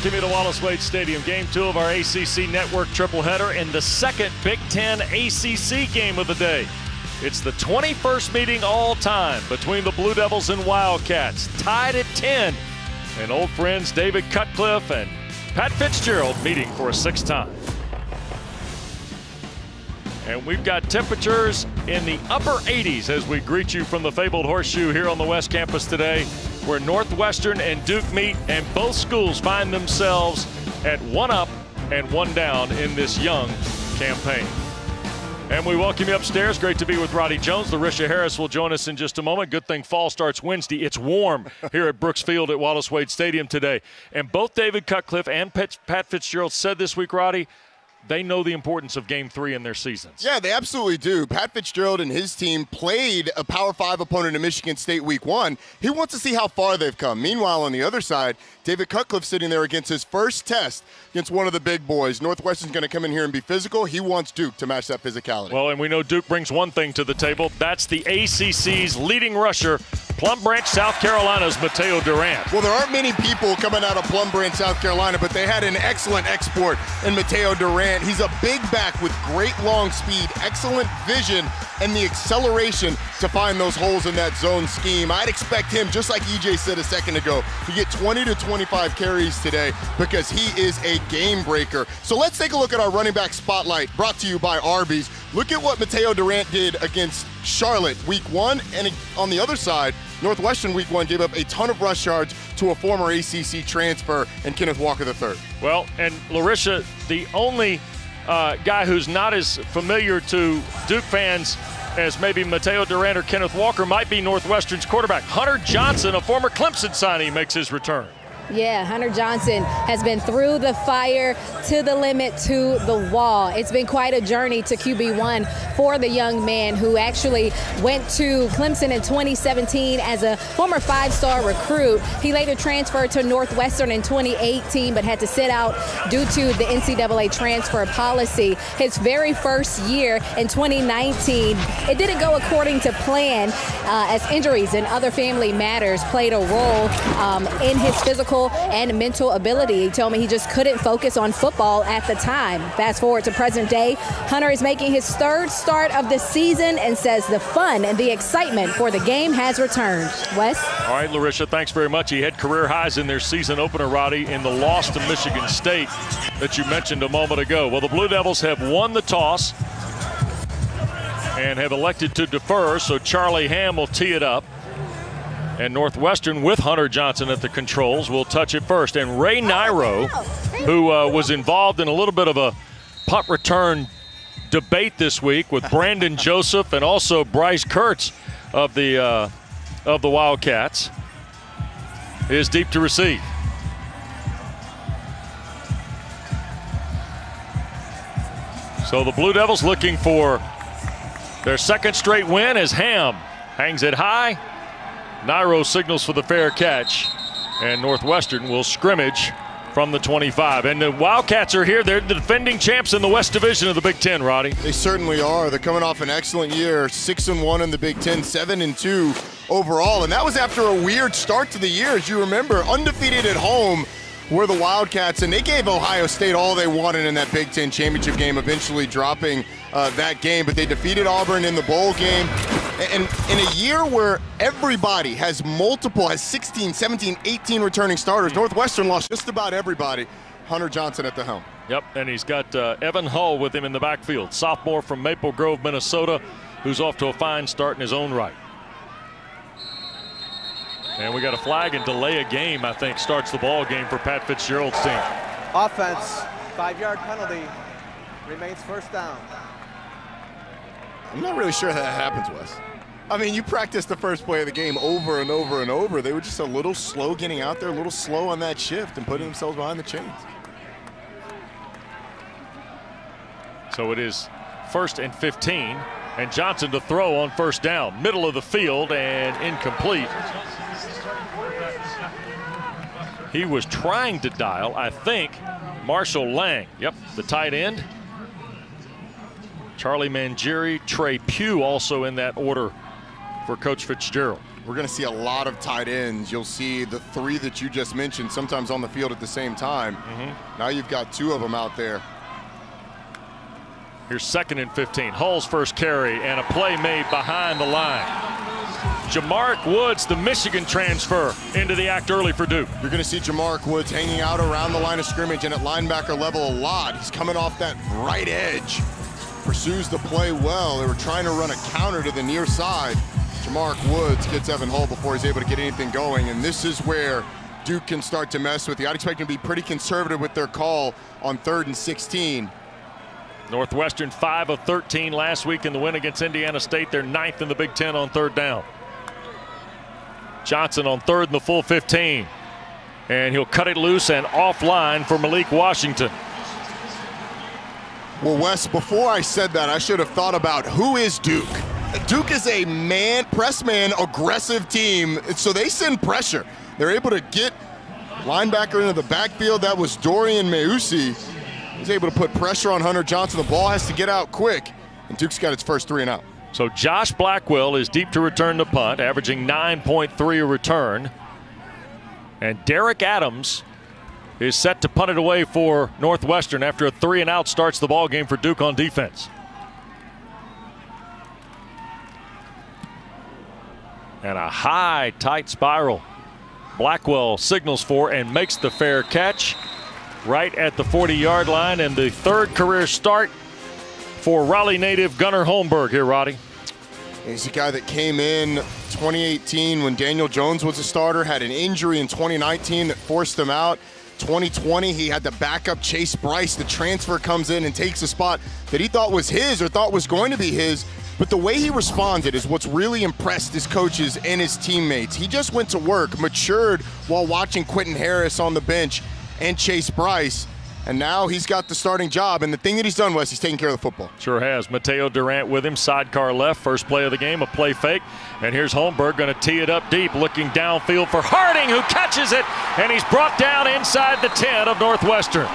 welcome you to Wallace-Wade Stadium. Game 2 of our ACC Network tripleheader and the second Big Ten ACC game of the day. It's the 21st meeting all time between the Blue Devils and Wildcats, tied at 10. And old friends David Cutcliffe and Pat Fitzgerald meeting for a sixth time. And we've got temperatures in the upper 80s as we greet you from the fabled Horseshoe here on the West Campus today, where Northwestern and Duke meet, and both schools find themselves at 1 up and 1 down in this young campaign. And we welcome you upstairs. Great to be with Roddy Jones. Larisha Harris will join us in just a moment. Good thing fall starts Wednesday. It's warm here at Brooks Field at Wallace-Wade Stadium today. And both David Cutcliffe and Pat Fitzgerald said this week, Roddy, they know the importance of Game 3 in their seasons. Yeah, they absolutely do. Pat Fitzgerald and his team played a Power 5 opponent in Michigan State Week 1. He wants to see how far they've come. Meanwhile, on the other side, David Cutcliffe sitting there against his first test against one of the big boys. Northwestern's going to come in here and be physical. He wants Duke to match that physicality. Well, and we know Duke brings one thing to the table. That's the ACC's leading rusher, Plum Branch, South Carolina's Mateo Durant. Well, there aren't many people coming out of Plum Branch, South Carolina, but they had an excellent export in Mateo Durant. He's a big back with great long speed, excellent vision, and the acceleration to find those holes in that zone scheme. I'd expect him, just like EJ said a second ago, to get 20 to 25 carries today because he is a game breaker. So let's take a look at our running back spotlight brought to you by Arby's. Look at what Mateo Durant did against Charlotte Week 1, and on the other side, Northwestern Week 1 gave up a ton of rush yards to a former ACC transfer and Kenneth Walker III. Well, and Larisha, the only guy who's not as familiar to Duke fans as maybe Mateo Durant or Kenneth Walker might be Northwestern's quarterback. Hunter Johnson, a former Clemson signee, makes his return. Yeah, Hunter Johnson has been through the fire, to the limit, to the wall. It's been quite a journey to QB1 for the young man who actually went to Clemson in 2017 as a former 5-star recruit. He later transferred to Northwestern in 2018 but had to sit out due to the NCAA transfer policy. His very first year in 2019, it didn't go according to plan as injuries and other family matters played a role in his physical and mental ability. He told me he just couldn't focus on football at the time. Fast forward to present day, Hunter is making his third start of the season and says the fun and the excitement for the game has returned. Wes? All right, Larisha, thanks very much. He had career highs in their season opener, Roddy, in the loss to Michigan State that you mentioned a moment ago. Well, the Blue Devils have won the toss and have elected to defer, so Charlie Ham will tee it up. And Northwestern, with Hunter Johnson at the controls, will touch it first. And Ray Nairo, who was involved in a little bit of a punt return debate this week with Brandon Joseph and also Bryce Kurtz of the Wildcats, is deep to receive. So the Blue Devils looking for their second straight win as Ham hangs it high. Nairo signals for the fair catch, and Northwestern will scrimmage from the 25. And the Wildcats are here. They're the defending champs in the West Division of the Big Ten, Roddy. They certainly are. They're coming off an excellent year, 6-1 in the Big Ten, 7-2 overall. And that was after a weird start to the year. As you remember, undefeated at home were the Wildcats, and they gave Ohio State all they wanted in that Big Ten championship game, eventually dropping that game. But they defeated Auburn in the bowl game. And in a year where everybody has 16, 17, 18 returning starters, Northwestern lost just about everybody. Hunter Johnson at the helm. Yep, and he's got Evan Hull with him in the backfield, sophomore from Maple Grove, Minnesota, who's off to a fine start in his own right. And we got a flag and delay a game, I think, starts the ball game for Pat Fitzgerald's team. Offense, 5-yard penalty, remains first down. I'm not really sure how that happens, Wes. I mean, you practice the first play of the game over and over and over. They were just a little slow getting out there, a little slow on that shift and putting themselves behind the chains. So it is 1st and 15, and Johnson to throw on first down. Middle of the field and incomplete. He was trying to dial, I think, Marshall Lang. Yep, the tight end. Charlie Mangieri, Trey Pugh also in that order for Coach Fitzgerald. We're going to see a lot of tight ends. You'll see the three that you just mentioned sometimes on the field at the same time. Now you've got two of them out there. Here's 2nd and 15. Hull's first carry and a play made behind the line. Jamark Woods, the Michigan transfer, into the act early for Duke. You're going to see Jamark Woods hanging out around the line of scrimmage and at linebacker level a lot. He's coming off that right edge. Pursues the play well. They were trying to run a counter to the near side. Jamark Woods gets Evan Hull before he's able to get anything going, and this is where Duke can start to mess with you. I'd expect them to be pretty conservative with their call on 3rd and 16. Northwestern 5 of 13 last week in the win against Indiana State. They're 9th in the Big Ten on 3rd down. Johnson on 3rd and the full 15. And he'll cut it loose and offline for Malik Washington. Well, Wes, before I said that, I should have thought about who is Duke. Duke is a press man, aggressive team, so they send pressure. They're able to get linebacker into the backfield. That was Dorian Meusi. He's able to put pressure on Hunter Johnson. The ball has to get out quick, and Duke's got its first 3 and out. So Josh Blackwell is deep to return the punt, averaging 9.3 a return. And Derek Adams is set to punt it away for Northwestern after a 3 and out starts the ball game for Duke on defense. And a high, tight spiral. Blackwell signals for and makes the fair catch right at the 40-yard line, and the 3rd career start for Raleigh native Gunnar Holmberg here, Roddy. He's a guy that came in 2018 when Daniel Jones was a starter, had an injury in 2019 that forced him out. 2020, he had to back up Chase Bryce. The transfer comes in and takes a spot that he thought was his or thought was going to be his. But the way he responded is what's really impressed his coaches and his teammates. He just went to work, matured while watching Quentin Harris on the bench and Chase Bryce. And now he's got the starting job. And the thing that he's done, Wes, he's taking care of the football. Sure has. Mateo Durant with him, sidecar left. First play of the game, a play fake. And here's Holmberg going to tee it up deep, looking downfield for Harding, who catches it. And he's brought down inside the 10 of Northwestern.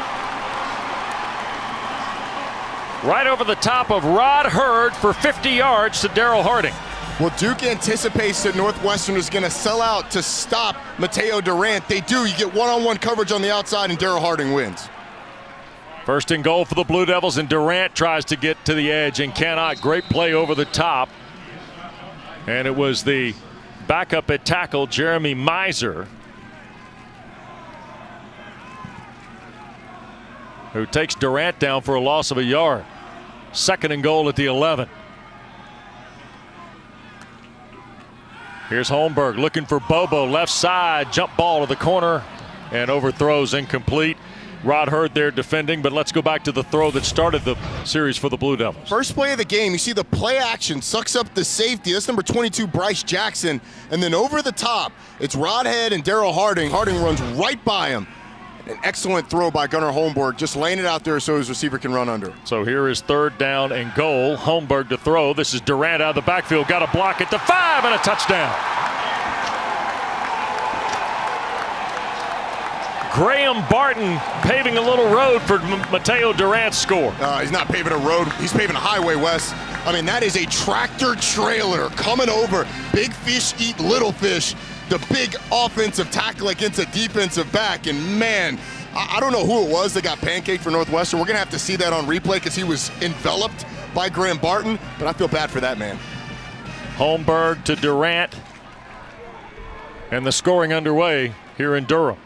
Right over the top of Rod Hurd for 50 yards to Darryl Harding. Well, Duke anticipates that Northwestern is going to sell out to stop Mateo Durant. They do. You get one-on-one coverage on the outside, and Darryl Harding wins. 1st and goal for the Blue Devils, and Durant tries to get to the edge and cannot. Great play over the top. And it was the backup at tackle, Jeremy Miser, who takes Durant down for a loss of a yard. 2nd and goal at the 11. Here's Holmberg looking for Bobo, left side, jump ball to the corner, and overthrows incomplete. Rod Hurd there defending, but let's go back to the throw that started the series for the Blue Devils. First play of the game, you see the play action, sucks up the safety. That's number 22, Bryce Jackson. And then over the top, it's Rod Head and Darryl Harding. Harding runs right by him. An excellent throw by Gunnar Holmberg, just laying it out there so his receiver can run under it. So here is 3rd down and goal. Holmberg to throw. This is Durant out of the backfield. Got a block at the 5 and a touchdown. Graham Barton paving a little road for Mateo Durant's score. He's not paving a road. He's paving a highway, Wes. I mean, that is a tractor trailer coming over. Big fish eat little fish. The big offensive tackle against a defensive back. And, man, I don't know who it was that got pancaked for Northwestern. We're going to have to see that on replay because he was enveloped by Graham Barton. But I feel bad for that man. Holmberg to Durant. And the scoring underway here in Durham.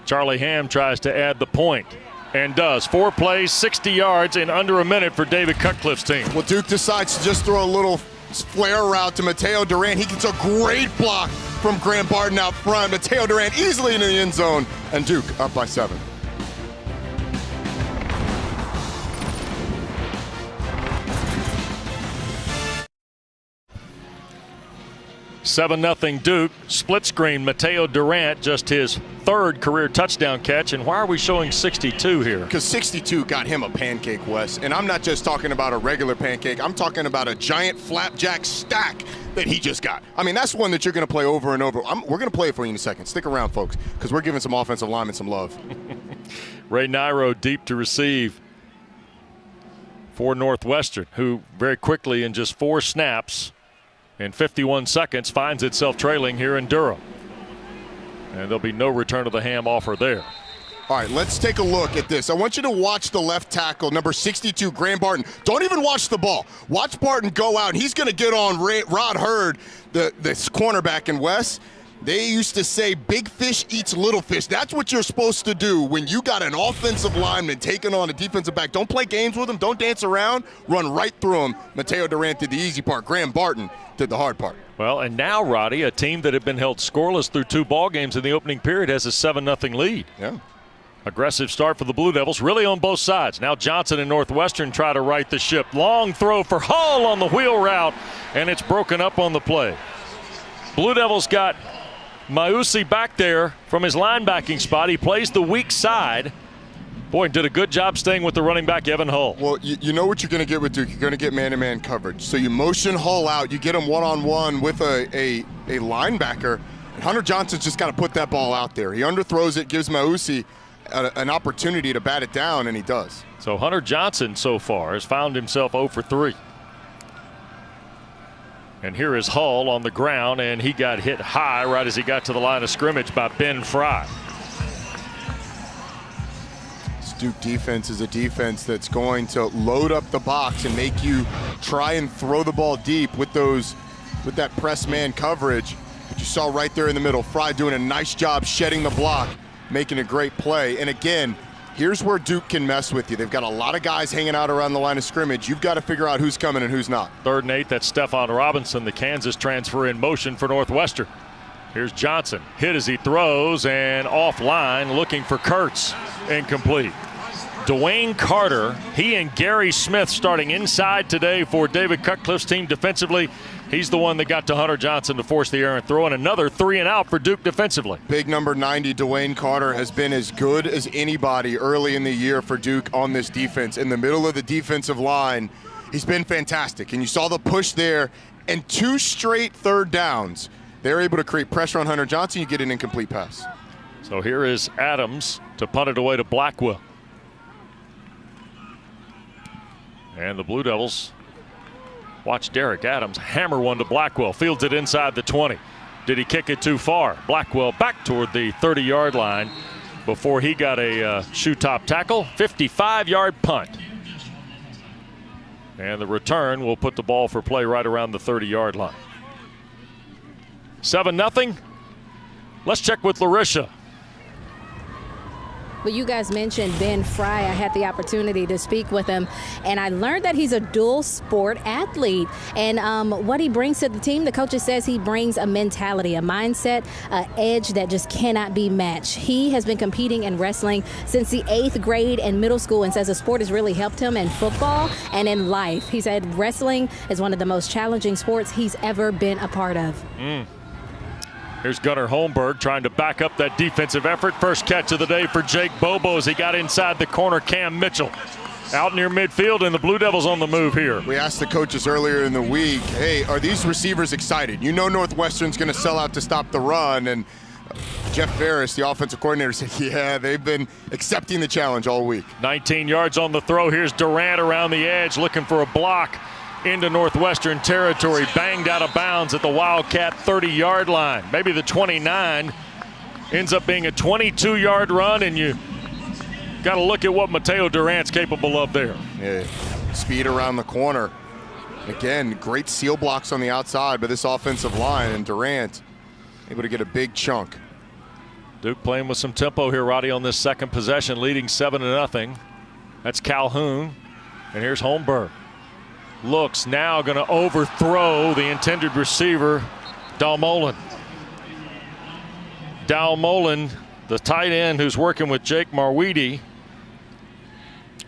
Charlie Ham tries to add the point and does. 4 plays, 60 yards in under a minute for David Cutcliffe's team. Well, Duke decides to just throw a little flare route to Mateo Durant. He gets a great block from Graham Barton out front. Mateo Durant easily into the end zone, and Duke up by 7. $7-0 Duke. Split screen. Mateo Durant, just his 3rd career touchdown catch. And why are we showing 62 here? Because 62 got him a pancake, Wes. And I'm not just talking about a regular pancake. I'm talking about a giant flapjack stack that he just got. I mean, that's one that you're going to play over and over. We're going to play it for you in a second. Stick around, folks, because we're giving some offensive linemen some love. Ray Nairo deep to receive for Northwestern, who very quickly in just 4 snaps in 51 seconds finds itself trailing here in Durham. And there'll be no return of the ham offer there. All right, let's take a look at this. I want you to watch the left tackle, number 62, Graham Barton. Don't even watch the ball. Watch Barton go out, and he's going to get on Rod Hurd, this cornerback in West. They used to say big fish eats little fish. That's what you're supposed to do when you got an offensive lineman taking on a defensive back. Don't play games with him. Don't dance around. Run right through him. Mateo Durant did the easy part. Graham Barton did the hard part. Well, and now, Roddy, a team that had been held scoreless through 2 ball games in the opening period has a 7-0 lead. Yeah. Aggressive start for the Blue Devils, really on both sides. Now Johnson and Northwestern try to right the ship. Long throw for Hull on the wheel route, and it's broken up on the play. Blue Devils got Mausi back there from his linebacking spot. He plays the weak side. Boy, did a good job staying with the running back, Evan Hull. Well, you know what you're going to get with Duke. You're going to get man-to-man coverage. So you motion Hull out. You get him one-on-one with a linebacker. And Hunter Johnson's just got to put that ball out there. He underthrows it, gives Mausi an opportunity to bat it down, and he does. So Hunter Johnson so far has found himself 0 for 3. And here is Hull on the ground, and he got hit high right as he got to the line of scrimmage by Ben Fry. This Duke defense is a defense that's going to load up the box and make you try and throw the ball deep with that press man coverage. But you saw right there in the middle, Fry doing a nice job shedding the block, making a great play. And again, here's where Duke can mess with you. They've got a lot of guys hanging out around the line of scrimmage. You've got to figure out who's coming and who's not. 3rd and 8, that's Stephon Robinson, the Kansas transfer in motion for Northwestern. Here's Johnson, hit as he throws and offline looking for Kurtz, incomplete. Dwayne Carter, he and Gary Smith starting inside today for David Cutcliffe's team defensively. He's the one that got to Hunter Johnson to force the errant throw, and another 3 and out for Duke defensively. Big number 90, Dwayne Carter, has been as good as anybody early in the year for Duke on this defense. In the middle of the defensive line, he's been fantastic. And you saw the push there, and 2 straight 3rd downs. They're able to create pressure on Hunter Johnson. You get an incomplete pass. So here is Adams to punt it away to Blackwell. And the Blue Devils, watch Derek Adams hammer one to Blackwell. Fields it inside the 20. Did he kick it too far? Blackwell back toward the 30-yard line before he got a shoe top tackle. 55-yard punt. And the return will put the ball for play right around the 30-yard line. 7-0. Let's check with Larisha. Well, you guys mentioned Ben Fry. I had the opportunity to speak with him, and I learned that he's a dual sport athlete. And what he brings to the team, the coaches says he brings a mentality, a mindset, an edge that just cannot be matched. He has been competing in wrestling since the 8th grade and middle school, and says the sport has really helped him in football and in life. He said wrestling is one of the most challenging sports he's ever been a part of. Here's Gunnar Holmberg trying to back up that defensive effort. First catch of the day for Jake Bobo as he got inside the corner. Cam Mitchell out near midfield, and the Blue Devils on the move here. We asked the coaches earlier in the week, hey, are these receivers excited? You know Northwestern's going to sell out to stop the run, and Jeff Ferris, the offensive coordinator, said, yeah, they've been accepting the challenge all week. 19 yards on the throw. Here's Durant around the edge looking for a block into Northwestern territory. Banged out of bounds at the Wildcat 30-yard line. Maybe the 29 ends up being a 22-yard run, and you got to look at what Mateo Durant's capable of there. Yeah, speed around the corner. Again, great seal blocks on the outside by this offensive line, and Durant able to get a big chunk. Duke playing with some tempo here, Roddy, on this second possession, leading 7-0. That's Calhoun, and here's Holmberg. Looks now going to overthrow the intended receiver, Dalmolin. Dalmolin, the tight end who's working with Jake Marweedy,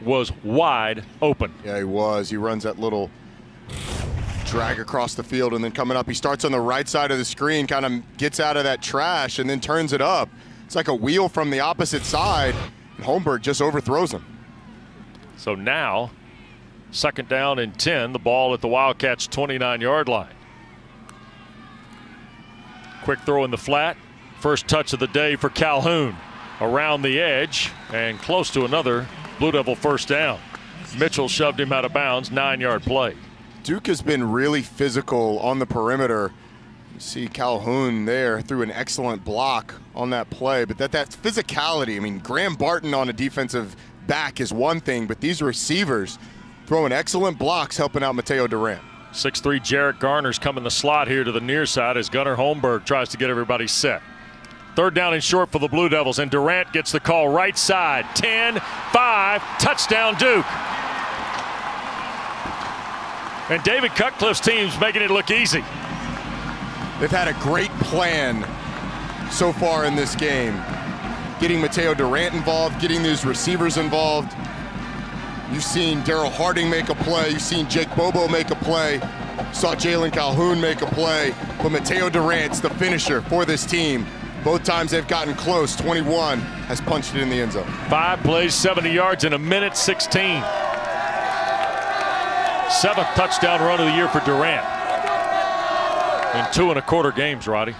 was wide open. Yeah, he was. He runs that little drag across the field, and then coming up, he starts on the right side of the screen, kind of gets out of that trash, and then turns it up. It's like a wheel from the opposite side, and Holmberg just overthrows him. So now, 2nd down and 10, the ball at the Wildcats' 29-yard line. Quick throw in the flat. First touch of the day for Calhoun. Around the edge and close to another Blue Devil first down. Mitchell shoved him out of bounds, 9-yard play. Duke has been really physical on the perimeter. You see Calhoun there threw an excellent block on that play, but that physicality, I mean, Graham Barton on a defensive back is one thing, but these receivers throwing excellent blocks, helping out Mateo Durant. 6'3" Jarrett Garner's coming the slot here to the near side as Gunnar Holmberg tries to get everybody set. 3rd down and short for the Blue Devils, and Durant gets the call right side. 10-5, touchdown Duke. And David Cutcliffe's team's making it look easy. They've had a great plan so far in this game. Getting Mateo Durant involved, getting these receivers involved. You've seen Daryl Harding make a play. You've seen Jake Bobo make a play. Saw Jalen Calhoun make a play. But Mateo Durant's the finisher for this team. Both times they've gotten close. 21 has punched it in the end zone. 5 plays, 70 yards in a minute 16. 7th touchdown run of the year for Durant. In 2 1/4 games, Roddy.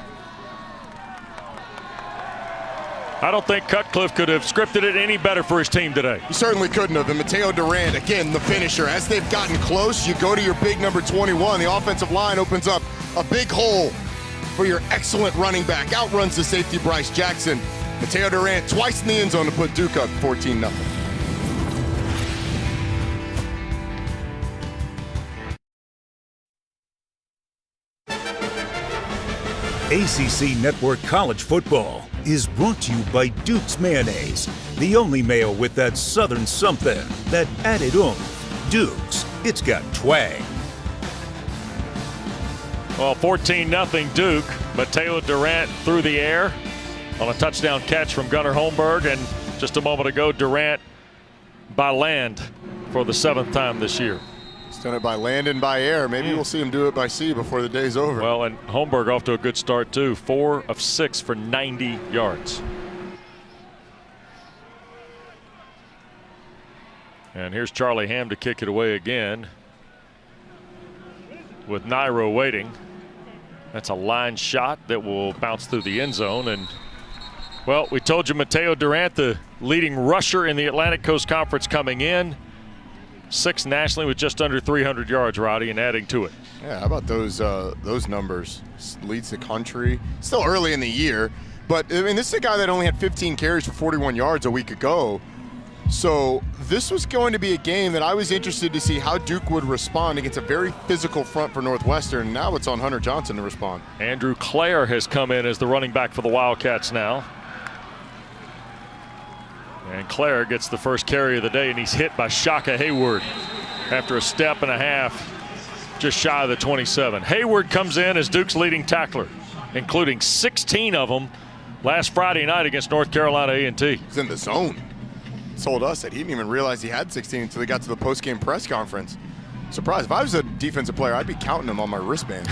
I don't think Cutcliffe could have scripted it any better for his team today. He certainly couldn't have. And Mateo Durant, again, the finisher. As they've gotten close, you go to your big number 21. The offensive line opens up a big hole for your excellent running back. Outruns the safety Bryce Jackson. Mateo Durant twice in the end zone to put Duke up 14-0. ACC Network College Football is brought to you by Duke's Mayonnaise, the only mayo with that southern something, that added oomph. Duke's, it's got twang. Well, 14-0 Duke. Mateo Durant through the air on a touchdown catch from Gunnar Holmberg, and just a moment ago, Durant by land for the 7th time this year. He's done it by land and by air. Maybe we'll see him do it by sea before the day's over. Well, and Holmberg off to a good start too. 4 of 6 for 90 yards. And here's Charlie Hamm to kick it away again with Nairo waiting. That's a line shot that will bounce through the end zone. And, well, we told you Mateo Durant, the leading rusher in the Atlantic Coast Conference coming in. 6th nationally with just under 300 yards, Roddy, and adding to it. Yeah, how about those numbers? Leads the country. Still early in the year, but I mean, this is a guy that only had 15 carries for 41 yards a week ago. So this was going to be a game that I was interested to see how Duke would respond against a very physical front for Northwestern. Now it's on Hunter Johnson to respond. Andrew Clare has come in as the running back for the Wildcats now. And Clare gets the first carry of the day, and he's hit by Shaka Hayward after a step and a half, just shy of the 27. Hayward comes in as Duke's leading tackler, including 16 of them last Friday night against North Carolina A&T. He's in the zone. Told us that he didn't even realize he had 16 until they got to the post-game press conference. Surprised. If I was a defensive player, I'd be counting them on my wristband.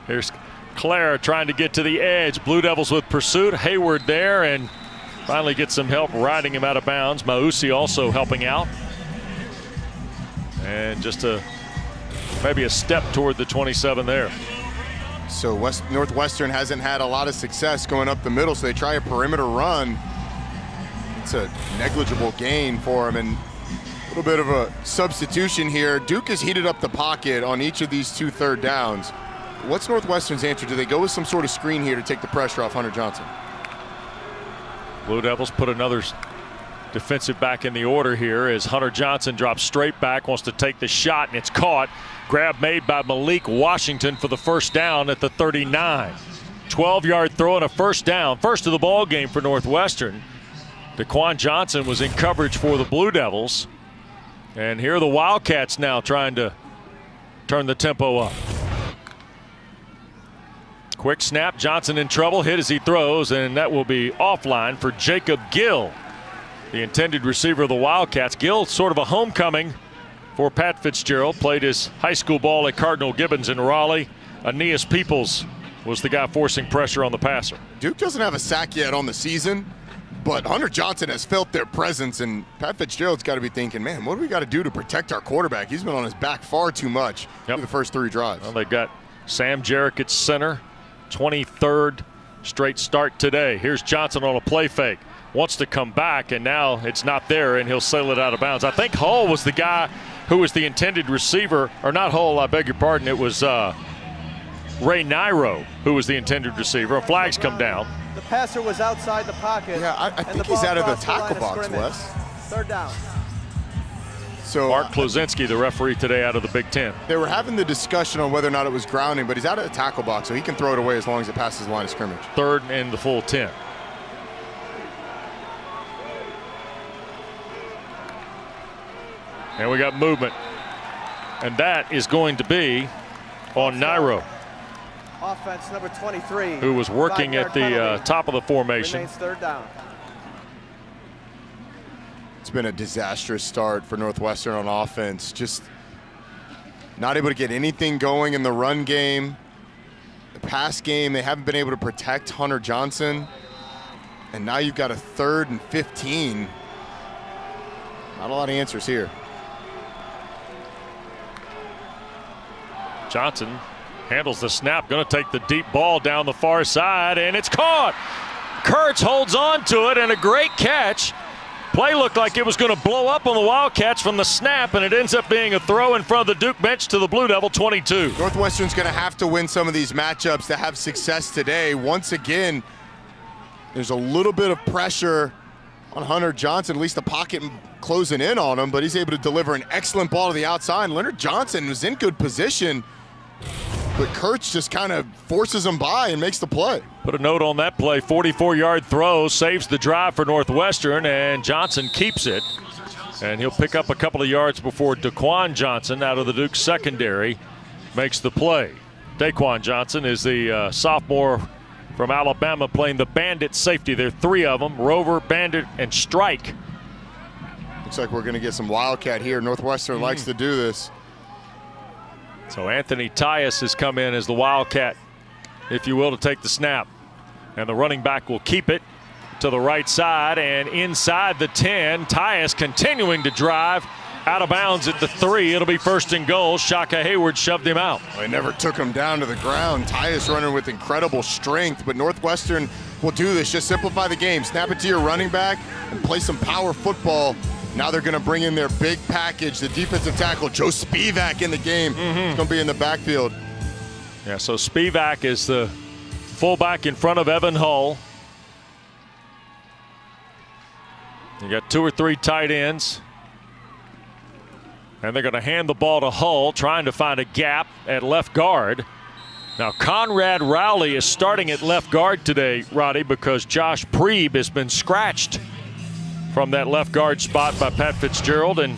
Here's Clare trying to get to the edge. Blue Devils with pursuit. Hayward there, and finally gets some help riding him out of bounds. Mausi also helping out. And just maybe a step toward the 27 there. So Northwestern hasn't had a lot of success going up the middle, so they try a perimeter run. It's a negligible gain for him, and a little bit of a substitution here. Duke has heated up the pocket on each of these 2 third downs. What's Northwestern's answer? Do they go with some sort of screen here to take the pressure off Hunter Johnson? Blue Devils put another defensive back in the order here as Hunter Johnson drops straight back, wants to take the shot, and it's caught. Grab made by Malik Washington for the first down at the 39. 12-yard throw and a first down. First of the ball game for Northwestern. Daquan Johnson was in coverage for the Blue Devils. And here are the Wildcats now trying to turn the tempo up. Quick snap, Johnson in trouble, hit as he throws, and that will be offline for Jacob Gill, the intended receiver of the Wildcats. Gill, sort of a homecoming for Pat Fitzgerald, played his high school ball at Cardinal Gibbons in Raleigh. Aeneas Peoples was the guy forcing pressure on the passer. Duke doesn't have a sack yet on the season, but Hunter Johnson has felt their presence, and Pat Fitzgerald's got to be thinking, man, what do we got to do to protect our quarterback? He's been on his back far too much through the first 3 drives. Well, they've got Sam Jarrett at center, 23rd straight start today. Here's Johnson on a play fake. wants to come back, and now it's not there, and he'll sail it out of bounds. I think Hull was the guy who was the intended receiver, or not Hull, I beg your pardon. It was Ray Nairo who was the intended receiver. Flags come down. The passer was outside the pocket. Yeah, I think he's out of the tackle box, Wes. Third down. So Mark Klozinski, the referee today out of the Big Ten. they were having the discussion on whether or not it was grounding, but he's out of the tackle box, so he can throw it away as long as it passes the line of scrimmage. Third and the full 10. And we got movement. And that is going to be on Nairo, Offense number 23. who was working 5-yard at the penalty. top of the formation. Remains third down. It's been a disastrous start for Northwestern on offense. Just not able to get anything going in the run game. The pass game, they haven't been able to protect Hunter Johnson. And now you've got a 3rd and 15. Not a lot of answers here. Johnson handles the snap, going to take the deep ball down the far side, and it's caught. Kurtz holds on to it, and a great catch. Play looked like it was going to blow up on the Wildcats from the snap, and it ends up being a throw in front of the Duke bench to the Blue Devil 22. Northwestern's going to have to win some of these matchups to have success today. Once again, there's a little bit of pressure on Hunter Johnson, at least the pocket closing in on him, but he's able to deliver an excellent ball to the outside. Leonard Johnson was in good position, but Kurtz just kind of forces him by and makes the play. Put a note on that play. 44-yard throw saves the drive for Northwestern, and Johnson keeps it. And he'll pick up a couple of yards before Daquan Johnson out of the Duke secondary makes the play. Daquan Johnson is the sophomore from Alabama playing the Bandit safety. There are 3 of them, Rover, Bandit, and Strike. Looks like we're going to get some Wildcat here. Northwestern likes to do this. So Anthony Tyus has come in as the Wildcat, if you will, to take the snap. And the running back will keep it to the right side and inside the 10. Tyus continuing to drive out of bounds at the 3. It'll be 1st and goal. Shaka Hayward shoved him out. They never took him down to the ground. Tyus running with incredible strength, but Northwestern will do this. Just simplify the game. Snap it to your running back and play some power football. Now they're going to bring in their big package, the defensive tackle, Joe Spivak in the game. He's going to be in the backfield. Yeah, so Spivak is the fullback in front of Evan Hull. You got 2 or 3 tight ends. And they're going to hand the ball to Hull, trying to find a gap at left guard. Now, Conrad Rowley is starting at left guard today, Roddy, because Josh Preeb has been scratched from that left guard spot by Pat Fitzgerald, and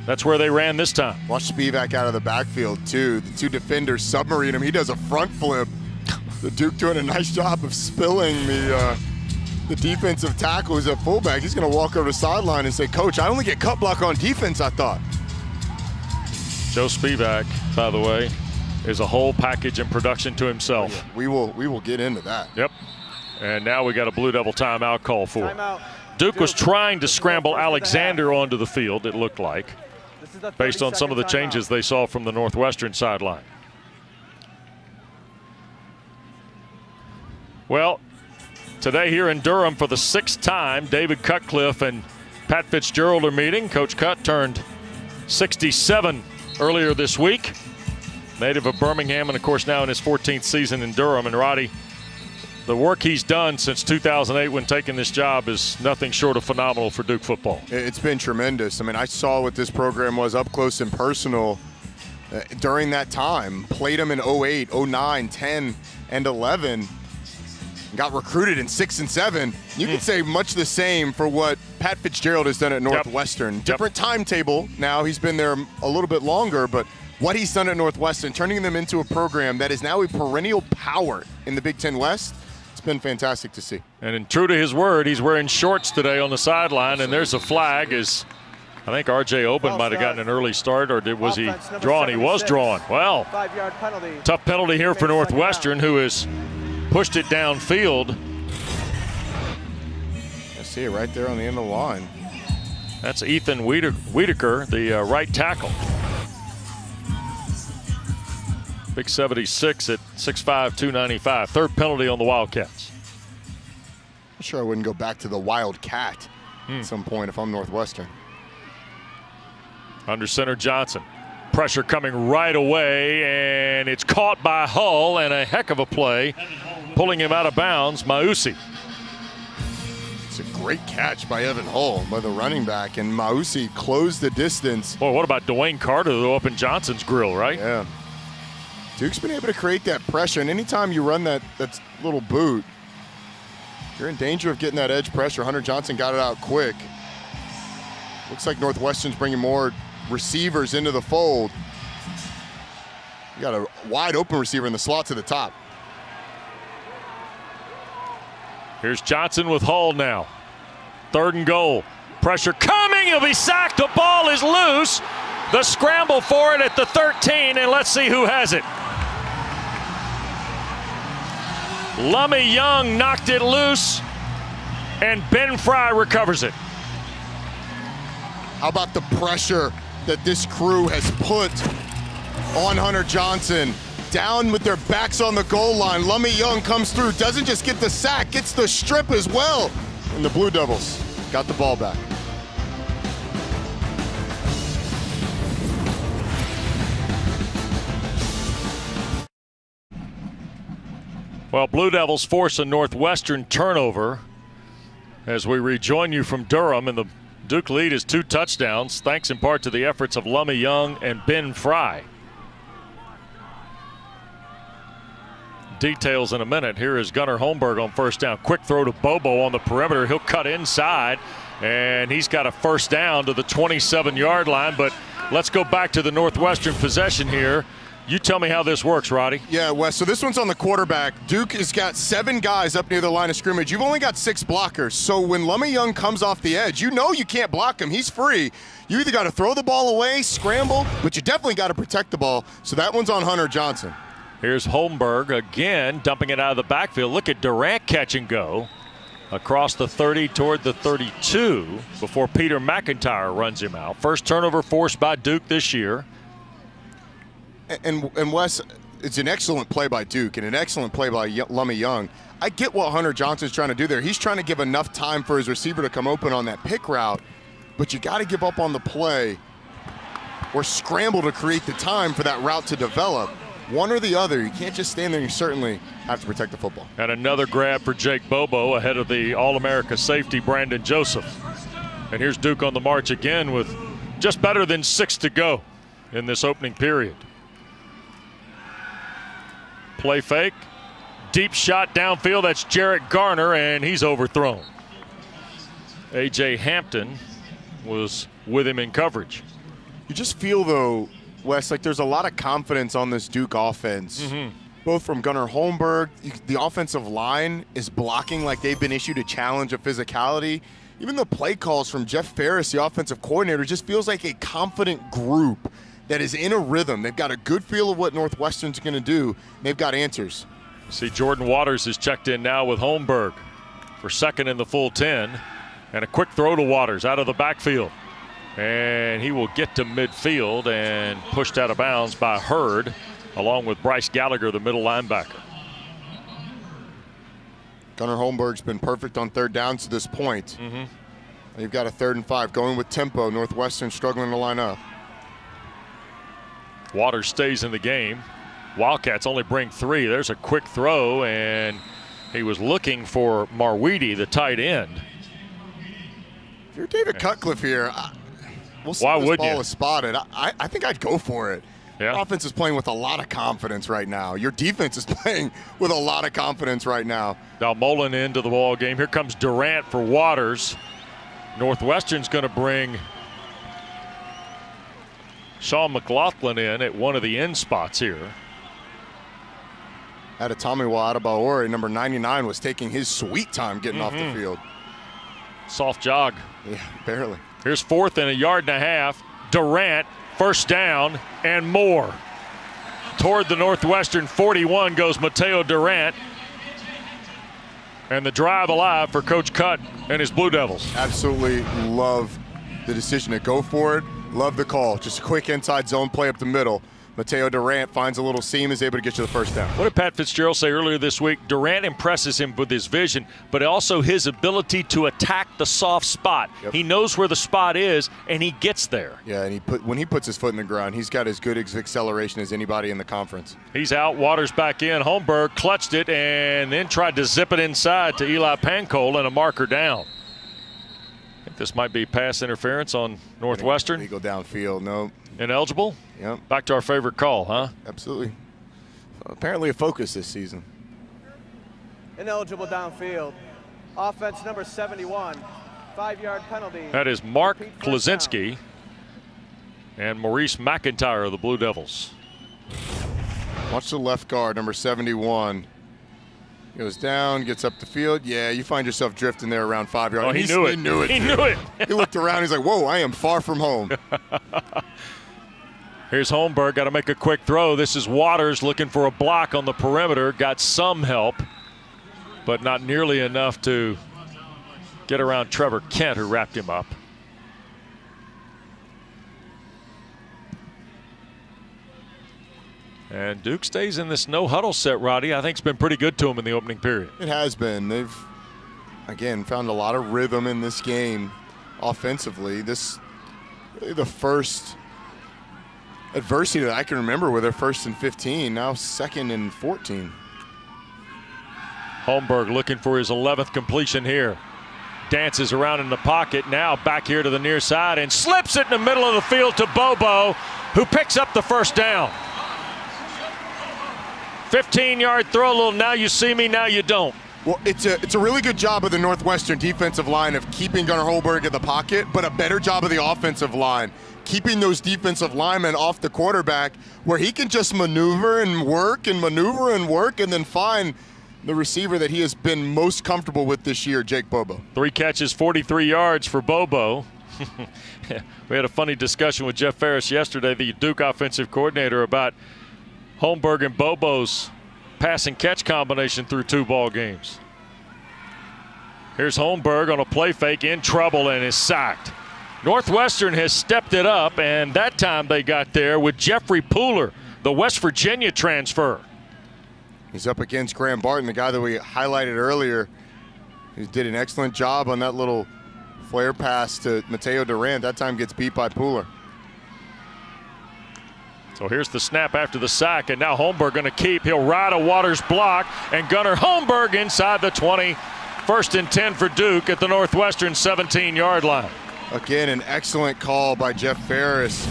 that's where they ran this time. Watch Spivak out of the backfield, too. The 2 defenders submarine him. He does a front flip. The Duke doing a nice job of spilling the defensive tackle who's at fullback. He's going to walk over the sideline and say, Coach, I only get cut block on defense, I thought. Joe Spivak, by the way, is a whole package in production to himself. Oh, yeah. We will get into that. Yep. And now we got a Blue Devil timeout call for. Timeout. Duke was trying to scramble Alexander onto the field, it looked like, based on some of the changes they saw from the Northwestern sideline. Well, today here in Durham for the 6th time, David Cutcliffe and Pat Fitzgerald are meeting. Coach Cutt turned 67 earlier this week. Native of Birmingham, and of course now in his 14th season in Durham. And Roddy, the work he's done since 2008 when taking this job is nothing short of phenomenal for Duke football. It's been tremendous. I mean, I saw what this program was up close and personal during that time. Played them in 08, 09, 10, and 11. Got recruited in 6 and 7. You could say much the same for what Pat Fitzgerald has done at Northwestern. Different timetable now. He's been there a little bit longer, but what he's done at Northwestern, turning them into a program that is now a perennial power in the Big Ten West, it's been fantastic to see. And true to his word, he's wearing shorts today on the sideline, and there's a flag. As I think R.J. Oben might have gotten an early start, or was he drawn? He was drawn. Well, 5-yard penalty. Tough penalty here for Northwestern, who has pushed it downfield. I see it right there on the end of the line. That's Ethan Wiedeker, the right tackle. Big 76 at 6'5", 295. 3rd penalty on the Wildcats. sure I wouldn't go back to the Wildcat at some point if I'm Northwestern. Under center, Johnson. Pressure coming right away, and it's caught by Hull, and a heck of a play. Pulling him out of bounds, Mausi. It's a great catch by Evan Hull, by the running back, and Mausi closed the distance. Boy, what about Dwayne Carter, though, up in Johnson's grill, right? Yeah. Duke's been able to create that pressure, and anytime you run that little boot, you're in danger of getting that edge pressure. Hunter Johnson got it out quick. Looks like Northwestern's bringing more receivers into the fold. You got a wide open receiver in the slot to the top. Here's Johnson with Hull now. 3rd and goal. Pressure coming. He'll be sacked. The ball is loose. The scramble for it at the 13, and let's see who has it. Lummy Young knocked it loose, and Ben Fry recovers it. How about the pressure that this crew has put on Hunter Johnson? Down with their backs on the goal line. Lummy Young comes through, doesn't just get the sack, gets the strip as well. And the Blue Devils got the ball back. Well, Blue Devils force a Northwestern turnover as we rejoin you from Durham, and the Duke lead is 2 touchdowns, thanks in part to the efforts of Lummy Young and Ben Fry. Details in a minute. Here is Gunnar Holmberg on first down. Quick throw to Bobo on the perimeter. He'll cut inside, and he's got a first down to the 27-yard line. But let's go back to the Northwestern possession here. You tell me how this works, Roddy. Yeah, Wes, so this one's on the quarterback. Duke has got 7 guys up near the line of scrimmage. You've only got 6 blockers. So when Lummy Young comes off the edge, you know you can't block him. He's free. You either got to throw the ball away, scramble, but you definitely got to protect the ball. So that one's on Hunter Johnson. Here's Holmberg again, dumping it out of the backfield. Look at Durant catch and go across the 30 toward the 32 before Peter McIntyre runs him out. First turnover forced by Duke this year. And Wes, it's an excellent play by Duke and an excellent play by Lummy Young. I get what Hunter Johnson's trying to do there. He's trying to give enough time for his receiver to come open on that pick route, but you got to give up on the play or scramble to create the time for that route to develop. One or the other. You can't just stand there. You certainly have to protect the football. And another grab for Jake Bobo ahead of the All-America safety Brandon Joseph. And here's Duke on the march again with just better than 6 to go in this opening period. Play fake. Deep shot downfield. That's Jarrett Garner, and he's overthrown. A.J. Hampton was with him in coverage. You just feel, though, Wes, like there's a lot of confidence on this Duke offense, both from Gunnar Holmberg. The offensive line is blocking like they've been issued a challenge of physicality. Even the play calls from Jeff Ferris, the offensive coordinator, just feels like a confident group that is in a rhythm. They've got a good feel of what Northwestern's going to do. They've got answers. See, Jordan Waters is checked in now with Holmberg for second in the full 10. And a quick throw to Waters out of the backfield. And he will get to midfield and pushed out of bounds by Hurd, along with Bryce Gallagher, the middle linebacker. Gunnar Holmberg's been perfect on 3rd downs to this point. You've got a 3rd and 5 going with tempo. Northwestern struggling to line up. Waters stays in the game. Wildcats only bring 3. There's a quick throw, and he was looking for Marweedy, the tight end. If you're David Cutcliffe here, we'll see why this would ball you? is spotted. I think I'd go for it. Yeah. Offense is playing with a lot of confidence right now. Your defense is playing with a lot of confidence right now. Now Mullen into the ball game. Here comes Durant for Waters. Northwestern's going to bring Sean McLaughlin in at one of the end spots here. Adetomiwa Adebayor, number 99, was taking his sweet time getting off the field. Soft jog. Yeah, barely. Here's 4th and a yard and a half. Durant, first down and more. Toward the Northwestern 41 goes Mateo Durant. And the drive alive for Coach Cutt and his Blue Devils. Absolutely love the decision to go for it. Love the call. Just a quick inside zone play up the middle. Mateo Durant finds a little seam, is able to get you the first down. What did Pat Fitzgerald say earlier this week? Durant impresses him with his vision, but also his ability to attack the soft spot. Yep. He knows where the spot is, and he gets there. Yeah, and when he puts his foot in the ground, he's got as good acceleration as anybody in the conference. He's out, Waters back in. Holmberg clutched it and then tried to zip it inside to Eli Pancol and a marker down. I think this might be pass interference on Northwestern. Legal downfield, no. Ineligible? Yep. Back to our favorite call, huh? Absolutely. Apparently a focus this season. Ineligible downfield. Offense number 71. 5-yard penalty. That is Mark Repeat first Klaczynski and Maurice McIntyre of the Blue Devils. Watch the left guard, number 71. Goes down, gets up the field. Yeah, you find yourself drifting there around 5 yards. Oh, he knew it. He knew it. He knew it. He looked around. He's like, whoa, I am far from home. Here's Holmberg, got to make a quick throw. This is Waters looking for a block on the perimeter. Got some help, but not nearly enough to get around Trevor Kent, who wrapped him up. And Duke stays in this no-huddle set, Roddy. I think it's been pretty good to him in the opening period. It has been. They've, again, found a lot of rhythm in this game offensively. This really the first adversity that I can remember where they're 1st and 15, now 2nd and 14. Holmberg looking for his 11th completion here. Dances around in the pocket, now back here to the near side and slips it in the middle of the field to Bobo, who picks up the first down. 15-yard throw, a little now you see me, now you don't. Well, it's a really good job of the Northwestern defensive line of keeping Gunnar Holberg in the pocket, but a better job of the offensive line, keeping those defensive linemen off the quarterback where he can just maneuver and work and then find the receiver that he has been most comfortable with this year, Jake Bobo. 3 catches, 43 yards for Bobo. We had a funny discussion with Jeff Ferris yesterday, the Duke offensive coordinator, about Holmberg and Bobo's pass and catch combination through 2 ball games. Here's Holmberg on a play fake, in trouble, and is sacked. Northwestern has stepped it up, and that time they got there with Jeffrey Pooler, the West Virginia transfer. He's up against Graham Barton, the guy that we highlighted earlier. He did an excellent job on that little flare pass to Mateo Durant. That time gets beat by Pooler. So here's the snap after the sack, and now Holmberg going to keep. He'll ride a Waters block, and Gunnar Holmberg inside the 20. 1st and 10 for Duke at the Northwestern 17-yard line. Again, an excellent call by Jeff Ferris.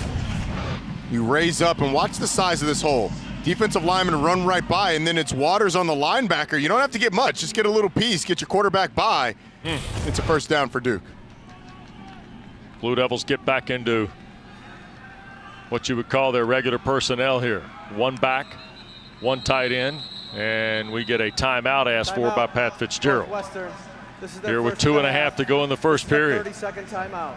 You raise up and watch the size of this hole. Defensive lineman run right by, and then it's Waters on the linebacker. You don't have to get much. Just get a little piece, get your quarterback by. It's a first down for Duke. Blue Devils get back into what you would call their regular personnel here. 1 back, 1 tight end, and we get a timeout asked for by Pat Fitzgerald. This is their Here with first 2.5 to go in the first period. 30-second timeout.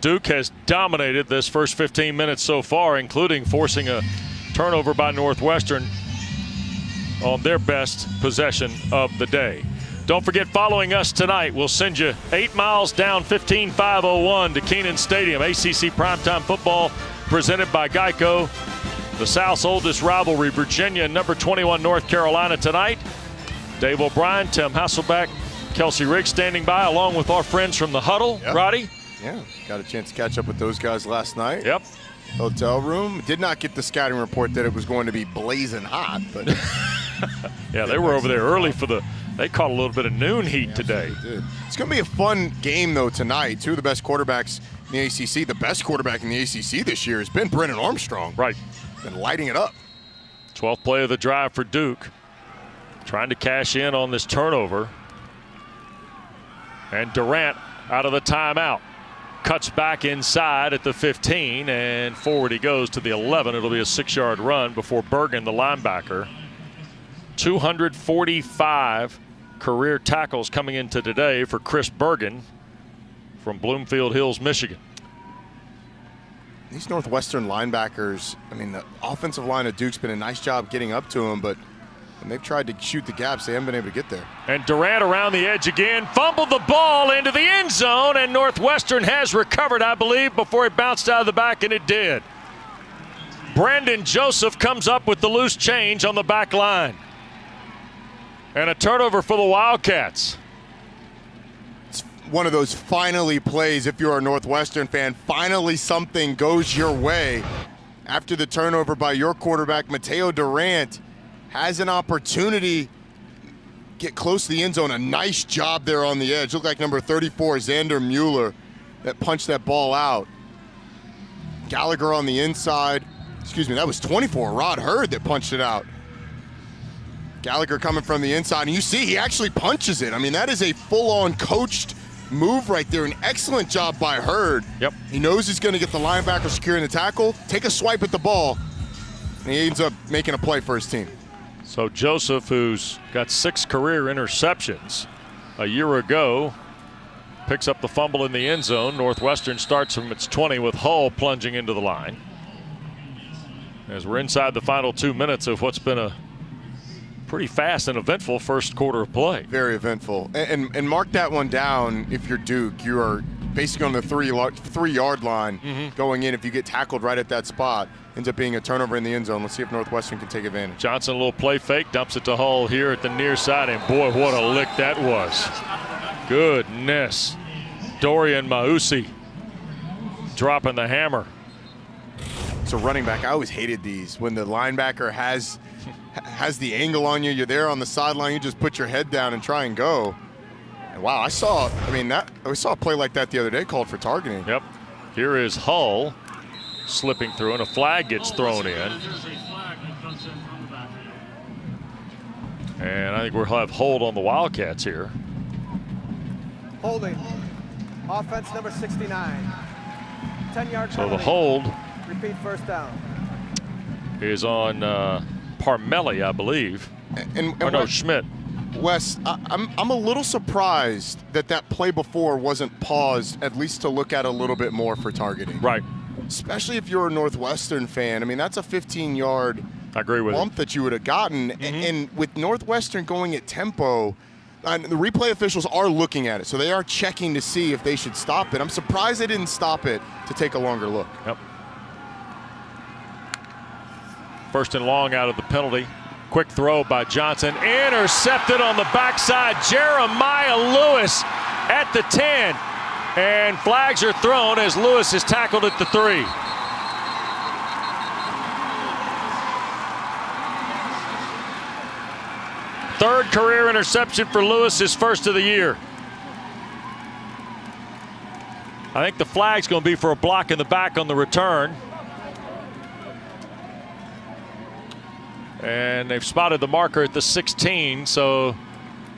Duke has dominated this first 15 minutes so far, including forcing a turnover by Northwestern on their best possession of the day. Don't forget, following us tonight, we'll send you 8 miles down 15501 to Kenan Stadium. ACC Primetime Football presented by Geico. The South's oldest rivalry, Virginia, number 21, North Carolina tonight. Dave O'Brien, Tim Hasselbeck, Kelsey Riggs standing by, along with our friends from the Huddle. Yep. Roddy? Yeah, got a chance to catch up with those guys last night. Yep. Hotel room. Did not get the scouting report that it was going to be blazing hot, but yeah, they were over there early for they caught a little bit of noon heat today. It's going to be a fun game, though, tonight. 2 of the best quarterbacks in the ACC. The best quarterback in the ACC this year has been Brennan Armstrong. Right. Been lighting it up. 12th play of the drive for Duke. Trying to cash in on this turnover. And Durant out of the timeout. Cuts back inside at the 15, and forward he goes to the 11. It'll be a 6-yard run before Bergen, the linebacker. 245 career tackles coming into today for Chris Bergen from Bloomfield Hills, Michigan. These Northwestern linebackers, I mean, the offensive line of Duke's been a nice job getting up to them, but when they've tried to shoot the gaps, they haven't been able to get there. And Durant around the edge again, fumbled the ball into the end zone, and Northwestern has recovered, I believe, before it bounced out of the back, and it did. Brandon Joseph comes up with the loose change on the back line. And a turnover for the Wildcats. It's one of those finally plays, if you're a Northwestern fan, finally something goes your way. After the turnover by your quarterback, Mateo Durant has an opportunity get close to the end zone. A nice job there on the edge. Looked like number 34, Xander Mueller, that punched that ball out. Gallagher on the inside. Excuse me, that was 24, Rod Hurd, that punched it out. Gallagher coming from the inside, and you see he actually punches it. I mean, that is a full-on coached move right there. An excellent job by Hurd. Yep. He knows he's going to get the linebacker securing the tackle, take a swipe at the ball, and he ends up making a play for his team. So Joseph, who's got 6 career interceptions a year ago, picks up the fumble in the end zone. Northwestern starts from its 20 with Hull plunging into the line. As we're inside the final 2 minutes of what's been a pretty fast and eventful first quarter of play. Very eventful. And mark that one down if you're Duke. You are basically on the 3-yard line going in. If you get tackled right at that spot, ends up being a turnover in the end zone. Let's see if Northwestern can take advantage. Johnson, a little play fake, dumps it to Hull here at the near side, and boy, what a lick that was. Goodness. Dorian Mausi dropping the hammer. So running back, I always hated these. When the linebacker has the angle on you, you're there on the sideline, you just put your head down and try and go. And wow, we saw a play like that the other day called for targeting. Yep. Here is Hull slipping through, and a flag gets thrown in. And I think we'll have hold on the Wildcats here. Holding. Offense number 69. 10-yard So the penalty. hold Repeat first down. is on Parmelli, I believe. Or no, Schmidt. Wes, I'm a little surprised that play before wasn't paused, at least to look at a little bit more for targeting. Right. Especially if you're a Northwestern fan. I mean, that's a 15-yard I agree with bump that you would have gotten. And with Northwestern going at tempo, the replay officials are looking at it, so they are checking to see if they should stop it. I'm surprised they didn't stop it to take a longer look. Yep. First and long out of the penalty. Quick throw by Johnson. Intercepted on the backside. Jeremiah Lewis at the 10. And flags are thrown as Lewis is tackled at the 3. Third career interception for Lewis, his first of the year. I think the flag's going to be for a block in the back on the return. And they've spotted the marker at the 16, so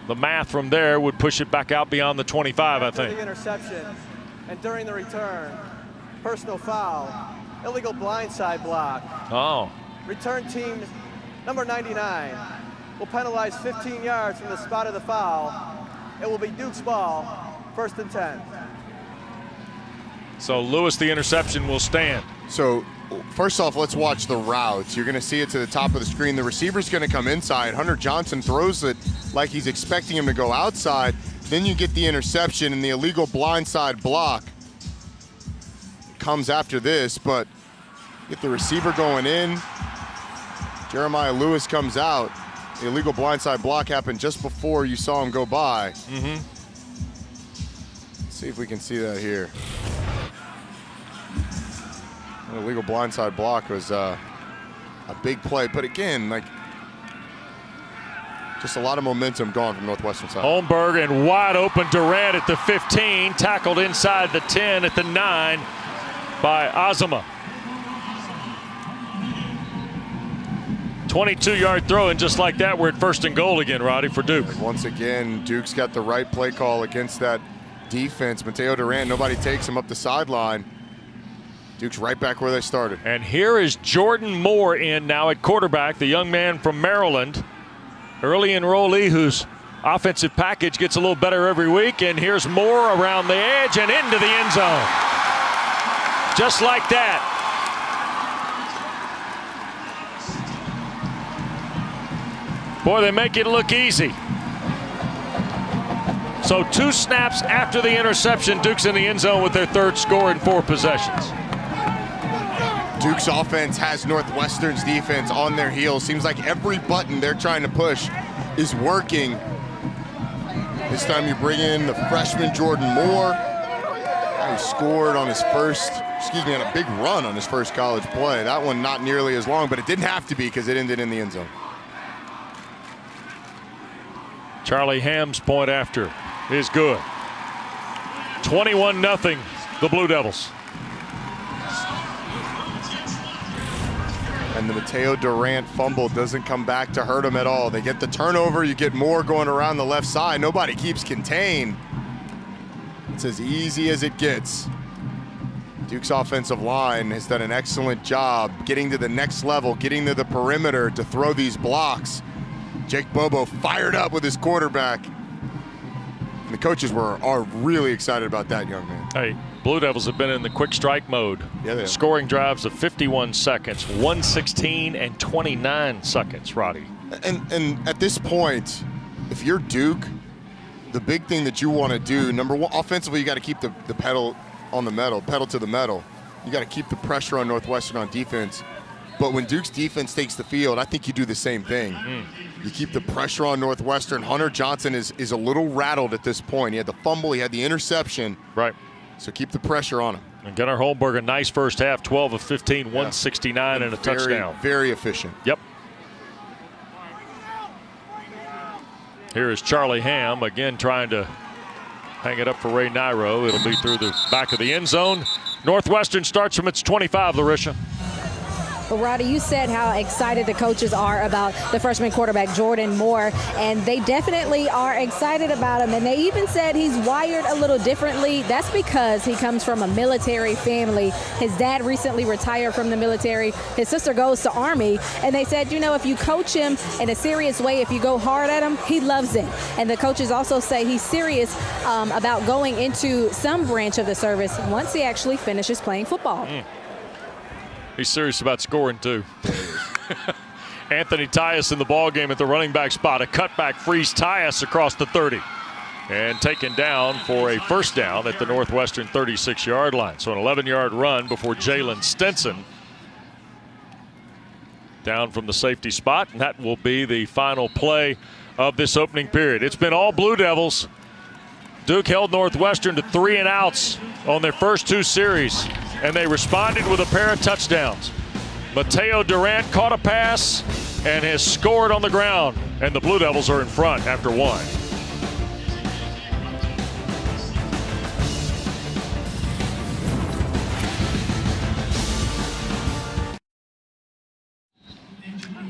the math from there would push it back out beyond the 25, I think. The interception and during the return, personal foul, illegal blindside block. Oh. Return team number 99 will penalize 15 yards from the spot of the foul. It will be Duke's ball, 1st and 10. So Lewis, the interception, will stand. So first off, let's watch the routes. You're going to see it to the top of the screen. The receiver's going to come inside. Hunter Johnson throws it like he's expecting him to go outside. Then you get the interception, and the illegal blindside block comes after this, but get the receiver going in. Jeremiah Lewis comes out. The illegal blindside block happened just before you saw him go by. Let's see if we can see that here. The illegal blindside block was a big play, but again, like, just a lot of momentum gone from Northwestern side. Holmberg and wide open Durant at the 15, tackled inside the 10 at the 9 by Azama. 22-yard throw, and just like that, we're at 1st and goal again, Roddy, for Duke. And once again, Duke's got the right play call against that defense. Mateo Durant, nobody takes him up the sideline. Duke's right back where they started. And here is Jordan Moore in now at quarterback, the young man from Maryland. Early enrollee whose offensive package gets a little better every week. And here's Moore around the edge and into the end zone. Just like that. Boy, they make it look easy. So 2 snaps after the interception, Duke's in the end zone with their 3rd score in 4 possessions. Duke's offense has Northwestern's defense on their heels. Seems like every button they're trying to push is working. This time you bring in the freshman Jordan Moore, who scored on his first, on a big run on his first college play. That one not nearly as long, but it didn't have to be because it ended in the end zone. Charlie Ham's point after is good. 21-0, the Blue Devils. And the Mateo Durant fumble doesn't come back to hurt them at all. They get the turnover, you get more going around the left side. Nobody keeps contained. It's as easy as it gets. Duke's offensive line has done an excellent job getting to the next level, getting to the perimeter to throw these blocks. Jake Bobo fired up with his quarterback. And the coaches are really excited about that young man. Hey, Blue Devils have been in the quick strike mode. Yeah, they have. Scoring drives of 51 seconds, 116 and 29 seconds, Roddy. And at this point, if you're Duke, the big thing that you want to do, number one, offensively, you got to keep the pedal on the metal, pedal to the metal. You got to keep the pressure on Northwestern on defense. But when Duke's defense takes the field, I think you do the same thing. You keep the pressure on Northwestern. Hunter Johnson is a little rattled at this point. He had the fumble, he had the interception. Right. So keep the pressure on him. And Gunnar Holmberg, a nice first half, 12 of 15, 169 and a touchdown. Very efficient. Yep. Here is Charlie Ham, again trying to hang it up for Ray Nairo. It'll be through the back of the end zone. Northwestern starts from its 25, Larisha. But Roddy, you said how excited the coaches are about the freshman quarterback, Jordan Moore, and they definitely are excited about him. And they even said he's wired a little differently. That's because he comes from a military family. His dad recently retired from the military. His sister goes to Army. And they said, you know, if you coach him in a serious way, if you go hard at him, he loves it. And the coaches also say he's serious about going into some branch of the service once he actually finishes playing football. He's serious about scoring, too. Anthony Tyus in the ballgame at the running back spot. A cutback frees Tyus across the 30. And taken down for a first down at the Northwestern 36-yard line. So an 11-yard run before Jalen Stinson. Down from the safety spot. And that will be the final play of this opening period. It's been all Blue Devils. Duke held Northwestern to 3 and outs on their first 2 series. And they responded with a pair of touchdowns. Mateo Durant caught a pass and has scored on the ground. And the Blue Devils are in front after 1.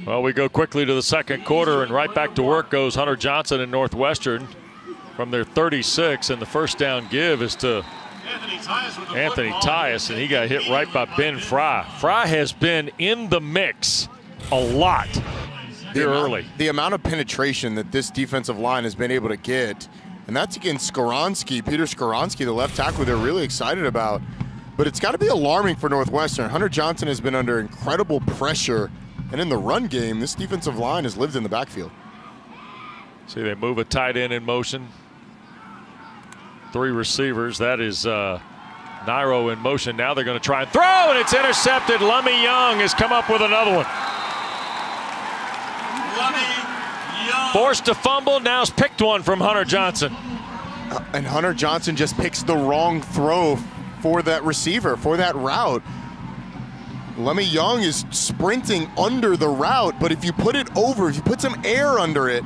Well, we go quickly to the second quarter, and right back to work goes Hunter Johnson and Northwestern from their 36. And the first down give is to Anthony Tyus, and he got hit right by Ben Fry. Fry has been in the mix a lot here early. The amount of penetration that this defensive line has been able to get, and that's against Skoronski, Peter Skoronski, the left tackle they're really excited about. But it's got to be alarming for Northwestern. Hunter Johnson has been under incredible pressure, and in the run game, this defensive line has lived in the backfield. See, they move a tight end in motion. 3 receivers. That is Nairo in motion. Now they're going to try and throw, and it's intercepted. Lummy Young has come up with another one. Forced to fumble. Now has picked one from Hunter Johnson. And Hunter Johnson just picks the wrong throw for that receiver, for that route. Lummy Young is sprinting under the route, but if you put it over, if you put some air under it,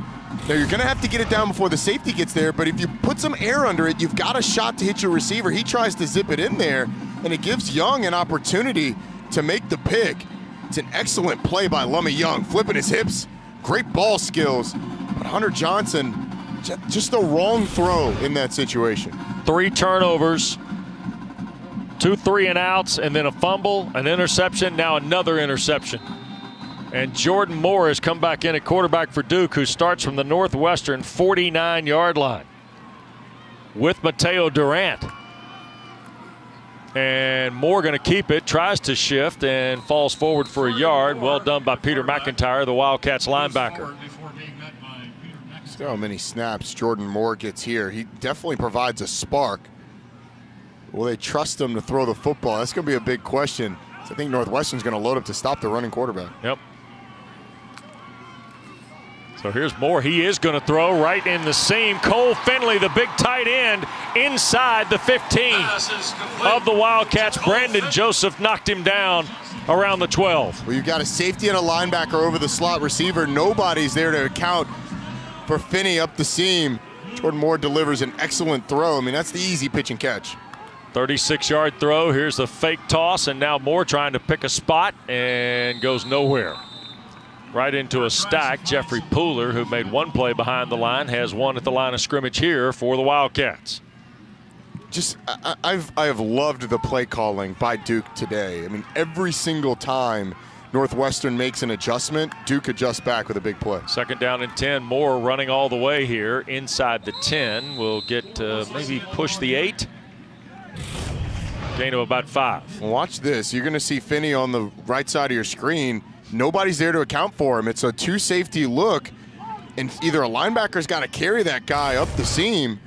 now you're going to have to get it down before the safety gets there, but if you put some air under it, you've got a shot to hit your receiver. He tries to zip it in there, and it gives Young an opportunity to make the pick. It's an excellent play by Lummy Young, flipping his hips, great ball skills, but Hunter Johnson, just the wrong throw in that situation. 3 turnovers, 2 3 and outs, and then a fumble, an interception, now another interception. And Jordan Moore has come back in at quarterback for Duke, who starts from the Northwestern 49-yard line with Mateo Durant. And Moore going to keep it, tries to shift, and falls forward for a yard. Well done by Peter McIntyre, the Wildcats linebacker. See how many snaps Jordan Moore gets here. He definitely provides a spark. Will they trust him to throw the football? That's going to be a big question. So I think Northwestern's going to load up to stop the running quarterback. Yep. So here's Moore. He is going to throw right in the seam. Cole Finley, the big tight end, inside the 15 of the Wildcats. Brandon Joseph knocked him down around the 12. Well, you've got a safety and a linebacker over the slot receiver. Nobody's there to account for Finney up the seam. Jordan Moore delivers an excellent throw. I mean, that's the easy pitch and catch. 36-yard throw. Here's a fake toss, and now Moore trying to pick a spot and goes nowhere. Right into a stack. Jeffrey Pooler, who made one play behind the line, has one at the line of scrimmage here for the Wildcats. I have loved the play calling by Duke today. I mean, every single time Northwestern makes an adjustment, Duke adjusts back with a big play. 2nd down and 10. Moore running all the way here inside the 10. Will get maybe push the 8. Gain of about 5. Watch this. You're going to see Finney on the right side of your screen. Nobody's there to account for him. It's a 2-safety look, and either a linebacker's got to carry that guy up the seam,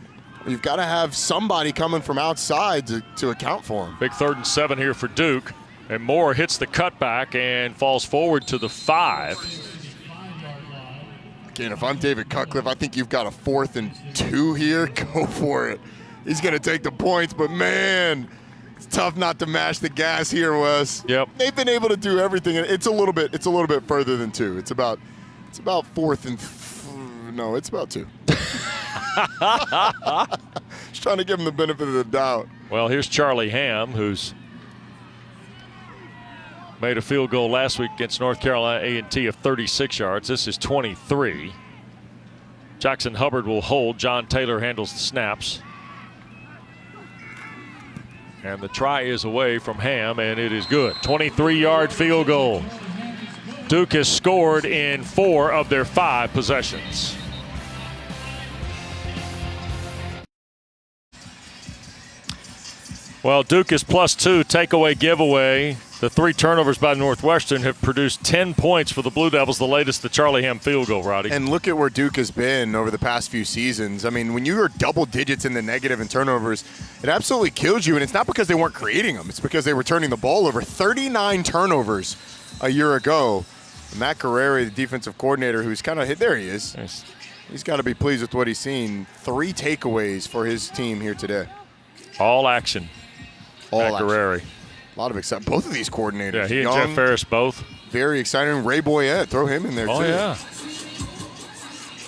or you've got to have somebody coming from outside to account for him. Big 3rd and 7 here for Duke, and Moore hits the cutback and falls forward to the 5. Again, if I'm David Cutcliffe, I think you've got a 4th and 2 here. Go for it. He's going to take the points, but man, it's tough not to mash the gas here, Wes. Yep. They've been able to do everything. It's a little bit further than 2. It's about 4th and no, it's about 2. Just trying to give him the benefit of the doubt. Well, here's Charlie Ham, who's made a field goal last week against North Carolina A&T of 36 yards. This is 23. Jackson Hubbard will hold. John Taylor handles the snaps. And the try is away from Ham, and it is good. 23-yard field goal. Duke has scored in 4 of their 5 possessions. Well, Duke is +2 takeaway giveaway. The 3 turnovers by Northwestern have produced 10 points for the Blue Devils, the latest the Charlie Ham field goal, Roddy. And look at where Duke has been over the past few seasons. I mean, when you are double digits in the negative in turnovers, it absolutely kills you. And it's not because they weren't creating them. It's because they were turning the ball over. 39 turnovers a year ago. And Matt Guerreri, the defensive coordinator, who's kind of hit, there he is. Nice. He's got to be pleased with what he's seen. 3 takeaways for his team here today. All action. Matt Guerreri. A lot of excitement. Both of these coordinators. Yeah, he young, and Jeff Ferris both. Very exciting. Ray Boyette, throw him in there too. Oh, yeah.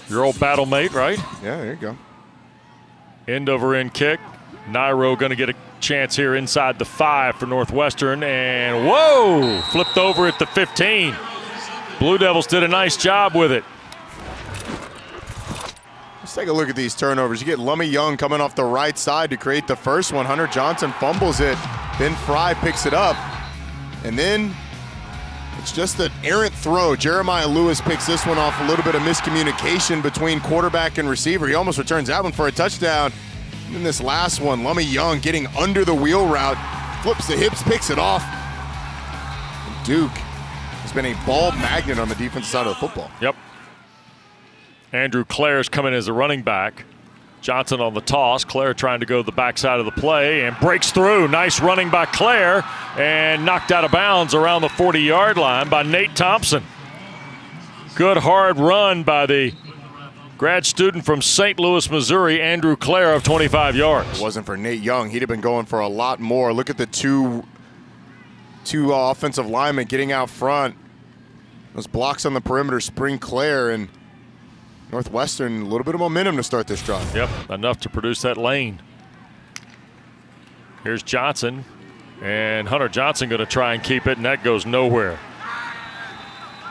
Your old battle mate, right? Yeah, there you go. End over end kick. Nairo going to get a chance here inside the 5 for Northwestern. And whoa! Flipped over at the 15. Blue Devils did a nice job with it. Let's take a look at these turnovers. You get Lummy Young coming off the right side to create the first one. Hunter Johnson fumbles it. Ben Fry picks it up. And then it's just an errant throw. Jeremiah Lewis picks this one off. A little bit of miscommunication between quarterback and receiver. He almost returns that one for a touchdown. And then this last one, Lummy Young getting under the wheel route. Flips the hips, picks it off. And Duke has been a ball magnet on the defensive side of the football. Yep. Andrew Clare's coming as a running back. Johnson on the toss. Clare trying to go the backside of the play and breaks through. Nice running by Clare and knocked out of bounds around the 40-yard line by Nate Thompson. Good hard run by the grad student from St. Louis, Missouri, Andrew Clare of 25 yards. If it wasn't for Nate Young, he'd have been going for a lot more. Look at the two offensive linemen getting out front. Those blocks on the perimeter spring Clare, and Northwestern, a little bit of momentum to start this drive. Yep, enough to produce that lane. Here's Johnson, and Hunter Johnson going to try and keep it, and that goes nowhere.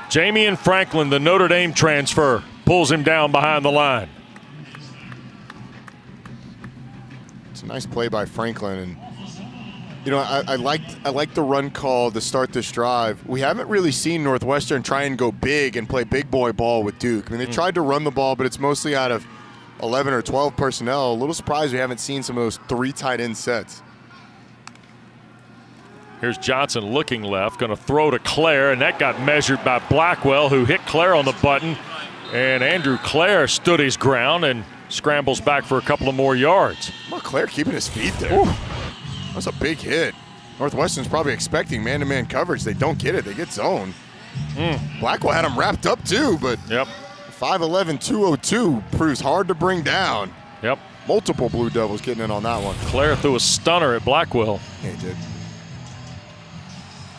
Jamian Franklin, the Notre Dame transfer, pulls him down behind the line. It's a nice play by Franklin, and you know, I like the run call to start this drive. We haven't really seen Northwestern try and go big and play big boy ball with Duke. I mean, they tried to run the ball, but it's mostly out of 11 or 12 personnel. A little surprised we haven't seen some of those 3 tight end sets. Here's Johnson looking left, going to throw to Clare, and that got measured by Blackwell, who hit Clare on the button. And Andrew Clare stood his ground and scrambles back for a couple of more yards. Well, Clare keeping his feet there. Ooh. That's a big hit. Northwestern's probably expecting man-to-man coverage. They don't get it. They get zone. Blackwell had him wrapped up too, but 5'11", 202 proves hard to bring down. Yep. Multiple Blue Devils getting in on that one. Claire threw a stunner at Blackwell. Yeah, he did.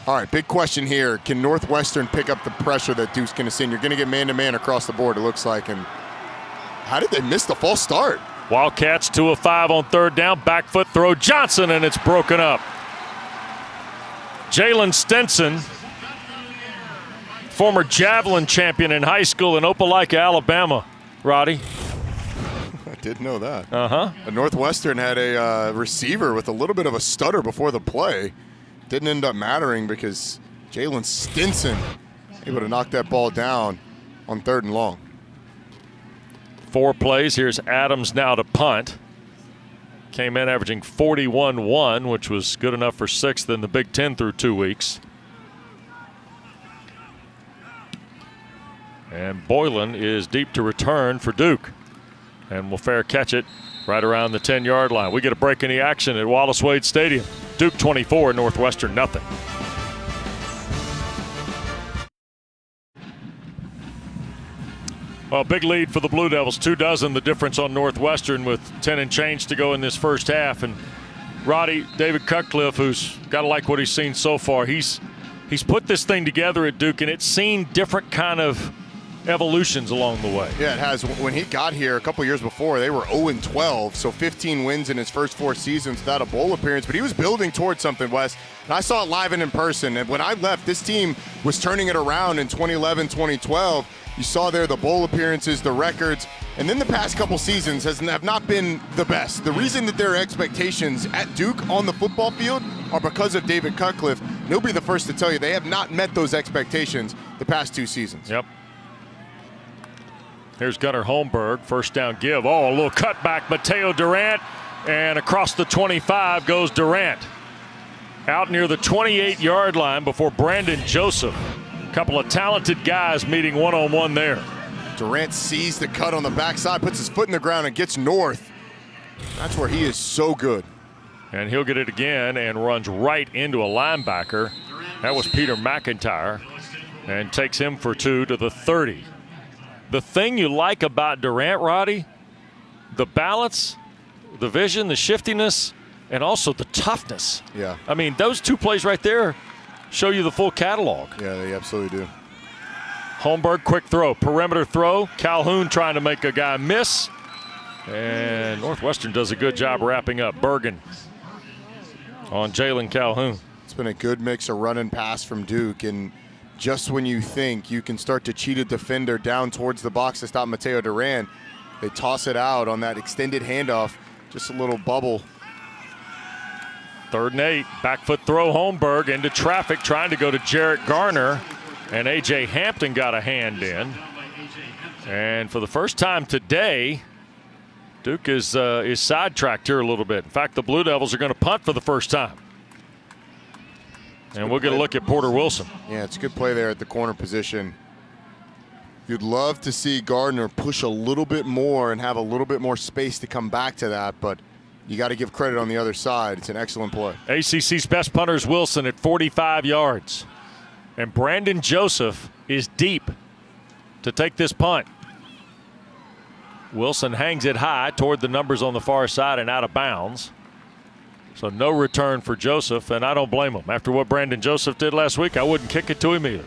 All right, big question here. Can Northwestern pick up the pressure that Duke's going to send? You're going to get man-to-man across the board, it looks like. And how did they miss the false start? Wildcats 2 of 5 on third down. Back foot throw, Johnson, and it's broken up. Jalen Stinson, former javelin champion in high school in Opelika, Alabama. Roddy? I did know that. Northwestern had a receiver with a little bit of a stutter before the play. Didn't end up mattering because Jalen Stinson able to knock that ball down on 3rd and long. 4 plays. Here's Adams now to punt. Came in averaging 41-1, which was good enough for 6th in the Big Ten through 2 weeks. And Boylan is deep to return for Duke. And will fair catch it right around the 10-yard line. We get a break in the action at Wallace Wade Stadium. Duke 24, Northwestern nothing. Well, big lead for the Blue Devils. 24, the difference on Northwestern with 10 and change to go in this first half. And Roddy, David Cutcliffe, who's got to like what he's seen so far, he's put this thing together at Duke, and it's seen different kind of evolutions along the way. Yeah, it has. When he got here a couple years before, they were 0-12, so 15 wins in his first 4 seasons without a bowl appearance. But he was building towards something, Wes. And I saw it live and in person. And when I left, this team was turning it around in 2011, 2012. You saw there the bowl appearances, the records, and then the past couple seasons have not been the best. The reason that their expectations at Duke on the football field are because of David Cutcliffe. And he'll be the first to tell you they have not met those expectations the past 2 seasons. Yep. Here's Gunnar Holmberg, first down give. Oh, a little cutback, Mateo Durant, and across the 25 goes Durant. Out near the 28-yard line before Brandon Joseph. A couple of talented guys meeting one-on-one there. Durant sees the cut on the backside, puts his foot in the ground, and gets north. That's where he is so good. And he'll get it again and runs right into a linebacker. That was Peter McIntyre, and takes him for 2 to the 30. The thing you like about Durant, Roddy, the balance, the vision, the shiftiness, and also the toughness. Yeah. I mean, those 2 plays right there show you the full catalog. Yeah, they absolutely do. Holmberg, quick throw, perimeter throw. Calhoun trying to make a guy miss. And Northwestern does a good job wrapping up. Bergen on Jalen Calhoun. It's been a good mix of run and pass from Duke, and just when you think you can start to cheat a defender down towards the box to stop Mateo Durant, they toss it out on that extended handoff. Just a little bubble. 3rd and 8. Back foot throw, Holmberg into traffic, trying to go to Jarrett Garner. And A.J. Hampton got a hand in. And for the first time today, Duke is sidetracked here a little bit. In fact, the Blue Devils are going to punt for the first time. And we'll get a look at Porter Wilson. Yeah, it's a good play there at the corner position. You'd love to see Gardner push a little bit more and have a little bit more space to come back to that, but you got to give credit on the other side. It's an excellent play. ACC's best punter is Wilson at 45 yards. And Brandon Joseph is deep to take this punt. Wilson hangs it high toward the numbers on the far side and out of bounds. So no return for Joseph, and I don't blame him. After what Brandon Joseph did last week, I wouldn't kick it to him either.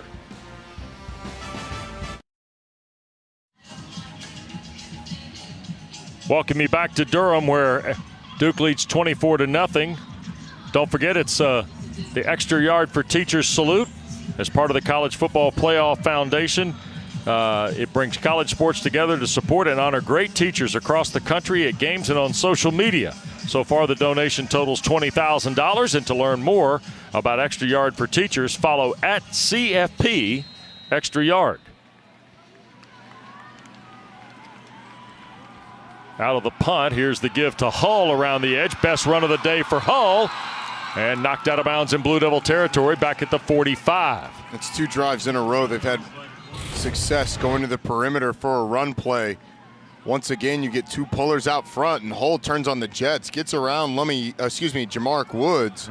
Welcome you back to Durham, where Duke leads 24-0. Don't forget, it's the Extra Yard for Teachers salute as part of the College Football Playoff Foundation. It brings college sports together to support and honor great teachers across the country at games and on social media. So far, the donation totals $20,000. And to learn more about Extra Yard for Teachers, follow at CFP Extra Yard. Out of the punt, here's the give to Hull around the edge. Best run of the day for Hull. And knocked out of bounds in Blue Devil territory back at the 45. It's 2 drives in a row. They've had success going to the perimeter for a run play. Once again, you get 2 pullers out front, and Hull turns on the jets, gets around Jamark Woods,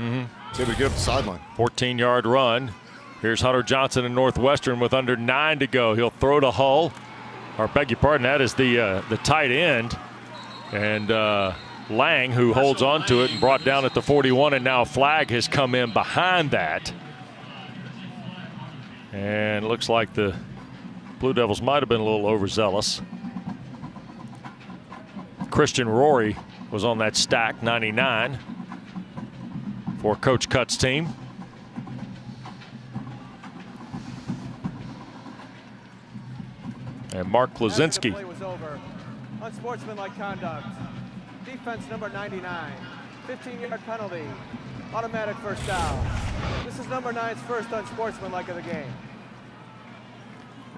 He's able to get up the sideline. 14-yard run. Here's Hunter Johnson in Northwestern with under 9 to go. He'll throw to Hull. Or beg your pardon, that is the tight end. And Lang, who holds on to it and brought down at the 41, and now a flag has come in behind that. And it looks like the Blue Devils might have been a little overzealous. Christian Rory was on that stack, 99, for Coach Cutt's team. And Mark Klaczynski. Play was over. Unsportsmanlike conduct. Defense number 99. 15-yard penalty. Automatic first down. This is number 9's first unsportsmanlike of the game.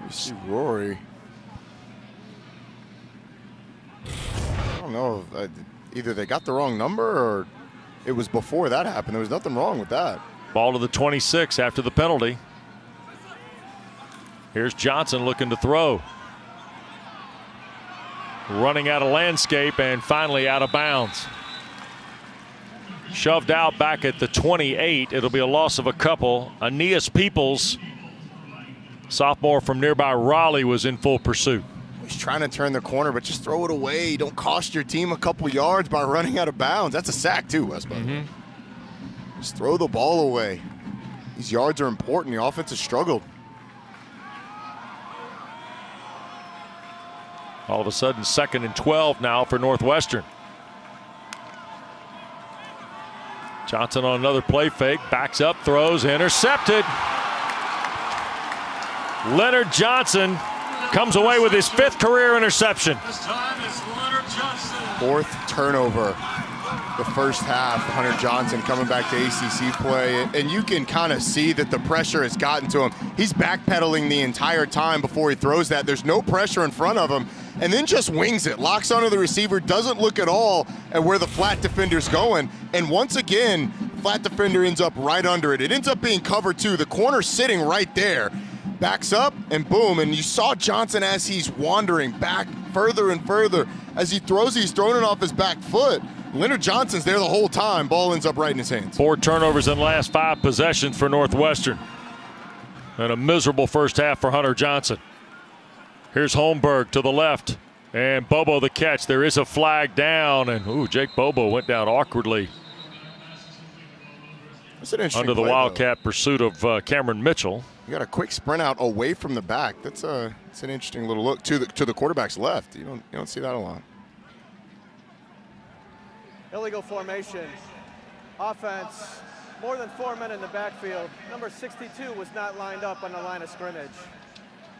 You see Rory. I don't know. Either they got the wrong number or it was before that happened. There was nothing wrong with that. Ball to the 26 after the penalty. Here's Johnson looking to throw. Running out of landscape and finally out of bounds. Shoved out back at the 28. It'll be a loss of a couple. Aeneas Peoples, sophomore from nearby Raleigh, was in full pursuit. He's trying to turn the corner, but just throw it away. Don't cost your team a couple yards by running out of bounds. That's a sack too, Wes. Just throw the ball away. These yards are important. The offense has struggled. All of a sudden, 2nd and 12 now for Northwestern. Johnson on another play fake, backs up, throws, intercepted. Leonard Johnson comes away with his 5th career interception. 4th turnover the first half. Hunter Johnson coming back to ACC play, and you can kind of see that the pressure has gotten to him. He's backpedaling the entire time before he throws that. There's no pressure in front of him, and then just wings it, locks onto the receiver, doesn't look at all at where the flat defender's going, and once again, flat defender ends up right under it. It ends up being cover 2. The corner's sitting right there. Backs up, and boom, and you saw Johnson as he's wandering back further and further. As he throws, he's throwing it off his back foot. Leonard Johnson's there the whole time. Ball ends up right in his hands. 4 turnovers in the last 5 possessions for Northwestern. And a miserable first half for Hunter Johnson. Here's Holmberg to the left. And Bobo the catch. There is a flag down. And Jake Bobo went down awkwardly under the Wildcat pursuit of Cameron Mitchell. You got a quick sprint out away from the back. That's an interesting little look to the quarterback's left. You don't see that a lot. Illegal formation. Offense. More than 4 men in the backfield. Number 62 was not lined up on the line of scrimmage.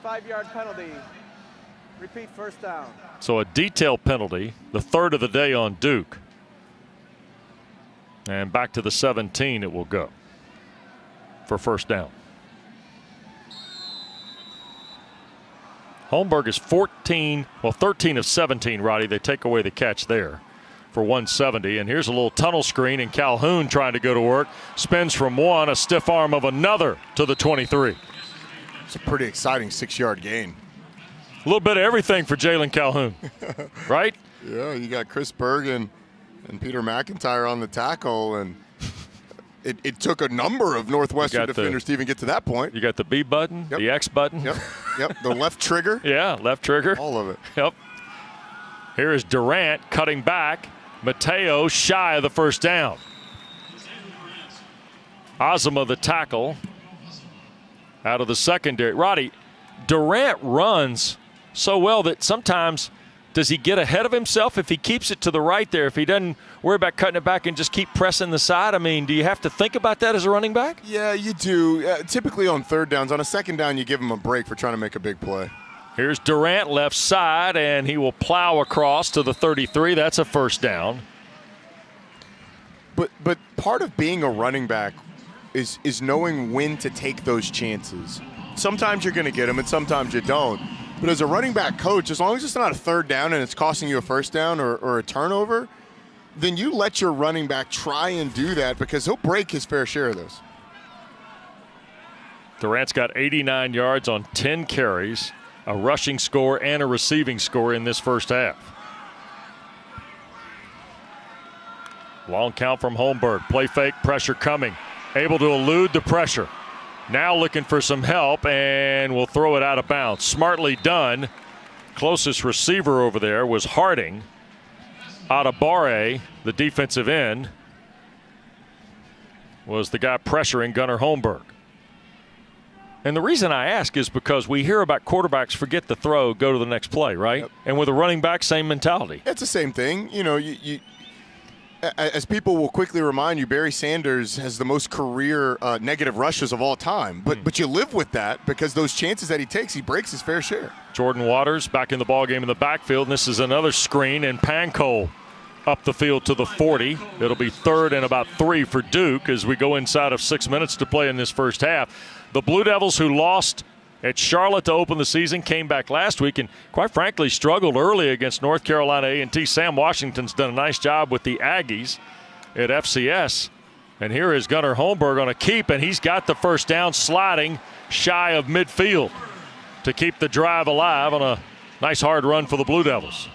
5-yard penalty. Repeat first down. So a detail penalty, the 3rd of the day on Duke. And back to the 17 it will go for first down. Holmberg is 13 of 17, Roddy. They take away the catch there for 170. And here's a little tunnel screen, and Calhoun trying to go to work. Spins from 1, a stiff arm of another to the 23. It's a pretty exciting 6-yard gain. A little bit of everything for Jalen Calhoun, right? Yeah, you got Chris Bergen and Peter McIntyre on the tackle, and it took a number of Northwestern defenders to even get to that point. You got the B button, the X button. Yep, the left trigger. Yeah, left trigger. All of it. Yep. Here is Durant cutting back. Mateo shy of the first down. Azama the tackle out of the secondary. Roddy, Durant runs so well that sometimes does he get ahead of himself if he keeps it to the right there? If he doesn't worry about cutting it back and just keep pressing the side? I mean, do you have to think about that as a running back? Yeah, you do. Typically on 3rd downs. On a 2nd down, you give him a break for trying to make a big play. Here's Durant left side, and he will plow across to the 33. That's a first down. But part of being a running back is knowing when to take those chances. Sometimes you're going to get them, and sometimes you don't. But as a running back coach, as long as it's not a 3rd down and it's costing you a first down or a turnover, then you let your running back try and do that because he'll break his fair share of those. Durant's got 89 yards on 10 carries, a rushing score and a receiving score in this first half. Long count from Holmberg. Play fake, pressure coming. Able to elude the pressure. Now looking for some help, and will throw it out of bounds. Smartly done. Closest receiver over there was Harding. Adabare, the defensive end, was the guy pressuring Gunnar Holmberg. And the reason I ask is because we hear about quarterbacks forget the throw, go to the next play, right? Yep. And with a running back, same mentality. It's the same thing. You know, as people will quickly remind you, Barry Sanders has the most career negative rushes of all time. But you live with that because those chances that he takes, he breaks his fair share. Jordan Waters back in the ballgame in the backfield. And this is another screen, and Pancol up the field to the 40. It'll be 3rd and about 3 for Duke as we go inside of 6 minutes to play in this first half. The Blue Devils, who lost at Charlotte to open the season, came back last week and, quite frankly, struggled early against North Carolina A&T. Sam Washington's done a nice job with the Aggies at FCS. And here is Gunnar Holmberg on a keep, and he's got the first down, sliding shy of midfield to keep the drive alive on a nice hard run for the Blue Devils.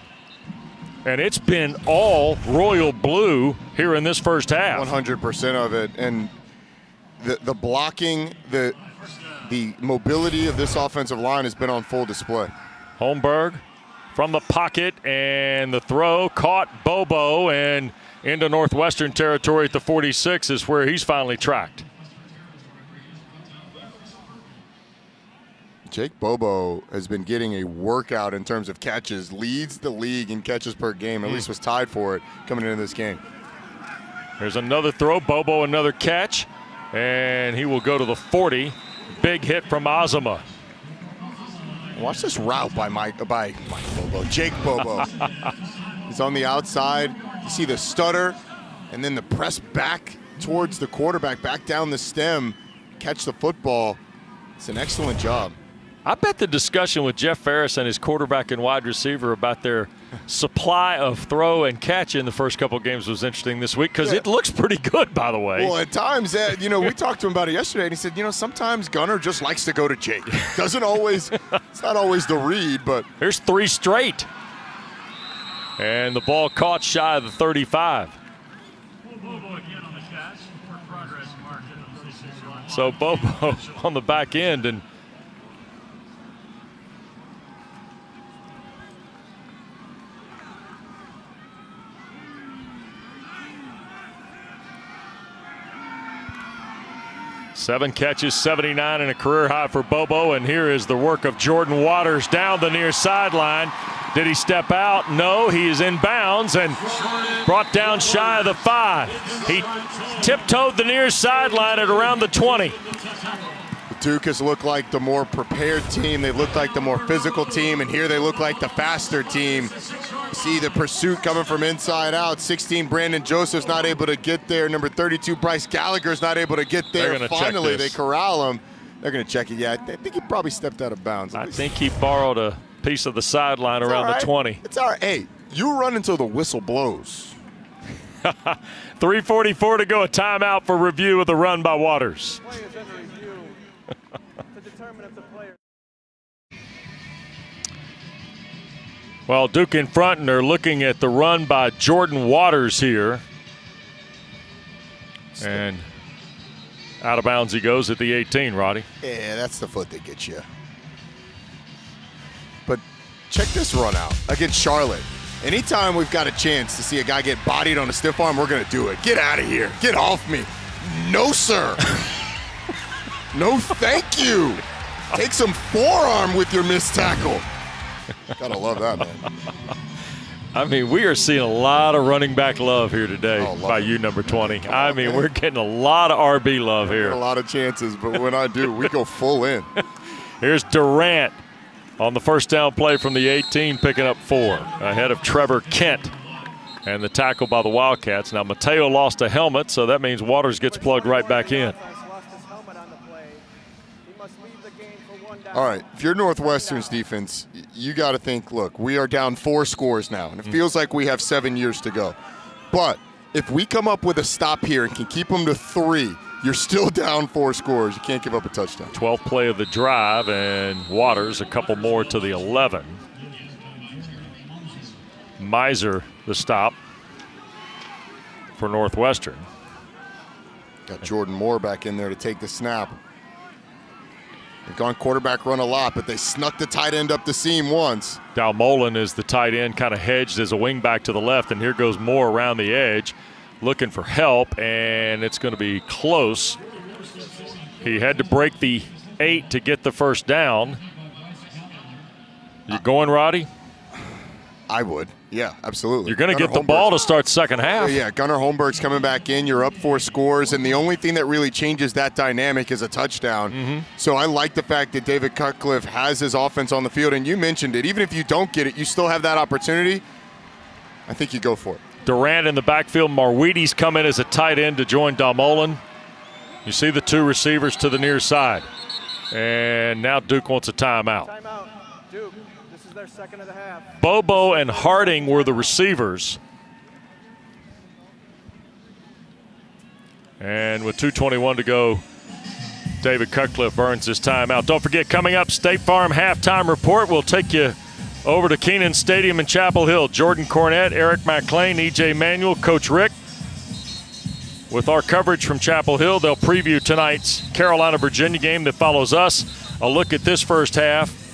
And it's been all royal blue here in this first half. 100% of it. And the blocking, the mobility of this offensive line has been on full display. Holmberg from the pocket, and the throw caught Bobo, and into Northwestern territory at the 46 is where he's finally tracked. Jake Bobo has been getting a workout in terms of catches, leads the league in catches per game, at least was tied for it coming into this game. There's another throw, Bobo another catch, and he will go to the 40. Big hit from Azama. Watch this route by Jake Bobo. He's on the outside. You see the stutter, and then the press back towards the quarterback, back down the stem, catch the football. It's an excellent job. I bet the discussion with Jeff Ferris and his quarterback and wide receiver about their supply of throw and catch in the first couple of games was interesting this week, because it looks pretty good, by the way. Well, at times, we talked to him about it yesterday, and he said, sometimes Gunnar just likes to go to Jake. Doesn't always, it's not always the read, but. There's 3 straight. And the ball caught shy of the 35. So Bobo on the back end, and Seven catches, 79, and a career high for Bobo. And here is the work of Jordan Waters down the near sideline. Did he step out? No, he is in bounds and brought down shy of the 5. He tiptoed the near sideline at around the 20. Duke has looked like the more prepared team. They look like the more physical team, and here they look like the faster team. See the pursuit coming from inside out. 16, Brandon Joseph's not able to get there. Number 32, Bryce Gallagher's not able to get there. Finally, they corral him. They're going to check it. Yeah, I think he probably stepped out of bounds. I think he borrowed a piece of the sideline around the 20. It's all right. Hey, you run until the whistle blows. 3:44 to go. A timeout for review of the run by Waters. Play is under review to determine if the player. Well, Duke in front, and they're looking at the run by Jordan Waters here. And out of bounds he goes at the 18, Roddy. Yeah, that's the foot that gets you. But check this run out against Charlotte. Anytime we've got a chance to see a guy get bodied on a stiff arm, we're going to do it. Get out of here. Get off me. No, sir. No, thank you. Take some forearm with your missed tackle. Gotta love that, man. I mean, we are seeing a lot of running back love here today by you, number 20. I mean, we're getting a lot of RB love here. A lot of chances, but when I do, we go full in. Here's Durant on the first down play from the 18, picking up 4 ahead of Trevor Kent. And the tackle by the Wildcats. Now, Mateo lost a helmet, so that means Waters gets plugged right back in. All right, if you're Northwestern's defense, you got to think, look, we are down 4 scores now, and it feels like we have 7 years to go. But if we come up with a stop here and can keep them to 3, you're still down 4 scores. You can't give up a touchdown. 12th play of the drive, and Waters a couple more to the 11. Miser the stop. for Northwestern. Got Jordan Moore back in there to take the snap. They've gone quarterback run a lot, but they snuck the tight end up the seam once. Dalmolin is the tight end, kind of hedged as a wing back to the left, and here goes Moore around the edge looking for help, and it's going to be close. He had to break the 8 to get the first down. You going, Roddy? I would. Yeah, absolutely. You're going to get the ball to start second half. Yeah, Gunnar Holmberg's coming back in. You're up 4 scores, and the only thing that really changes that dynamic is a touchdown. So I like the fact that David Cutcliffe has his offense on the field, and you mentioned it. Even if you don't get it, you still have that opportunity. I think you go for it. Durant in the backfield. Marwedes come in as a tight end to join Dalmolin. You see the 2 receivers to the near side. And now Duke wants a timeout. Timeout, Duke. This is their second of the half. Bobo and Harding were the receivers. And with 2:21 to go, David Cutcliffe burns his timeout. Don't forget, coming up, State Farm halftime report. We'll take you over to Kenan Stadium in Chapel Hill. Jordan Cornette, Eric McClain, E.J. Manuel, Coach Rick. With our coverage from Chapel Hill, they'll preview tonight's Carolina-Virginia game that follows us. A look at this first half.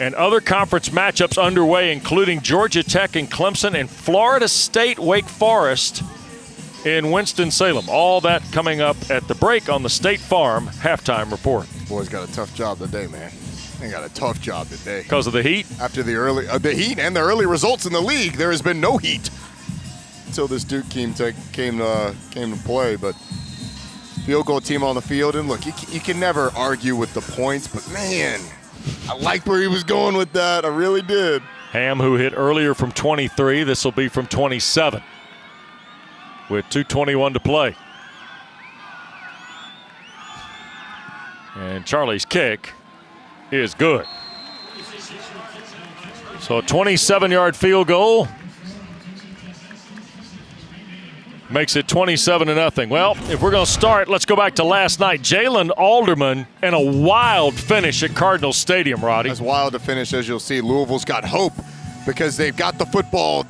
And other conference matchups underway, including Georgia Tech and Clemson and Florida State Wake Forest in Winston-Salem. All that coming up at the break on the State Farm halftime report. Boys got a tough job today, man. They got a tough job today. Because of the heat? After the heat and the early results in the league, there has been no heat until this Duke team came to play. But field goal team on the field, and look, you can never argue with the points, but man, I liked where he was going with that. I really did. Ham, who hit earlier from 23, this will be from 27 with 2:21 to play. And Charlie's kick is good. So a 27-yard field goal makes it 27-0. Well, if we're going to start, let's go back to last night. Jalen Alderman and a wild finish at Cardinal Stadium, Roddy. As wild a finish as you'll see. Louisville's got hope because they've got the football.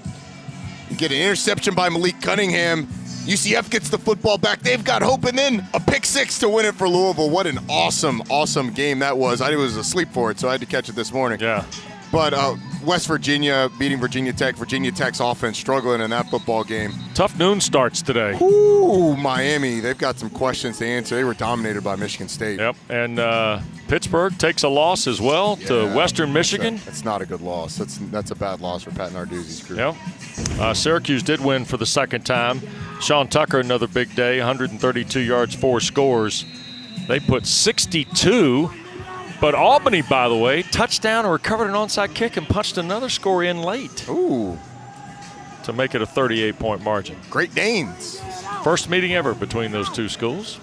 You get an interception by Malik Cunningham. UCF gets the football back. They've got hope, and then a pick 6 to win it for Louisville. What an awesome, awesome game that was. I was asleep for it, so I had to catch it this morning. Yeah. But West Virginia beating Virginia Tech. Virginia Tech's offense struggling in that football game. Tough noon starts today. Ooh, Miami. They've got some questions to answer. They were dominated by Michigan State. Yep, and Pittsburgh takes a loss as well to Western Michigan. That's not a good loss. That's a bad loss for Pat Narduzzi's crew. Yep. Syracuse did win for the second time. Sean Tucker, another big day, 132 yards, 4 scores. They put 62. But Albany, by the way, touchdown and recovered an onside kick and punched another score in late. Ooh. To make it a 38-point margin. Great Danes. First meeting ever between those two schools.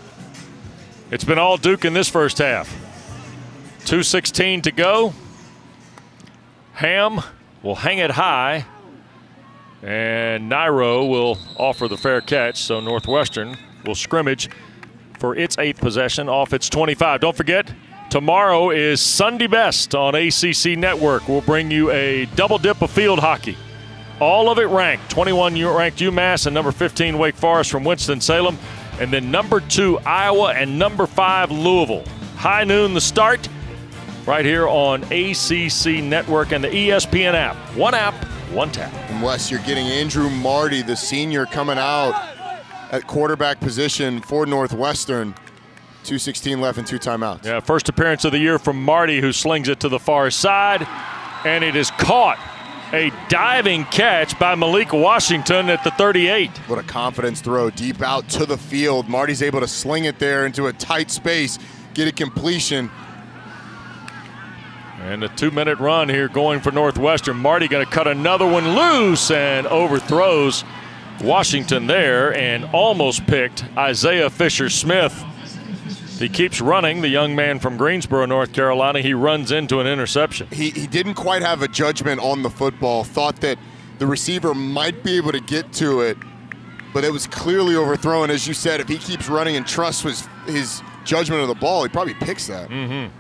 It's been all Duke in this first half. 2:16 to go. Ham will hang it high, and Nairo will offer the fair catch, so Northwestern will scrimmage for its 8th possession off its 25. Don't forget, tomorrow is Sunday Best on ACC Network. We'll bring you a double dip of field hockey. All of it ranked. 21 ranked UMass and number 15 Wake Forest from Winston-Salem. And then number 2 Iowa and number 5 Louisville. High noon the start right here on ACC Network and the ESPN app. One app, one tap. And Wes, you're getting Andrew Marty, the senior, coming out at quarterback position for Northwestern. 2:16 left and 2 timeouts. Yeah, first appearance of the year from Marty, who slings it to the far side, and it is caught. A diving catch by Malik Washington at the 38. What a confidence throw deep out to the field. Marty's able to sling it there into a tight space, get a completion. And a 2-minute run here going for Northwestern. Marty going to cut another one loose and overthrows Washington there and almost picked Isaiah Fisher-Smith. He keeps running, the young man from Greensboro, North Carolina. He runs into an interception. He didn't quite have a judgment on the football, thought that the receiver might be able to get to it, but it was clearly overthrown. As you said, if he keeps running and trusts his judgment of the ball, he probably picks that. Mm-hmm.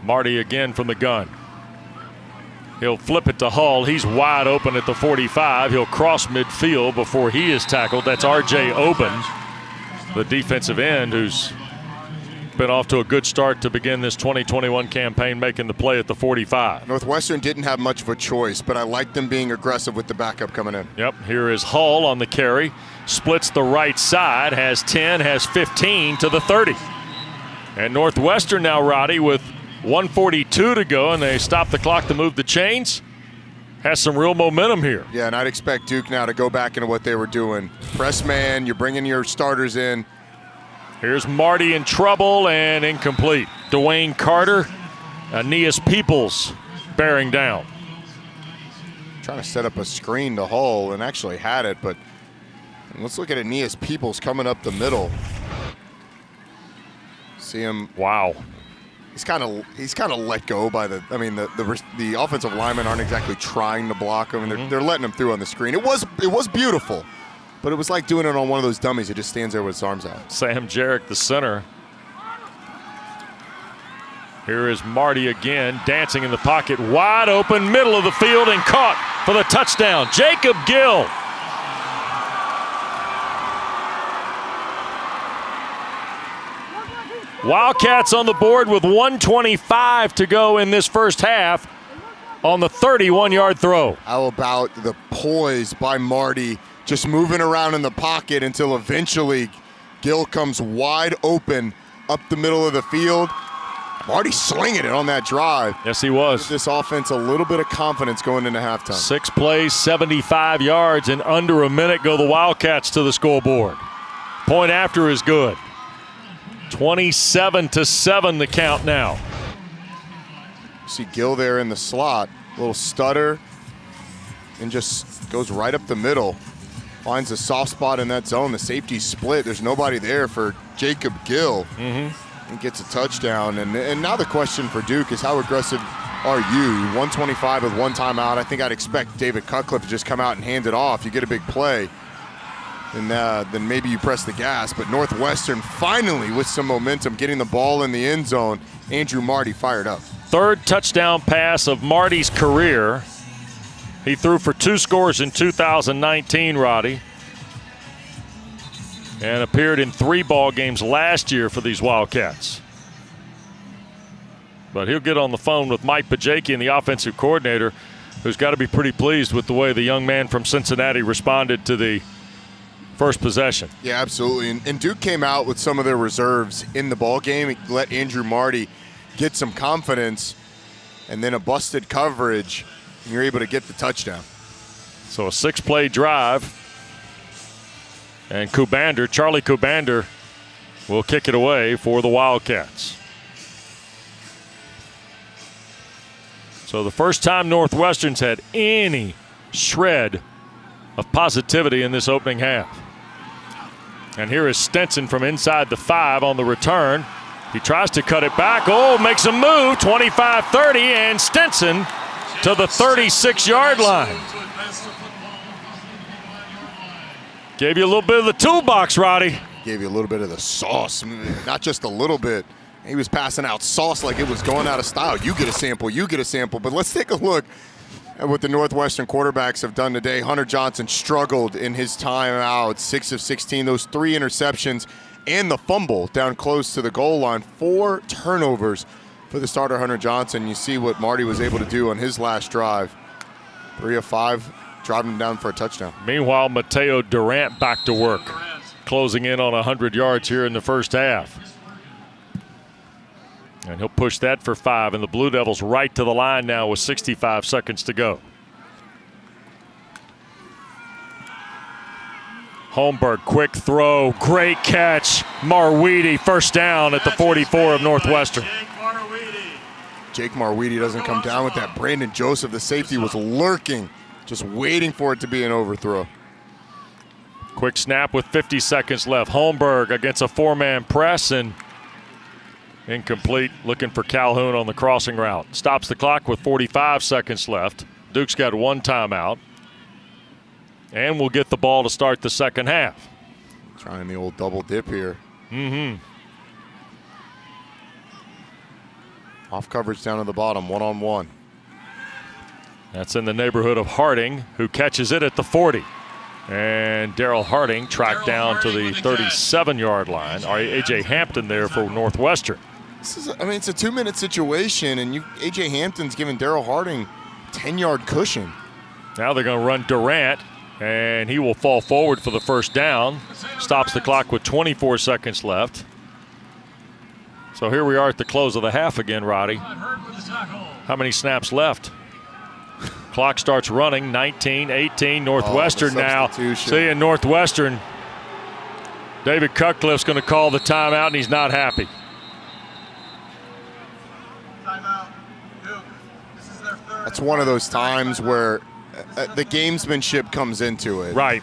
Marty again from the gun. He'll flip it to Hull. He's wide open at the 45. He'll cross midfield before he is tackled. That's R.J. Oben, the defensive end, who's been off to a good start to begin this 2021 campaign, making the play at the 45. Northwestern didn't have much of a choice, but I like them being aggressive with the backup coming in. Yep, here is Hull on the carry. Splits the right side, has 10, has 15 to the 30. And Northwestern now, Roddy, with 1:42 to go, and they stop the clock to move the chains. Has some real momentum here. Yeah, and I'd expect Duke now to go back into what they were doing. Press man, you're bringing your starters in. Here's Marty in trouble and incomplete. Dwayne Carter, Aeneas Peoples bearing down. Trying to set up a screen to Hull and actually had it, but let's look at Aeneas Peoples coming up the middle. See him. Wow. He's kind of let go by the. I mean, the offensive linemen aren't exactly trying to block him, and they're letting him through on the screen. It was beautiful, but it was like doing it on one of those dummies. It just stands there with his arms out. Sam Jarrett, the center. Here is Marty again, dancing in the pocket, wide open, middle of the field, and caught for the touchdown. Jacob Gill. Wildcats on the board with 1:25 to go in this first half on the 31-yard throw. How about the poise by Marty, just moving around in the pocket until eventually Gill comes wide open up the middle of the field. Marty slinging it on that drive. Yes, he was. Give this offense a little bit of confidence going into halftime. 6 plays, 75 yards, and under a minute go the Wildcats to the scoreboard. Point after is good. 27-7 the count now. See Gill there in the slot, a little stutter, and just goes right up the middle. Finds a soft spot in that zone. The safety split. There's nobody there for Jacob Gill. And gets a touchdown. And now the question for Duke is, how aggressive are you? 125 with one timeout. I think I'd expect David Cutcliffe to just come out and hand it off. You get a big play, and then maybe you press the gas. But Northwestern finally with some momentum, getting the ball in the end zone. Andrew Marty fired up. Third touchdown pass of Marty's career. He threw for 2 scores in 2019, Roddy, and appeared in 3 ball games last year for these Wildcats. But he'll get on the phone with Mike Pajakian, the offensive coordinator, who's got to be pretty pleased with the way the young man from Cincinnati responded to the first possession. Yeah, absolutely. And Duke came out with some of their reserves in the ball game. It let Andrew Marty get some confidence, and then a busted coverage, and you're able to get the touchdown. So a 6-play drive, and Charlie Kubander will kick it away for the Wildcats. So the first time Northwestern's had any shred of positivity in this opening half. And here is Stinson from inside the 5 on the return. He tries to cut it back. Oh, makes a move, 25-30, and Stinson to the 36-yard line. Gave you a little bit of the toolbox, Roddy. Gave you a little bit of the sauce, not just a little bit. He was passing out sauce like it was going out of style. You get a sample, you get a sample. But let's take a look at what the Northwestern quarterbacks have done today. Hunter Johnson struggled in his time out, 6 of 16, those 3 interceptions, and the fumble down close to the goal line. 4 turnovers for the starter, Hunter Johnson. You see what Marty was able to do on his last drive. 3 of 5, driving him down for a touchdown. Meanwhile, Mateo Durant back to work, closing in on 100 yards here in the first half. And he'll push that for 5, and the Blue Devils right to the line now with 65 seconds to go. Holmberg, quick throw, great catch. Marweedy, first down at the 44 of Northwestern. Jake Marweedy doesn't come down with that. Brandon Joseph, the safety, was lurking, just waiting for it to be an overthrow. Quick snap with 50 seconds left. Holmberg against a 4-man press, and incomplete, looking for Calhoun on the crossing route. Stops the clock with 45 seconds left. Duke's got 1 timeout. And we'll get the ball to start the second half. Trying the old double dip here. Off coverage down to the bottom, 1-on-1. That's in the neighborhood of Harding, who catches it at the 40. And Daryl Harding tracked down to the 37-yard line. A.J. Hampton there for Northwestern. It's a 2-minute situation, and A.J. Hampton's giving Daryl Harding 10-yard cushion. Now they're going to run Durant, and he will fall forward for the first down. Stops the clock with 24 seconds left. So here we are at the close of the half again, Roddy. How many snaps left? Clock starts running, 19, 18, Northwestern now. See, in Northwestern, David Cutcliffe's going to call the timeout, and he's not happy. That's one of those times where the gamesmanship comes into it. Right.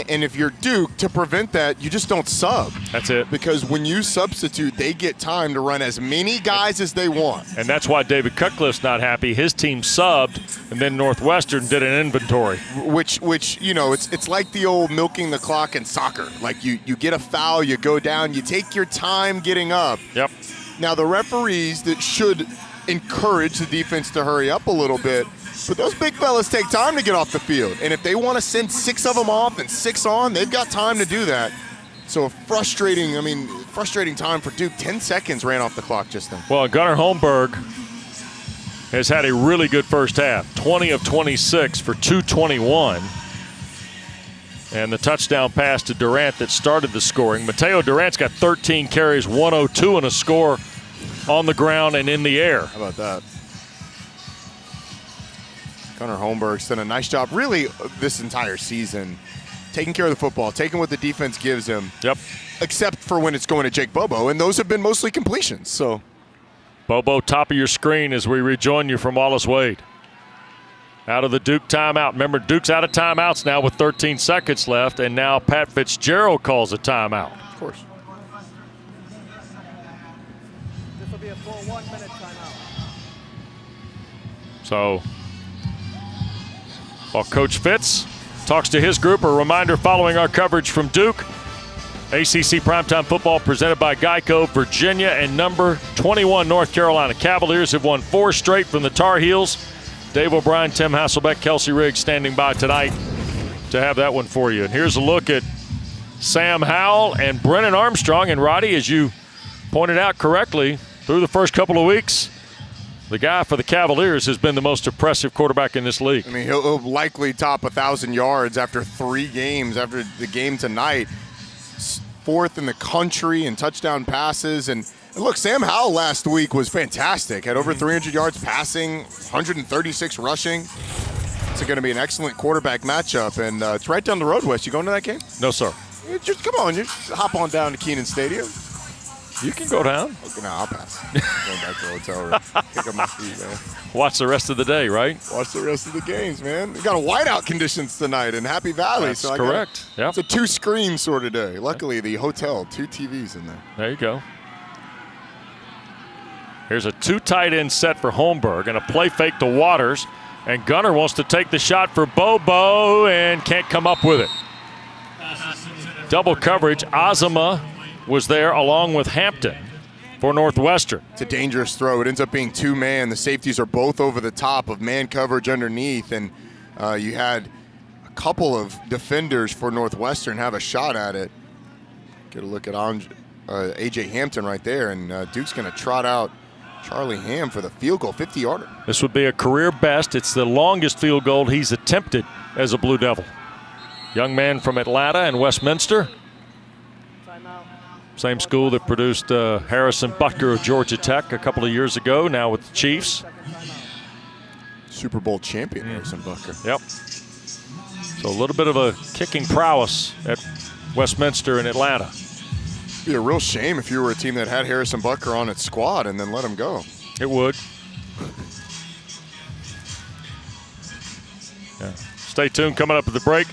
And if you're Duke, to prevent that, you just don't sub. That's it. Because when you substitute, they get time to run as many guys as they want. And that's why David Cutcliffe's not happy. His team subbed, and then Northwestern did an inventory. Which it's like the old milking the clock in soccer. Like you get a foul, you go down, you take your time getting up. Yep. Now the referees that should encourage the defense to hurry up a little bit. But those big fellas take time to get off the field. And if they want to send 6 of them off and 6 on, they've got time to do that. So frustrating time for Duke. 10 seconds ran off the clock just then. Well, Gunnar Holmberg has had a really good first half. 20 of 26 for 221. And the touchdown pass to Durant that started the scoring. Mateo Durant's got 13 carries, 102 and a score on the ground and in the air. How about that? Gunnar Holmberg's done a nice job really this entire season, taking care of the football, taking what the defense gives him. Yep. Except for when it's going to Jake Bobo, and those have been mostly completions. So, Bobo, top of your screen as we rejoin you from Wallace Wade. Out of the Duke timeout. Remember, Duke's out of timeouts now with 13 seconds left, and now Pat Fitzgerald calls a timeout. Of course. This will be a full 1-minute timeout. So, while Coach Fitz talks to his group, a reminder following our coverage from Duke. ACC Primetime Football presented by Geico. Virginia and number 21 North Carolina Cavaliers have won 4 straight from the Tar Heels. Dave O'Brien, Tim Hasselbeck, Kelsey Riggs standing by tonight to have that one for you. And here's a look at Sam Howell and Brennan Armstrong. And Roddy, as you pointed out correctly, through the first couple of weeks, the guy for the Cavaliers has been the most impressive quarterback in this league. I mean, he'll likely top 1,000 yards after 3 games, after the game tonight. 4th in the country in touchdown passes. And look, Sam Howell last week was fantastic. Had over 300 yards passing, 136 rushing. It's going to be an excellent quarterback matchup. And it's right down the road, Wes. You going to that game? No, sir. Just come on. Just hop on down to Kenan Stadium. You can go down. Okay, no, I'll pass. Going back to the hotel room. Pick up my feet, man. Watch the rest of the day, right? Watch the rest of the games, man. We got a whiteout conditions tonight in Happy Valley. That's correct. Yep. It's a 2-screen sort of day. Luckily, the hotel, 2 TVs in there. There you go. Here's a 2 tight end set for Holmberg and a play fake to Waters. And Gunnar wants to take the shot for Bobo and can't come up with it. Double coverage. Azama was there along with Hampton for Northwestern. It's a dangerous throw. It ends up being 2-man. The safeties are both over the top of man coverage underneath, and you had a couple of defenders for Northwestern have a shot at it. Get a look at A.J. Hampton right there, and Duke's going to trot out Charlie Ham for the field goal, 50-yarder. This would be a career best. It's the longest field goal he's attempted as a Blue Devil. Young man from Atlanta and Westminster. Same school that produced Harrison Butker of Georgia Tech a couple of years ago, now with the Chiefs. Super Bowl champion, Harrison Butker. Yep. So a little bit of a kicking prowess at Westminster and Atlanta. It'd be a real shame if you were a team that had Harrison Butker on its squad and then let him go. It would. Yeah. Stay tuned. Coming up at the break,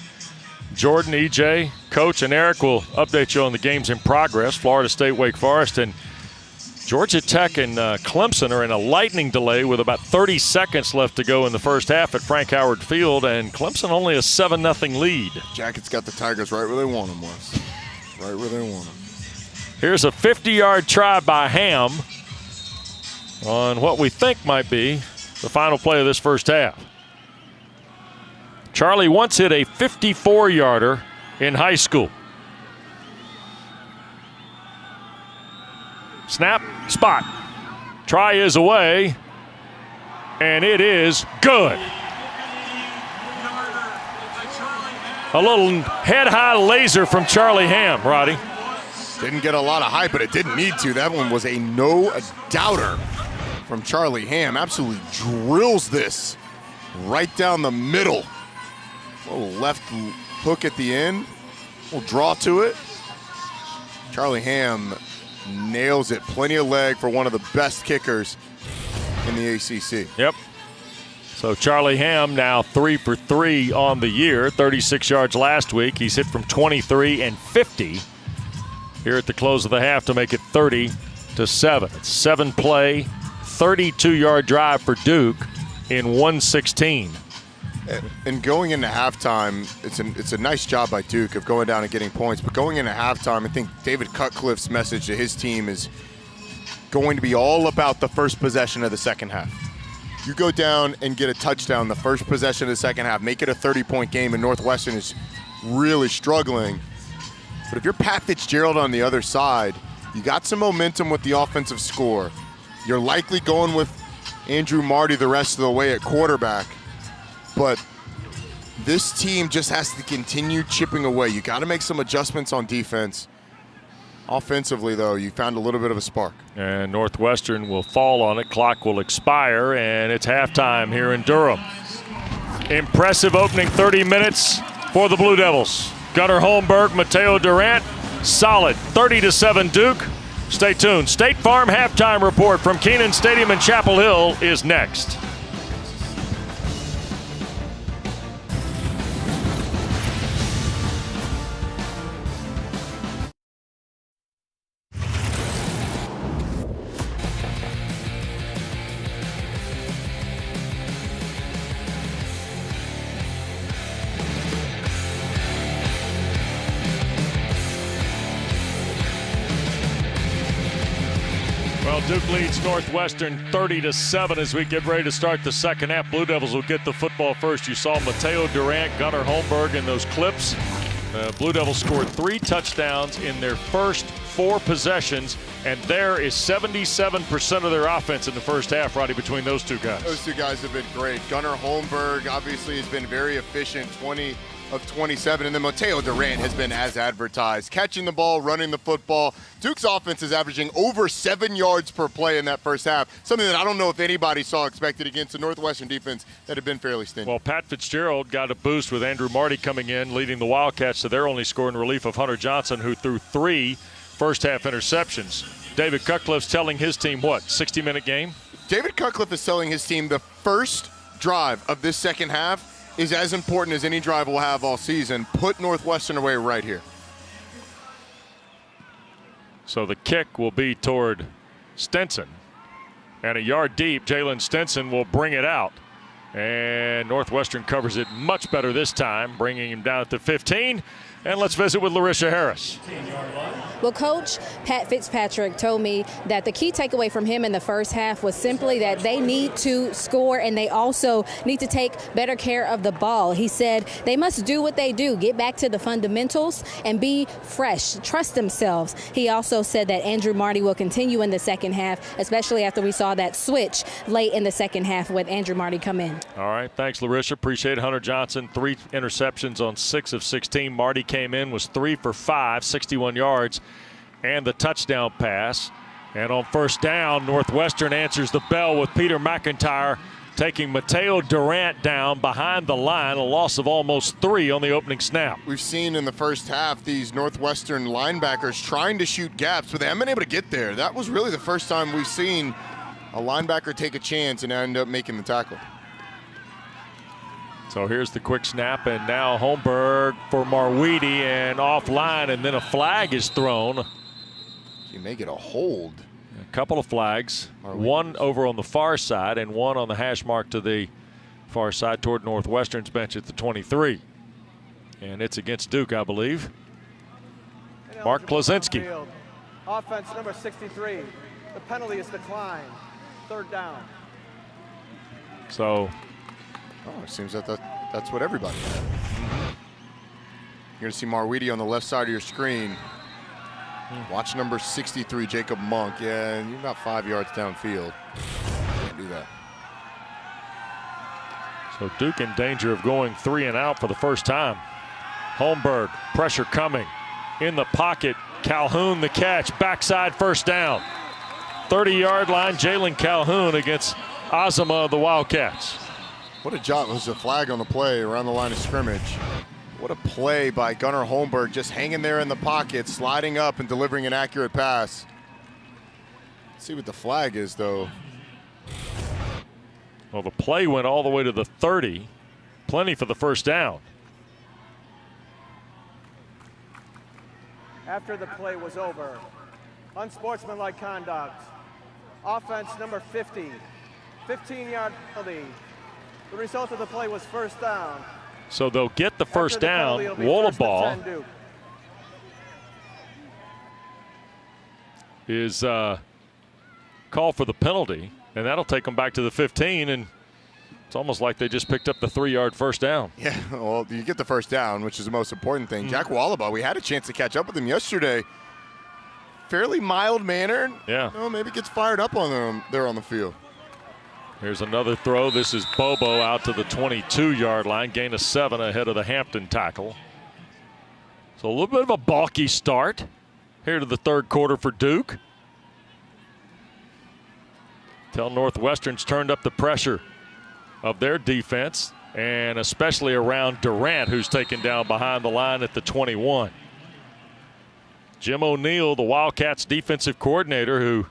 Jordan, EJ, Coach, and Eric will update you on the games in progress. Florida State, Wake Forest, and Georgia Tech and Clemson are in a lightning delay with about 30 seconds left to go in the first half at Frank Howard Field, and Clemson only a 7-0 lead. Jackets got the Tigers right where they want them, Wes. Right where they want them. Here's a 50-yard try by Ham on what we think might be the final play of this first half. Charlie once hit a 54-yarder in high school. Snap, spot. Try is away, and it is good. A little head-high laser from Charlie Ham, Roddy. Didn't get a lot of hype, but it didn't need to. That one was a no-doubter from Charlie Ham. Absolutely drills this right down the middle. A little left hook at the end. A little draw to it. Charlie Ham nails it. Plenty of leg for one of the best kickers in the ACC. Yep. So Charlie Ham now 3 for 3 on the year. 36 yards last week. He's hit from 23 and 50 here at the close of the half to make it 30-7. It's 7-play, 32-yard drive for Duke in 1:16. And going into halftime, it's a nice job by Duke of going down and getting points. But going into halftime, I think David Cutcliffe's message to his team is going to be all about the first possession of the second half. You go down and get a touchdown the first possession of the second half, make it a 30-point game, and Northwestern is really struggling. But if you're Pat Fitzgerald on the other side, you got some momentum with the offensive score. You're likely going with Andrew Marty the rest of the way at quarterback. But this team just has to continue chipping away. You got to make some adjustments on defense. Offensively, though, you found a little bit of a spark. And Northwestern will fall on it. Clock will expire, and it's halftime here in Durham. Impressive opening 30 minutes for the Blue Devils. Gunnar Holmberg, Mateo Durant, solid 30-7 Duke. Stay tuned. State Farm halftime report from Kenan Stadium in Chapel Hill is next. Well, Duke leads Northwestern 30-7 as we get ready to start the second half. Blue Devils will get the football first. You saw Mateo Durant, Gunnar Holmberg in those clips. Blue Devils scored 3 touchdowns in their first 4 possessions, and there is 77% of their offense in the first half, Roddy, between those two guys. Those two guys have been great. Gunnar Holmberg obviously has been very efficient, 20 of 27, and then Mateo Durant has been as advertised. Catching the ball, running the football. Duke's offense is averaging over 7 yards per play in that first half, something that I don't know if anybody saw expected against a Northwestern defense that had been fairly stingy. Well, Pat Fitzgerald got a boost with Andrew Marty coming in, leading the Wildcats to their only score in relief of Hunter Johnson, who threw 3 first-half interceptions. David Cutcliffe's telling his team what, 60-minute game? David Cutcliffe is telling his team the first drive of this second half is as important as any drive we'll have all season. Put Northwestern away right here. So the kick will be toward Stinson. And a yard deep, Jalen Stinson will bring it out. And Northwestern covers it much better this time, bringing him down at the 15. And let's visit with Larisha Harris. Well, Coach Pat Fitzpatrick told me that the key takeaway from him in the first half was simply that they need to score and they also need to take better care of the ball. He said they must do what they do, get back to the fundamentals and be fresh, trust themselves. He also said that Andrew Marty will continue in the second half, especially after we saw that switch late in the second half with Andrew Marty come in. All right, thanks, Larisha. Appreciate it. Hunter Johnson, 3 interceptions on 6 of 16. Marty came in, was 3 for 5, 61 yards, and the touchdown pass. And on first down, Northwestern answers the bell with Peter McIntyre taking Mateo Durant down behind the line, a loss of almost 3 on the opening snap. We've seen in the first half these Northwestern linebackers trying to shoot gaps, but they haven't been able to get there. That was really the first time we've seen a linebacker take a chance and end up making the tackle. So here's the quick snap, and now Holmberg for Marweedy and offline, and then a flag is thrown. You may get a hold. A couple of flags, one over on the far side and one on the hash mark to the far side toward Northwestern's bench at the 23. And it's against Duke, I believe. Mark Klaczynski. Offense number 63. The penalty is declined. 3rd down. So Oh, it seems that That's what everybody had. You're going to see Marweedy on the left side of your screen. Watch number 63, Jacob Monk. Yeah, you're about 5 yards downfield. Can't do that. So Duke in danger of going 3 and out for the first time. Holmberg, pressure coming. In the pocket, Calhoun the catch, backside first down. 30-yard line, Jalen Calhoun against Azama of the Wildcats. What a job. It was a flag on the play around the line of scrimmage. What a play by Gunnar Holmberg, just hanging there in the pocket, sliding up and delivering an accurate pass. Let's see what the flag is, though. Well, the play went all the way to the 30. Plenty for the first down. After the play was over, unsportsmanlike conduct. Offense number 50, 15-yard penalty. The result of the play was first down. So they'll get the first down. Wollaball is called for the penalty, and that'll take them back to the 15, and it's almost like they just picked up the 3-yard first down. Yeah, well, you get the first down, which is the most important thing. Jack Wallabaugh, we had a chance to catch up with him yesterday. Fairly mild-mannered. Yeah. You know, maybe gets fired up on them there on the field. Here's another throw. This is Bobo out to the 22-yard line. Gain of 7 ahead of the Hampton tackle. So a little bit of a balky start here to the third quarter for Duke. Till Northwestern's turned up the pressure of their defense, and especially around Durant, who's taken down behind the line at the 21. Jim O'Neill, the Wildcats defensive coordinator, who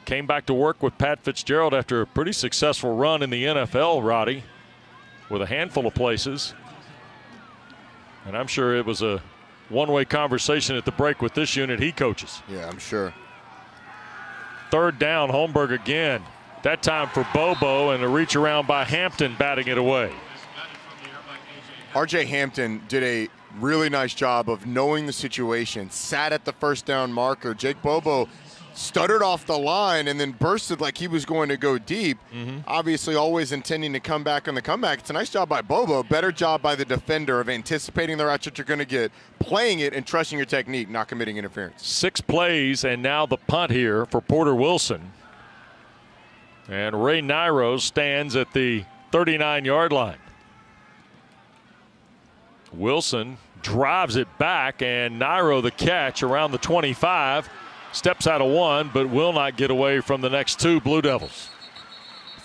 came back to work with Pat Fitzgerald after a pretty successful run in the NFL, Roddy, with a handful of places. And I'm sure it was a one-way conversation at the break with this unit he coaches. Yeah, I'm sure. Third down, Holmberg again. That time for Bobo, and a reach around by Hampton batting it away. R.J. Hampton did a really nice job of knowing the situation, sat at the first down marker. Jake Bobo stuttered off the line and then bursted like he was going to go deep. Obviously always intending to come back on the comeback. It's a nice job by Bobo. Better job by the defender of anticipating the route that you're going to get, playing it and trusting your technique, not committing interference. 6 plays, and now the punt here for Porter Wilson. And Ray Nairo stands at the 39-yard line. Wilson drives it back, and Nairo the catch around the 25. Steps out of 1, but will not get away from the next 2 Blue Devils.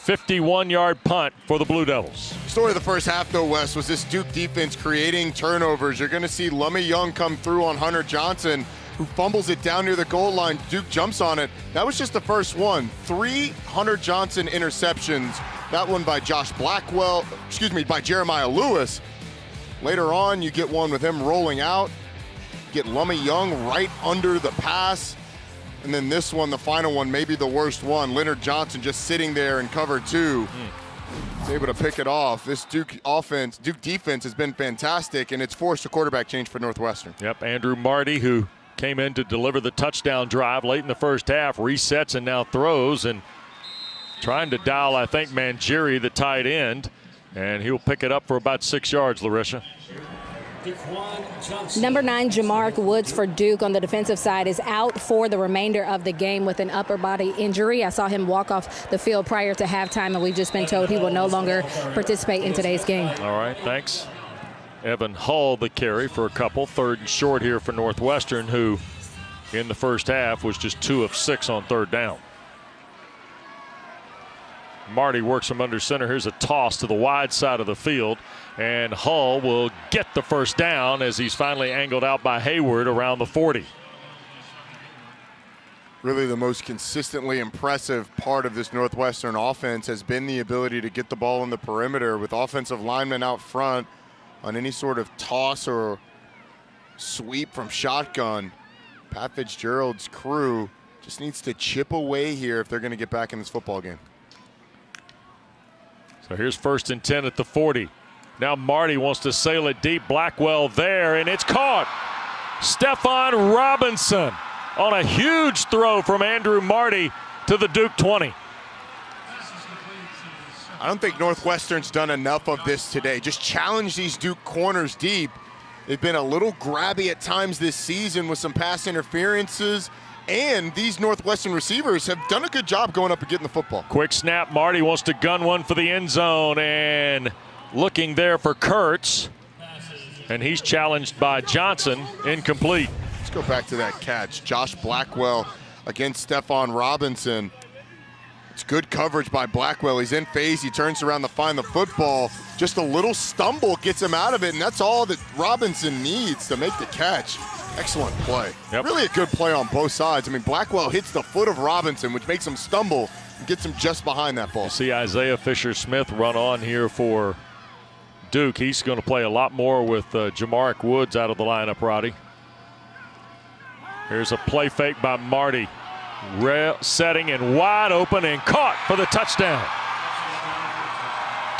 51-yard punt for the Blue Devils. Story of the first half, though, Wes, was this Duke defense creating turnovers. You're going to see Lummy Young come through on Hunter Johnson, who fumbles it down near the goal line. Duke jumps on it. That was just the first one. 3 Hunter Johnson interceptions. That one by by Jeremiah Lewis. Later on, you get one with him rolling out. Get Lummy Young right under the pass. And then this one, the final one, maybe the worst one. Leonard Johnson just sitting there in cover 2. He's able to pick it off. This Duke defense has been fantastic, and it's forced a quarterback change for Northwestern. Yep, Andrew Marty, who came in to deliver the touchdown drive late in the first half, resets and now throws, and trying to dial, I think, Mangieri, the tight end, and he'll pick it up for about 6 yards, Larisha. Number 9, Jamark Woods for Duke on the defensive side is out for the remainder of the game with an upper body injury. I saw him walk off the field prior to halftime, and we've just been told he will no longer participate in today's game. All right, thanks. Evan Hull the carry for a couple. 3rd and short here for Northwestern, who in the first half was just 2 of 6 on 3rd down. Marty works him under center. Here's a toss to the wide side of the field, and Hull will get the first down as he's finally angled out by Hayward around the 40. Really the most consistently impressive part of this Northwestern offense has been the ability to get the ball in the perimeter with offensive linemen out front on any sort of toss or sweep from shotgun. Pat Fitzgerald's crew just needs to chip away here if they're going to get back in this football game. So here's 1st and 10 at the 40. Now Marty wants to sail it deep. Blackwell there, and it's caught. Stephon Robinson on a huge throw from Andrew Marty to the Duke 20. I don't think Northwestern's done enough of this today. Just challenge these Duke corners deep. They've been a little grabby at times this season with some pass interferences, and these Northwestern receivers have done a good job going up and getting the football. Quick snap. Marty wants to gun one for the end zone, and looking there for Kurtz. And he's challenged by Johnson. Incomplete. Let's go back to that catch. Josh Blackwell against Stephon Robinson. It's good coverage by Blackwell. He's in phase. He turns around to find the football. Just a little stumble gets him out of it, and that's all that Robinson needs to make the catch. Excellent play. Yep. Really a good play on both sides. I mean, Blackwell hits the foot of Robinson, which makes him stumble and gets him just behind that ball. You see Isaiah Fisher-Smith run on here for Duke. He's going to play a lot more with Jamarick Woods out of the lineup, Roddy. Here's a play fake by Marty. Setting and wide open and caught for the touchdown.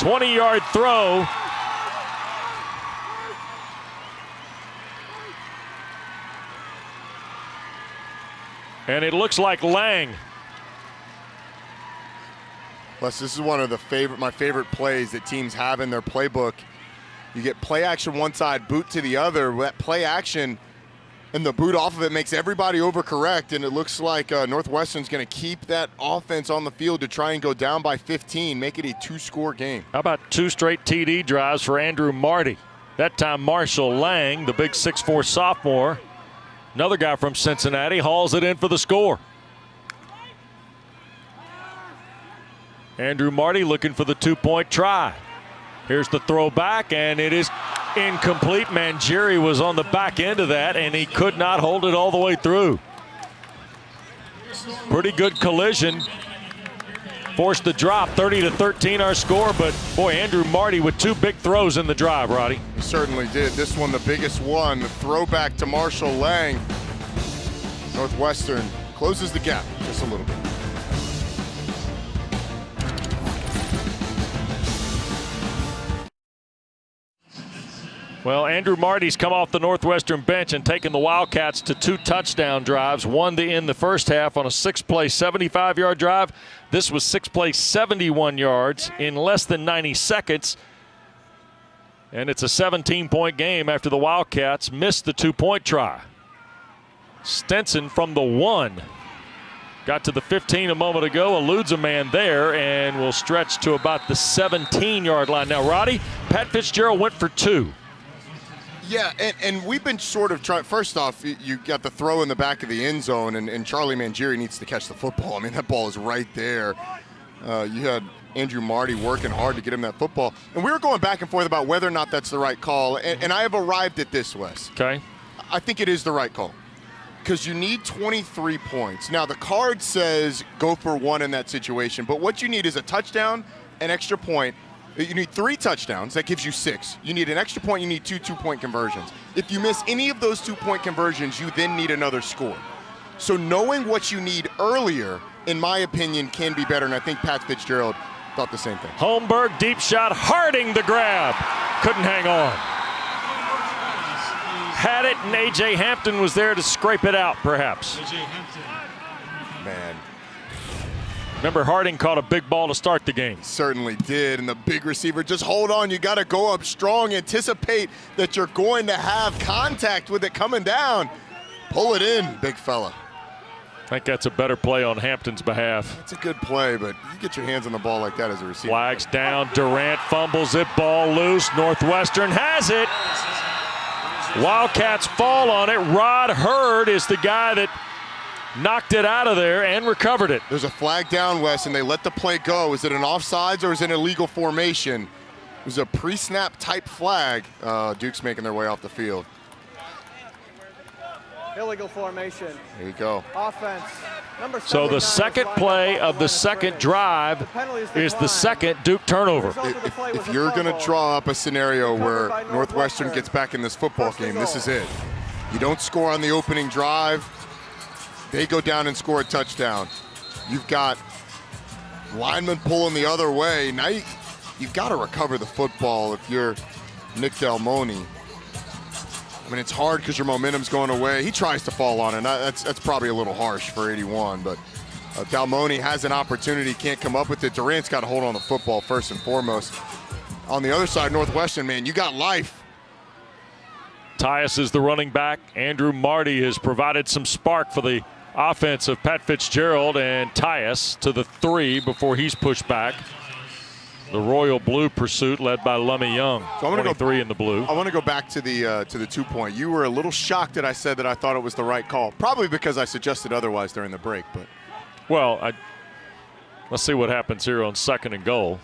20-yard throw. And it looks like Lang. Les, this is one of my favorite plays that teams have in their playbook. You get play action one side, boot to the other. That play action and the boot off of it makes everybody overcorrect, and it looks like Northwestern's going to keep that offense on the field to try and go down by 15, make it a 2-score game. How about 2 straight TD drives for Andrew Marty? That time Marshall Lang, the big 6'4 sophomore, another guy from Cincinnati, hauls it in for the score. Andrew Marty looking for the 2-point try. Here's the throw back, and it is incomplete. Mangieri was on the back end of that, and he could not hold it all the way through. Pretty good collision. Forced the drop. 30-13 our score, but boy, Andrew Marty with 2 big throws in the drive, Roddy. He certainly did. This one the biggest one. The throwback to Marshall Lang. Northwestern closes the gap just a little bit. Well, Andrew Marty's come off the Northwestern bench and taken the Wildcats to 2 touchdown drives, one to end the first half on a 6-play, 75-yard drive. This was 6-play, 71 yards in less than 90 seconds. And it's a 17-point game after the Wildcats missed the 2-point try. Stenson from the 1. Got to the 15 a moment ago, eludes a man there, and will stretch to about the 17-yard line. Now, Roddy, Pat Fitzgerald went for 2. Yeah, and we've been sort of trying. First off, you got the throw in the back of the end zone, and Charlie Mangieri needs to catch the football. I mean, that ball is right there. You had Andrew Marty working hard to get him that football. And we were going back and forth about whether or not that's the right call. And I have arrived at this, Wes. Okay. I think it is the right call because you need 23 points. Now, the card says go for 1 in that situation, but what you need is a touchdown, an extra point. You need 3 touchdowns. That gives you 6. You need an extra point. You need 2 2-point conversions. If you miss any of those 2-point conversions, you then need another score. So knowing what you need earlier, in my opinion, can be better, and I think Pat Fitzgerald thought the same thing. Holmberg, deep shot, Harding the grab. Couldn't hang on. Had it, and A.J. Hampton was there to scrape it out, perhaps. Man. Remember, Harding caught a big ball to start the game. Certainly did, and the big receiver, just hold on. You got to go up strong, anticipate that you're going to have contact with it coming down. Pull it in, big fella. I think that's a better play on Hampton's behalf. That's a good play, but you get your hands on the ball like that as a receiver. Flags down, Durant fumbles it, ball loose. Northwestern has it. Wildcats fall on it. Rod Hurd is the guy that knocked it out of there and recovered it. There's a flag down, Wes, and they let the play go. Is it an offsides or is it an illegal formation? It was a pre-snap type flag. Duke's making their way off the field. Illegal formation. There you go. Offense. Number So the second play of the second drive is the second Duke turnover. If you're going to draw up a scenario where Northwestern gets back in this football game, this is it. You don't score on the opening drive. They go down and score a touchdown. You've got linemen pulling the other way. Now you've got to recover the football if you're Nick Delmoni. I mean, it's hard because your momentum's going away. He tries to fall on it. That's probably a little harsh for 81, but Dalmoni has an opportunity, can't come up with it. Durant's got to hold on the football first and foremost. On the other side, Northwestern, man, you got life. Tyus is the running back. Andrew Marty has provided some spark for the offense of Pat Fitzgerald, and Tyus to the 3 before he's pushed back. The Royal Blue pursuit led by Lummy Young, so 23 in the blue. I want to go back to the 2-point. You were a little shocked that I said that I thought it was the right call, probably because I suggested otherwise during the break. But well, let's see what happens here on 2nd and goal.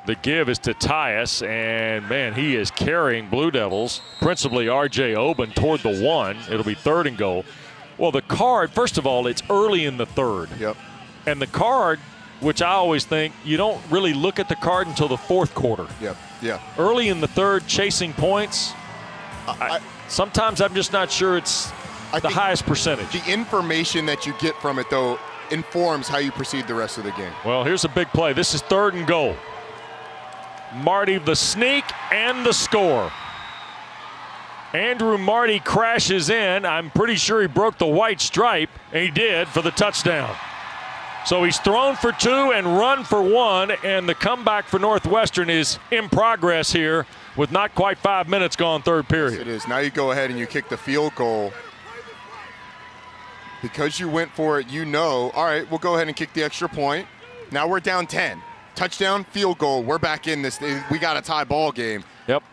The give is to Tyus, and man, he is carrying Blue Devils, principally R.J. Oben, toward the 1. It'll be 3rd and goal. Well, the card, first of all, it's early in the 3rd. Yep. And the card, which I always think, you don't really look at the card until the 4th quarter. Yep, yeah. Early in the 3rd, chasing points, sometimes I'm just not sure it's the highest percentage. The information that you get from it, though, informs how you proceed the rest of the game. Well, here's a big play. This is 3rd and goal. Marty, the sneak and the score. Andrew Marty crashes in. I'm pretty sure he broke the white stripe, and he did for the touchdown. So he's thrown for 2 and run for 1, and the comeback for Northwestern is in progress here with not quite 5 minutes gone, 3rd period. Yes, it is. Now you go ahead and you kick the field goal. Because you went for it, you know, all right, we'll go ahead and kick the extra point. Now we're down 10. Touchdown, field goal, we're back in this. We got a tie ball game. Yep.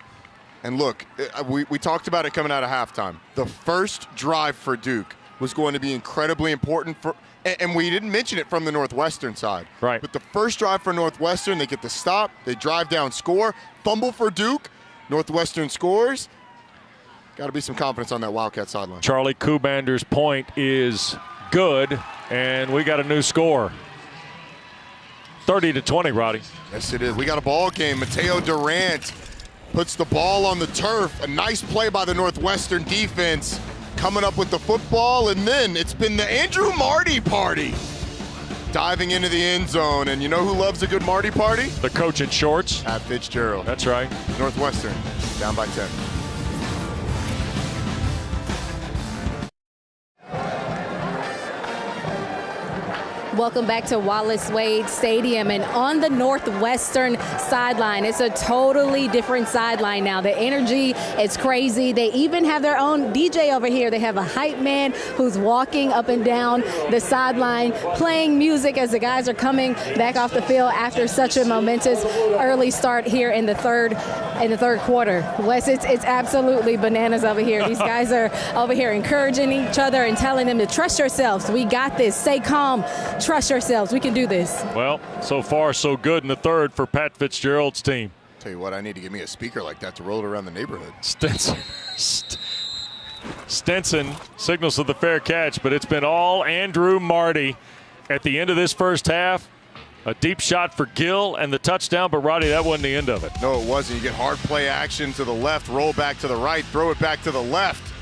And look, we talked about it coming out of halftime. The first drive for Duke was going to be incredibly important for, and we didn't mention it from the Northwestern side. Right. But the first drive for Northwestern, they get the stop, they drive down, score, fumble for Duke, Northwestern scores. Got to be some confidence on that Wildcat sideline. Charlie Kubander's point is good, and we got a new score. 30-20, Roddy. Yes, it is. We got a ball game. Mateo Durant puts the ball on the turf. A nice play by the Northwestern defense, coming up with the football, and then it's been the Andrew Marty party. Diving into the end zone, and you know who loves a good Marty party? The coach in shorts. Pat Fitzgerald. That's right. Northwestern down by 10. Welcome back to Wallace Wade Stadium, and on the Northwestern sideline, it's a totally different sideline now. The energy is crazy. They even have their own DJ over here. They have a hype man who's walking up and down the sideline, playing music as the guys are coming back off the field after such a momentous early start here in the third quarter. Wes, it's absolutely bananas over here. These guys are over here encouraging each other and telling them to trust yourselves. We got this. Stay calm. Trust yourselves. We can do this. Well, so far so good in the 3rd for Pat Fitzgerald's team. Tell you what, I need to get me a speaker like that to roll it around the neighborhood. Stinson signals to the fair catch, but it's been all Andrew Marty at the end of this first half. A deep shot for Gill and the touchdown, but Roddy, that wasn't the end of it. No, it wasn't. You get hard play action to the left, roll back to the right, throw it back to the left.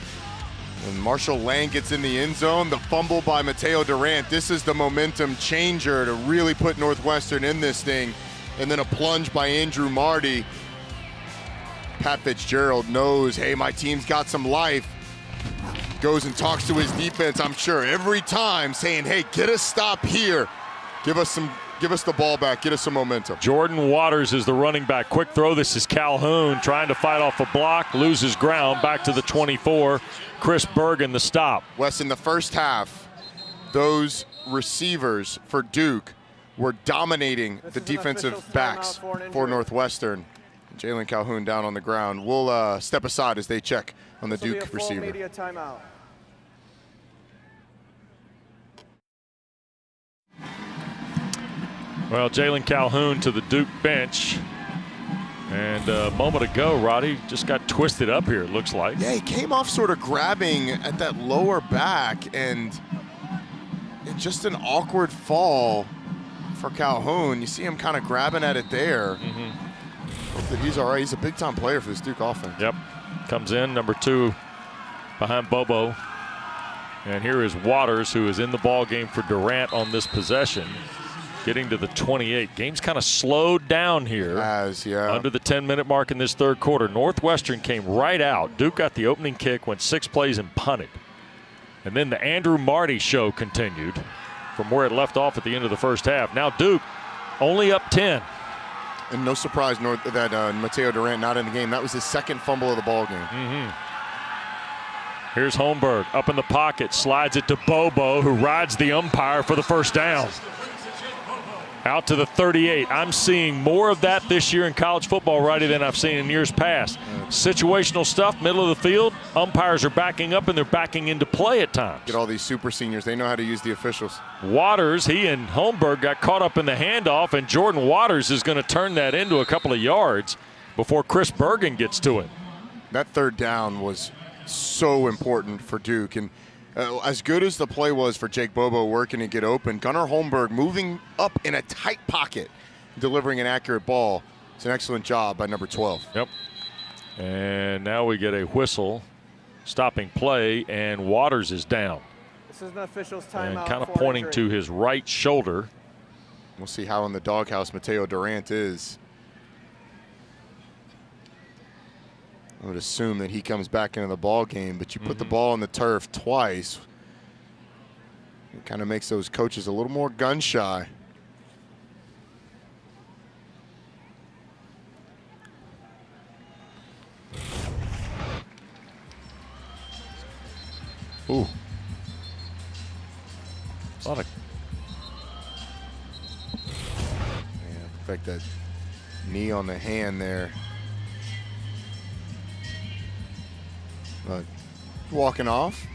And Marshall Lang gets in the end zone. The fumble by Mateo Durant. This is the momentum changer to really put Northwestern in this thing. And then a plunge by Andrew Marty. Pat Fitzgerald knows, hey, my team's got some life. Goes and talks to his defense, I'm sure, every time saying, hey, get a stop here. Give us the ball back. Get us some momentum. Jordan Waters is the running back. Quick throw. This is Calhoun trying to fight off a block. Loses ground. Back to the 24. Chris Bergen the stop. Wes, in the first half, those receivers for Duke were dominating the defensive backs for Northwestern. Jalen Calhoun down on the ground. We'll step aside as they check on the Duke receiver. Media timeout. Well, Jalen Calhoun to the Duke bench. And a moment ago, Roddy just got twisted up here, it looks like. Yeah, he came off sort of grabbing at that lower back, and it's just an awkward fall for Calhoun. You see him kind of grabbing at it there. Hope that he's all right. He's a big-time player for this Duke offense. Yep. Comes in, number 2 behind Bobo. And here is Waters, who is in the ball game for Durant on this possession. Getting to the 28. Game's kind of slowed down here. Under the 10-minute mark in this 3rd quarter. Northwestern came right out. Duke got the opening kick, went 6 plays and punted. And then the Andrew Marty show continued. from where it left off at the end of the first half. Now Duke only up 10. And no surprise that Mateo Durant not in the game. That was his second fumble of the ball game. Here's Holmberg up in the pocket, slides it to Bobo, who rides the umpire for the first down. Out to the 38. I'm seeing more of that this year in college football, Roddy, than I've seen in years past. Situational stuff, middle of the field. Umpires are backing up and they're backing into play at times. Get all these super seniors. They know how to use the officials. Waters, he and Holmberg got caught up in the handoff, and Jordan Waters is going to turn that into a couple of yards before Chris Bergen gets to it. That third down was so important for Duke. And as good as the play was for Jake Bobo working to get open, Gunnar Holmberg moving up in a tight pocket, delivering an accurate ball. It's an excellent job by number 12. Yep. And now we get a whistle stopping play, and Waters is down. This is an official's timeout. And kind of pointing to his right shoulder. We'll see how in the doghouse Mateo Durant is. I would assume that he comes back into the ball game, but you put the ball on the turf twice. It kind of makes those coaches a little more gun shy. Ooh. A lot of. Yeah, in fact, that knee on the hand there. Walking off.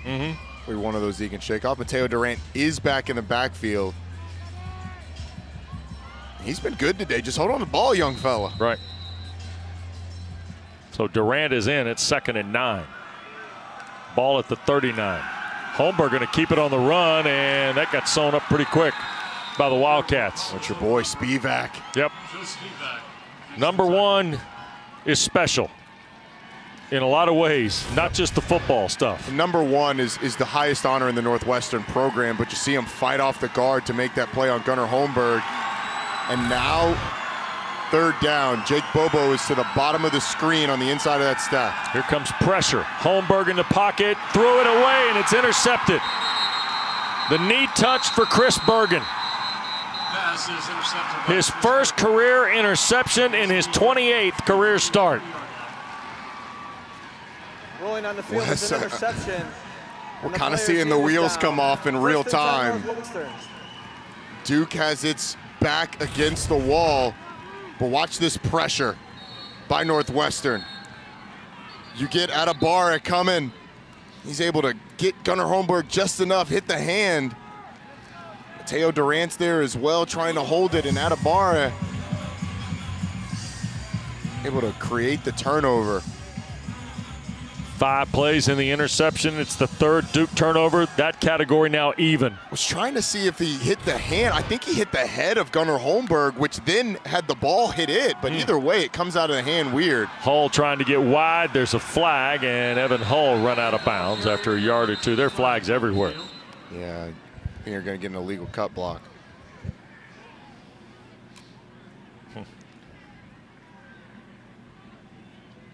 One of those he can shake off. Mateo Durant is back in the backfield. He's been good today. Just hold on to the ball, young fella. Right. So Durant is in. It's 2nd and 9. Ball at the 39. Holmberg going to keep it on the run, and that got sewn up pretty quick by the Wildcats. That's your boy, Spivak. Yep. Number 1 is special in a lot of ways, not just the football stuff. Number 1 is the highest honor in the Northwestern program, but you see him fight off the guard to make that play on Gunnar Holmberg. And now, 3rd down. Jake Bobo is to the bottom of the screen on the inside of that stack. Here comes pressure. Holmberg in the pocket, threw it away, and it's intercepted. The knee touched for Chris Bergen. His first career interception in his 28th career start. Rolling on the field is an interception. We're kind of seeing the wheels come off in real time. Duke has its back against the wall, but watch this pressure by Northwestern. You get Atabara coming. He's able to get Gunnar Holmberg just enough, hit the hand. Mateo Durant's there as well, trying to hold it, and Atabara able to create the turnover. 5 plays in the interception. It's the 3rd Duke turnover. That category now even. Was trying to see if he hit the hand. I think he hit the head of Gunnar Holmberg, which then had the ball hit it. But either way, it comes out of the hand weird. Hull trying to get wide. There's a flag, and Evan Hull run out of bounds after a yard or two. There are flags everywhere. Yeah, I think you're going to get an illegal cut block.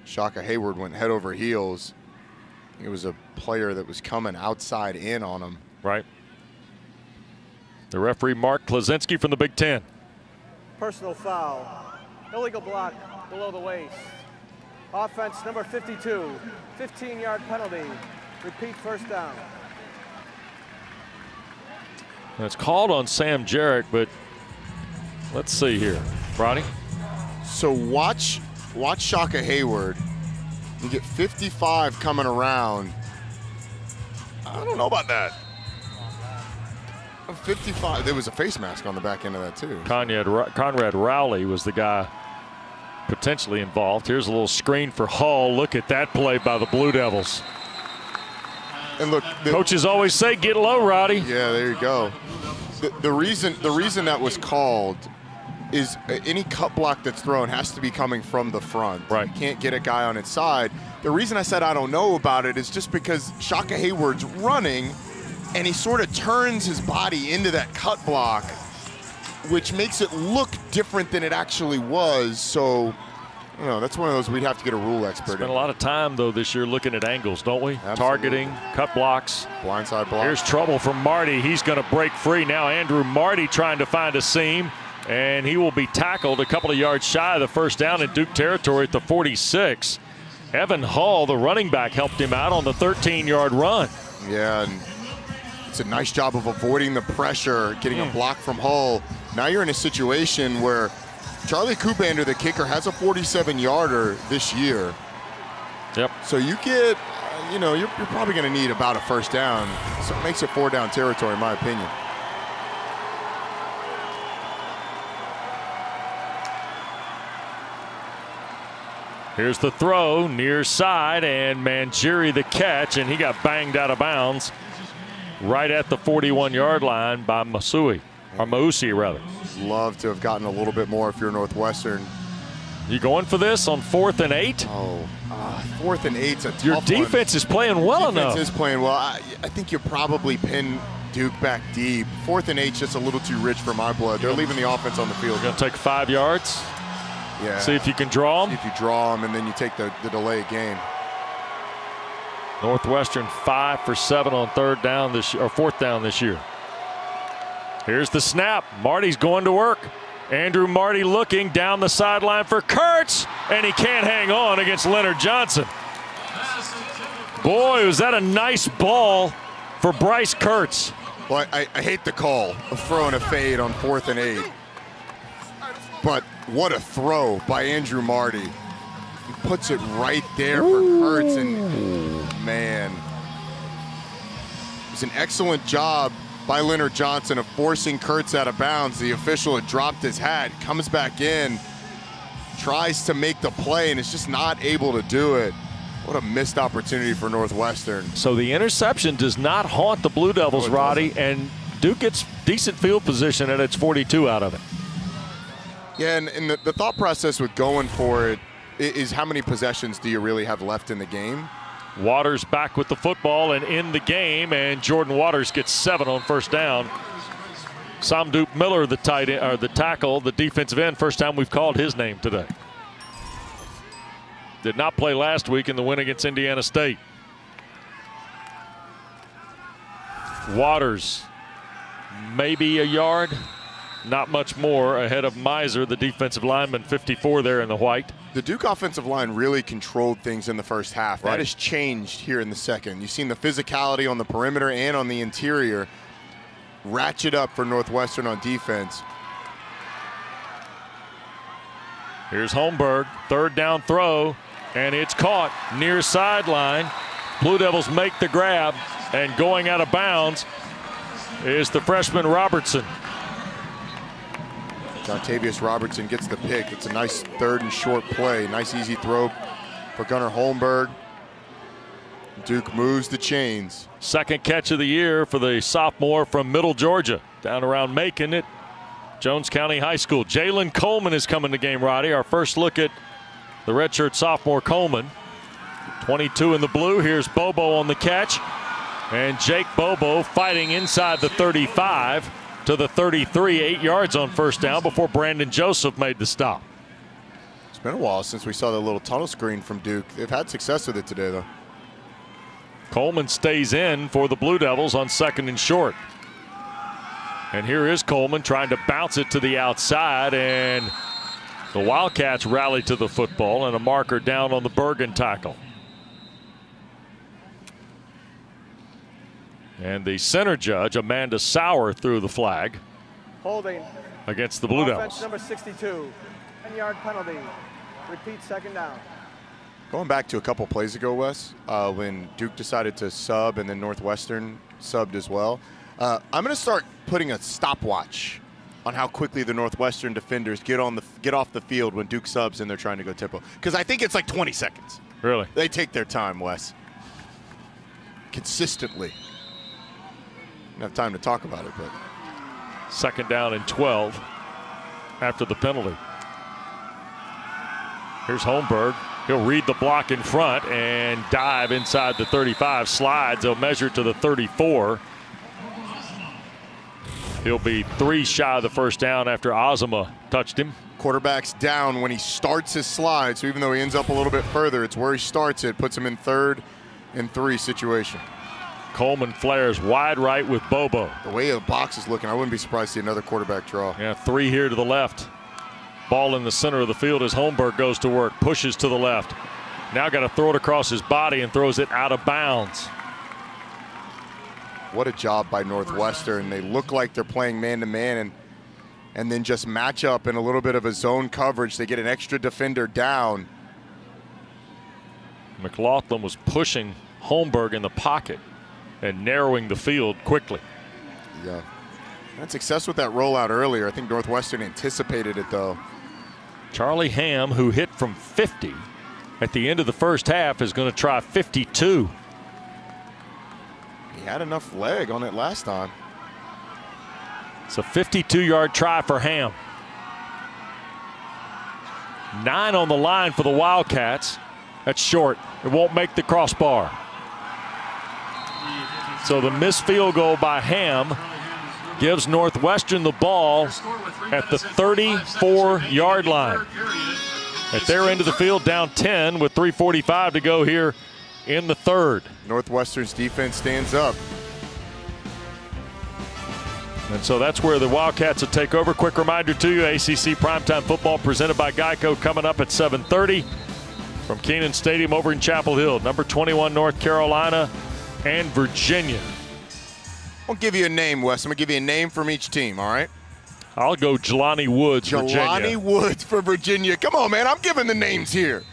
Shaka Hayward went head over heels. It was a player that was coming outside in on him. Right. The referee, Mark Klaczynski from the Big Ten. Personal foul. Illegal block below the waist. Offense number 52. 15-yard penalty. Repeat first down. It's called on Sam Jarrett, but let's see here. Roddy? So watch Shaka Hayward. You get 55 coming around. I don't know about that. 55. There was a face mask on the back end of that too. Conrad Rowley was the guy potentially involved. Here's a little screen for Hull. Look at that play by the Blue Devils. And look, coaches always say get low, Roddy. Yeah, there you go. The reason that was called is any cut block that's thrown has to be coming from the front. Right. You can't get a guy on its side. The reason I said I don't know about it is just because Shaka Hayward's running and he sort of turns his body into that cut block, which makes it look different than it actually was. So No, that's one of those we'd have to get a rule expert Spent in. a lot of time, though, this year looking at angles, don't we? Absolutely. Targeting, cut blocks. Blindside block. Here's trouble from Marty. He's going to break free. Now Andrew Marty trying to find a seam, and he will be tackled a couple of yards shy of the first down in Duke territory at the 46. Evan Hall, the running back, helped him out on the 13-yard run. Yeah, and it's a nice job of avoiding the pressure, getting a block from Hull. Now you're in a situation where Charlie Kubander, the kicker, has a 47-yarder this year. Yep. So you get, you're probably going to need about a first down. So it makes it 4-down territory, in my opinion. Here's the throw, near side, and Mangieri the catch, and he got banged out of bounds right at the 41-yard line by Mausi, rather. Love to have gotten a little bit more if you're Northwestern. You going for this on 4th and 8? Oh, 4th and 8's a tough Your one. defense is playing well enough. Defense is playing well. I think you probably pin Duke back deep. 4th and 8's just a little too rich for my blood. They're leaving the offense on the field. Going to take 5 yards. Yeah. See if you can draw them. If you draw them, and then you take the delay game. Northwestern 5 for 7 on 4th down this year. Here's the snap. Marty's going to work. Andrew Marty looking down the sideline for Kurtz, and he can't hang on against Leonard Johnson. Boy, was that a nice ball for Bryce Kurtz. Well, I hate the call of throwing a fade on 4th and 8. But what a throw by Andrew Marty. He puts it right there for Kurtz, and man, it's an excellent job by Leonard Johnson of forcing Kurtz out of bounds. The official had dropped his hat, comes back in, tries to make the play, and is just not able to do it. What a missed opportunity for Northwestern. So the interception does not haunt the Blue Devils, Roddy, and Duke gets decent field position at its 42 out of it. Yeah, and the thought process with going for it is how many possessions do you really have left in the game? Waters back with the football and in the game, and Jordan Waters gets 7 on first down. Samdup Miller, the tackle, the defensive end, first time we've called his name today. Did not play last week in the win against Indiana State. Waters, maybe a yard, not much more, ahead of Miser, the defensive lineman, 54 there in the white. The Duke offensive line really controlled things in the first half. Right. That has changed here in the second. You've seen the physicality on the perimeter and on the interior ratchet up for Northwestern on defense. Here's Holmberg, 3rd down throw, and it's caught near sideline. Blue Devils make the grab, and going out of bounds is the freshman Robertson. Jontavius Robertson gets the pick. It's a nice 3rd and short play. Nice easy throw for Gunnar Holmberg. Duke moves the chains. Second catch of the year for the sophomore from Middle Georgia, down around Macon at Jones County High School. Jalen Coleman is coming to game, Roddy. Our first look at the redshirt sophomore Coleman. 22 in the blue. Here's Bobo on the catch. And Jake Bobo fighting inside the 35 to the 33, 8 yards on first down before Brandon Joseph made the stop. It's been a while since we saw the little tunnel screen from Duke. They've had success with it today, though. Coleman stays in for the Blue Devils on 2nd and short. And here is Coleman trying to bounce it to the outside, and the Wildcats rally to the football, and a marker down on the Bergen tackle. And the center judge, Amanda Sauer, threw the flag. Holding Against the Blue offense Devils. number 62. 10-yard penalty. Repeat, 2nd down. Going back to a couple plays ago, Wes, when Duke decided to sub and then Northwestern subbed as well, I'm going to start putting a stopwatch on how quickly the Northwestern defenders get off the field when Duke subs and they're trying to go tempo. Because I think it's like 20 seconds. Really? They take their time, Wes. Consistently. Don't have time to talk about it, but 2nd down and 12 after the penalty. Here's Holmberg. He'll read the block in front and dive inside the 35. Slides. He'll measure to the 34. He'll be 3 shy of the first down after Ozema touched him. Quarterback's down when he starts his slide, so even though he ends up a little bit further, it's where he starts it, puts him in 3rd and 3 situation. Coleman flares wide right with Bobo. The way the box is looking, I wouldn't be surprised to see another quarterback draw. Yeah, 3 here to the left. Ball in the center of the field as Holmberg goes to work, pushes to the left. Now got to throw it across his body and throws it out of bounds. What a job by Northwestern. They look like they're playing man-to-man and then just match up in a little bit of a zone coverage. They get an extra defender down. McLaughlin was pushing Holmberg in the pocket and narrowing the field quickly. Yeah. Had success with that rollout earlier. I think Northwestern anticipated it, though. Charlie Ham, who hit from 50 at the end of the first half, is going to try 52. He had enough leg on it last time. It's a 52-yard try for Ham. 9 on the line for the Wildcats. That's short. It won't make the crossbar. So the missed field goal by Ham gives Northwestern the ball at the 34-yard line. At their end of the field, down 10 with 3:45 to go here in the 3rd. Northwestern's defense stands up. And so that's where the Wildcats will take over. Quick reminder to you, ACC Primetime Football presented by Geico coming up at 7:30 from Kenan Stadium over in Chapel Hill. Number 21, North Carolina and Virginia. I'll give you a name, Wes. I'm going to give you a name from each team, all right? I'll go Jelani Woods, Virginia. Jelani Woods for Virginia. Come on, man. I'm giving the names here.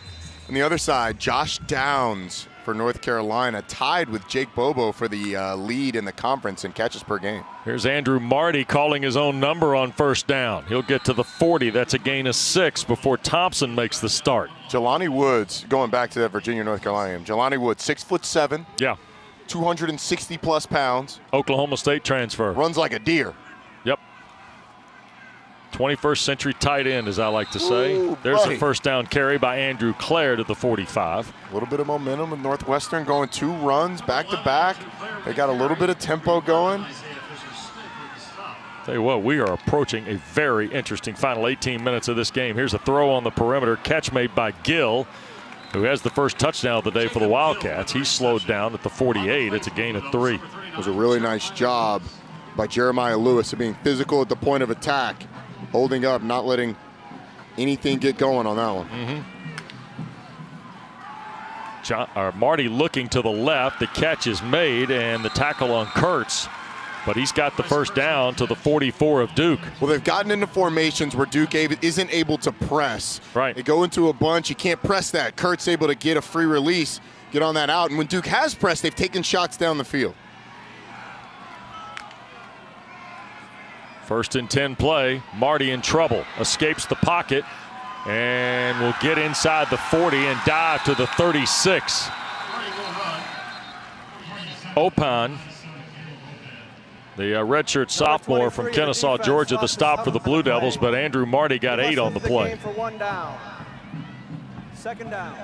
On the other side, Josh Downs for North Carolina, tied with Jake Bobo for the lead in the conference in catches per game. Here's Andrew Marty calling his own number on first down. He'll get to the 40. That's a gain of 6 before Thompson makes the start. Jelani Woods, going back to that Virginia-North Carolina game. Jelani Woods, 6'7". Yeah. 260-plus pounds. Oklahoma State transfer. Runs like a deer. Yep. 21st century tight end, as I like to say. Ooh, there's buddy. a first down carry by Andrew Clare to the 45. A little bit of momentum with Northwestern going 2 runs back-to-back. They got a little bit of tempo going. Tell you what, we are approaching a very interesting final 18 minutes of this game. Here's a throw on the perimeter. Catch made by Gill, who has the first touchdown of the day for the Wildcats. He's slowed down at the 48. It's a gain of 3. It was a really nice job by Jeremiah Lewis of being physical at the point of attack, holding up, not letting anything get going on that one. Marty looking to the left. The catch is made, and the tackle on Kurtz. But he's got the first down to the 44 of Duke. Well, they've gotten into formations where Duke isn't able to press. Right. They go into a bunch. You can't press that. Kurt's able to get a free release, get on that out. And when Duke has pressed, they've taken shots down the field. 1st and 10 play. Marty in trouble. Escapes the pocket and will get inside the 40 and dive to the 36. Opon, the redshirt sophomore from Kennesaw, Georgia, the stop for the Blue Devils, but Andrew Marty got 8 on the play. For 1 down. 2nd down.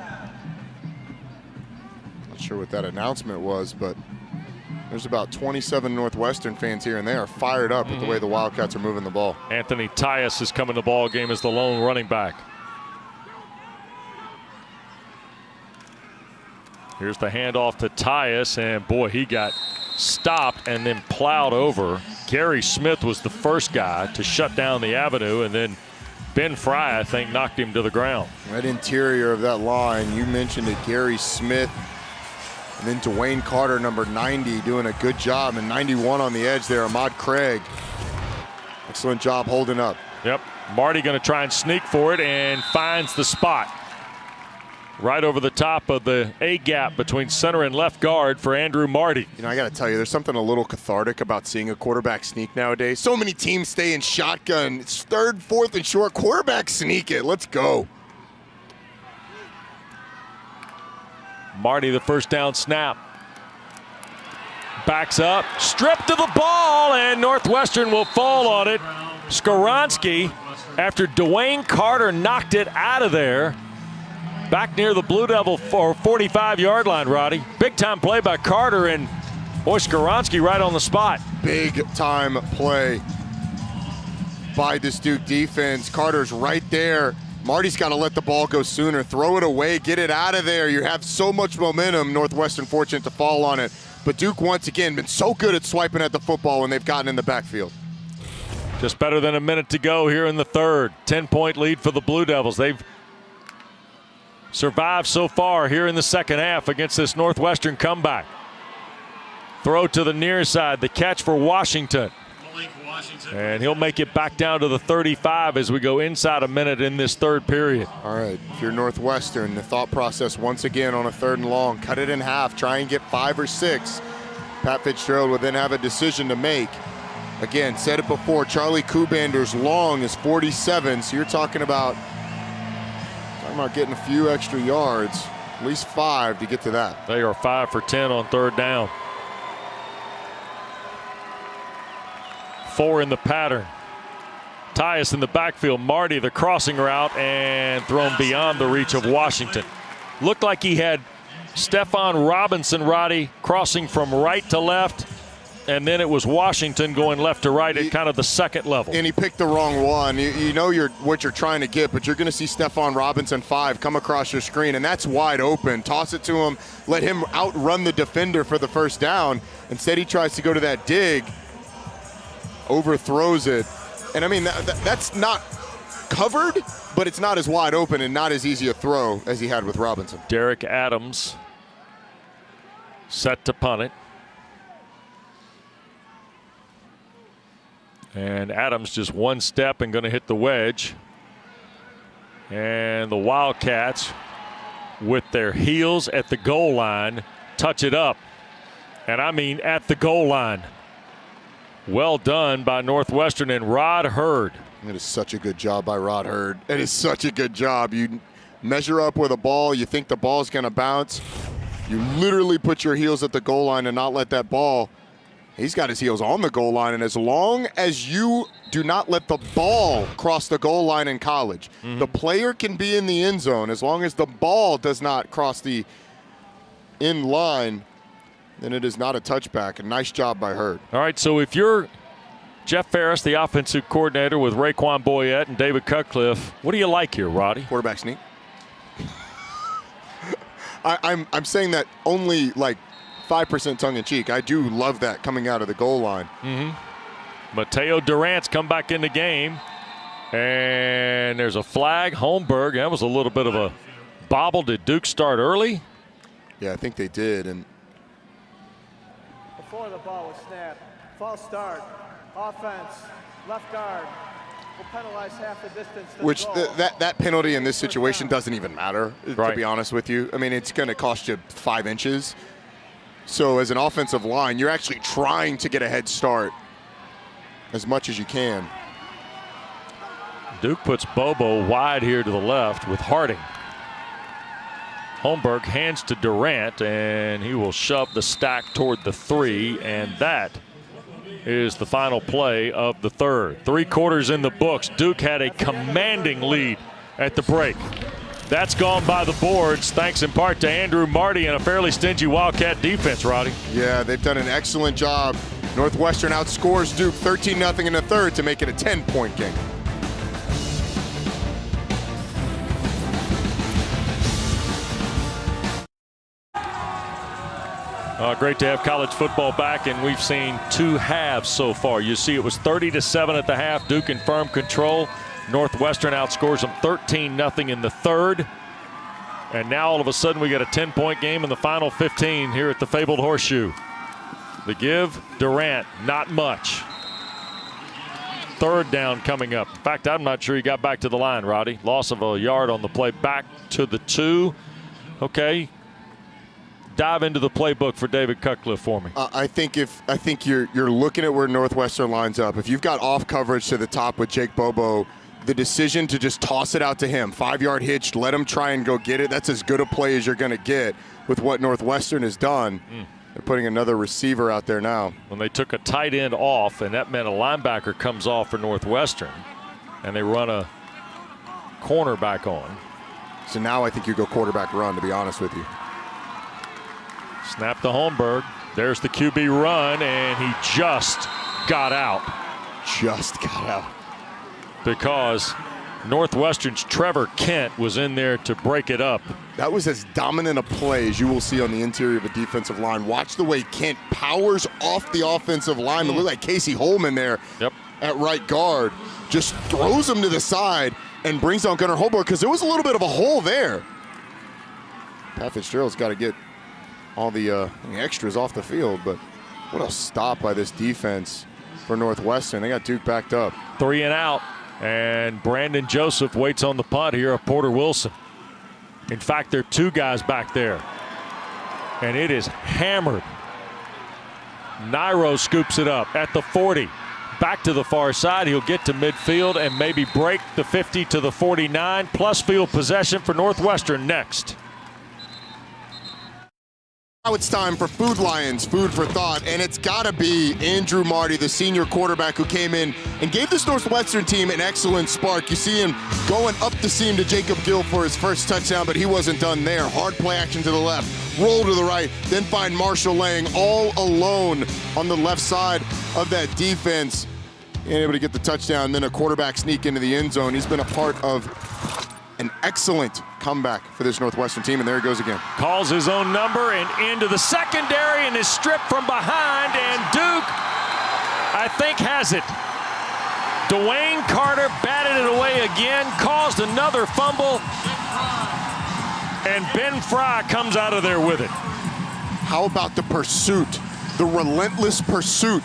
Not sure what that announcement was, but there's about 27 Northwestern fans here, and they are fired up with the way the Wildcats are moving the ball. Anthony Tyus is coming to the ball game as the lone running back. Here's the handoff to Tyus, and boy, he got stopped and then plowed over. Gary Smith was the first guy to shut down the avenue, and then Ben Fry, I think, knocked him to the ground. Right interior of that line, you mentioned it, Gary Smith, and then Dwayne Carter, number 90, doing a good job, and 91 on the edge there, Ahmad Craig. Excellent job holding up. Yep, Marty going to try and sneak for it and finds the spot. Right over the top of the A-gap between center and left guard for Andrew Marty. You know, I got to tell you, there's something a little cathartic about seeing a quarterback sneak nowadays. So many teams stay in shotgun. It's 3rd, 4th, and short. Quarterback sneak it. Let's go. Marty, the first down snap. Backs up, stripped to the ball, and Northwestern will fall on it. Skoronski, after Dwayne Carter knocked it out of there, back near the Blue Devil 45-yard line, Roddy. Big time play by Carter, and boy, Skoronski right on the spot. Big time play by this Duke defense. Carter's right there. Marty's got to let the ball go sooner. Throw it away, get it out of there. You have so much momentum. Northwestern fortunate to fall on it. But Duke, once again, been so good at swiping at the football when they've gotten in the backfield. Just better than a minute to go here in the third. 10-point lead for the Blue Devils. They've survived so far here in the second half against this Northwestern comeback. Throw to the near side. The catch for Washington. And he'll make it back down to the 35 as we go inside a minute in this third period. All right, if you're Northwestern, the thought process once again on a 3rd and long, cut it in half, try and get 5 or 6. Pat Fitzgerald will then have a decision to make. Again, said it before, Charlie Kubander's long is 47, so you're talking about getting a few extra yards, at least 5 to get to that. They are 5 for 10 on 3rd down. 4 in the pattern. Tyus in the backfield. Marty the crossing route and thrown beyond the reach of Washington. Looked like he had Stephon Robinson, Roddy, crossing from right to left, and then it was Washington going left to right at kind of the second level. And he picked the wrong one. You know what you're trying to get, but you're going to see Stephon Robinson 5 come across your screen, and that's wide open. Toss it to him. Let him outrun the defender for the first down. Instead, he tries to go to that dig. Overthrows it. And I mean, that's not covered, but it's not as wide open and not as easy a throw as he had with Robinson. Derek Adams set to punt it. And Adams just one step and going to hit the wedge. And the Wildcats, with their heels at the goal line, touch it up. And I mean at the goal line. Well done by Northwestern and Rod Hurd. It is such a good job by Rod Hurd. It is such a good job. You measure up with a ball, you think the ball's going to bounce. You literally put your heels at the goal line and not let that ball. He's got his heels on the goal line, and as long as you do not let the ball cross the goal line in college, the player can be in the end zone. As long as the ball does not cross the end line, then it is not a touchback. A nice job by Hurd. All right, so if you're Jeff Ferris, the offensive coordinator, with Raekwon Boyette and David Cutcliffe, what do you like here, Roddy? Quarterback sneak. I'm saying that only like 5% tongue-in-cheek. I do love that coming out of the goal line. Mateo Durant's come back in the game, and there's a flag. Holmberg, that was a little bit of a bobble. Did Duke start early? Yeah, I think they did. And before the ball was snapped, false start, offense, left guard will penalize half the distance. Which that penalty in this situation doesn't even matter, to be honest with you. I mean, it's going to cost you 5 inches. So as an offensive line, you're actually trying to get a head start as much as you can. Duke puts Bobo wide here to the left with Harding. Holmberg hands to Durant, and he will shove the stack toward the 3, and that is the final play of the third. 3 quarters in the books. Duke had a commanding lead at the break. That's gone by the boards, thanks in part to Andrew Marty and a fairly stingy Wildcat defense, Roddy. Yeah, they've done an excellent job. Northwestern outscores Duke 13-0 in the third to make it a 10-point game. Great to have college football back, and we've seen 2 halves so far. You see it was 30-7 at the half. Duke in firm control. Northwestern outscores them 13-0 in the third. And now all of a sudden we get a 10-point game in the final 15 here at the fabled Horseshoe. The give, Durant, not much. 3rd down coming up. In fact, I'm not sure he got back to the line, Roddy. Loss of a yard on the play, back to the 2. Okay. Dive into the playbook for David Cutcliffe for me. I think you're looking at where Northwestern lines up. If you've got off coverage to the top with Jake Bobo, the decision to just toss it out to him, 5-yard hitch, let him try and go get it. That's as good a play as you're going to get with what Northwestern has done. They're putting another receiver out there now. When they took a tight end off, and that meant a linebacker comes off for Northwestern, and they run a cornerback on. So now I think you go quarterback run, to be honest with you. Snap to Holmberg. There's the QB run, and he just got out. Just got out. because Northwestern's Trevor Kent was in there to break it up. That was as dominant a play as you will see on the interior of a defensive line. Watch the way Kent powers off the offensive line. It looked like Casey Holman there at right guard. Just throws him to the side and brings down Gunnar Holberg because there was a little bit of a hole there. Pat Fitzgerald's got to get all the extras off the field, but what a stop by this defense for Northwestern. They got Duke backed up. 3 and out, and Brandon Joseph waits on the punt here of Porter Wilson. In fact, there are 2 guys back there, and it is hammered. Nairo scoops it up at the 40. Back to the far side. He'll get to midfield and maybe break the 50 to the 49. Plus field possession for Northwestern next. Now it's time for Food Lions, food for thought, and it's got to be Andrew Marty, the senior quarterback who came in and gave this Northwestern team an excellent spark. You see him going up the seam to Jacob Gill for his first touchdown, but he wasn't done there. Hard play action to the left, roll to the right, then find Marshall Lang all alone on the left side of that defense. And able to get the touchdown, then a quarterback sneak into the end zone. He's been a part of an excellent comeback for this Northwestern team, and there he goes again. Calls his own number and into the secondary and is stripped from behind, and Duke, I think, has it. Dwayne Carter batted it away again, caused another fumble, and Ben Fry comes out of there with it. How about the pursuit, the relentless pursuit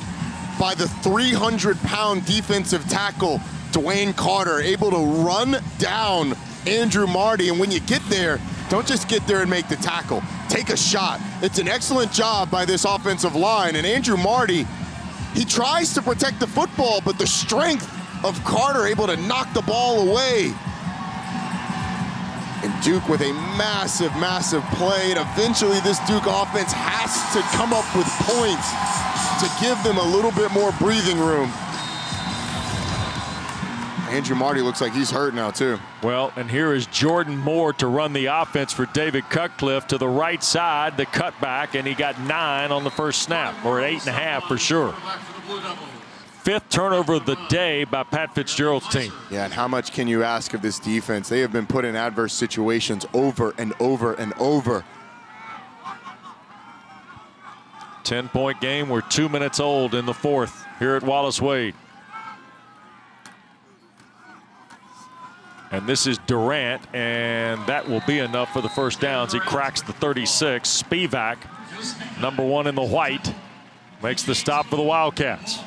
by the 300-pound defensive tackle, Dwayne Carter, able to run down Andrew Marty. And when you get there, don't just get there and make the tackle. Take a shot. It's an excellent job by this offensive line. And Andrew Marty, he tries to protect the football, but the strength of Carter able to knock the ball away. And Duke with a massive, massive play. And eventually this Duke offense has to come up with points to give them a little bit more breathing room. Andrew Marty looks like he's hurt now too. Well, and here is Jordan Moore to run the offense for David Cutcliffe to the right side, the cutback, and he got 9 on the first snap, or 8.5 for sure. 5th turnover of the day by Pat Fitzgerald's team. Yeah, and how much can you ask of this defense? They have been put in adverse situations over and over and over. 10-point game. We're 2 minutes old in the 4th here at Wallace Wade. And this is Durant, and that will be enough for the first downs. He cracks the 36. Spivak, number 1 in the white, makes the stop for the Wildcats.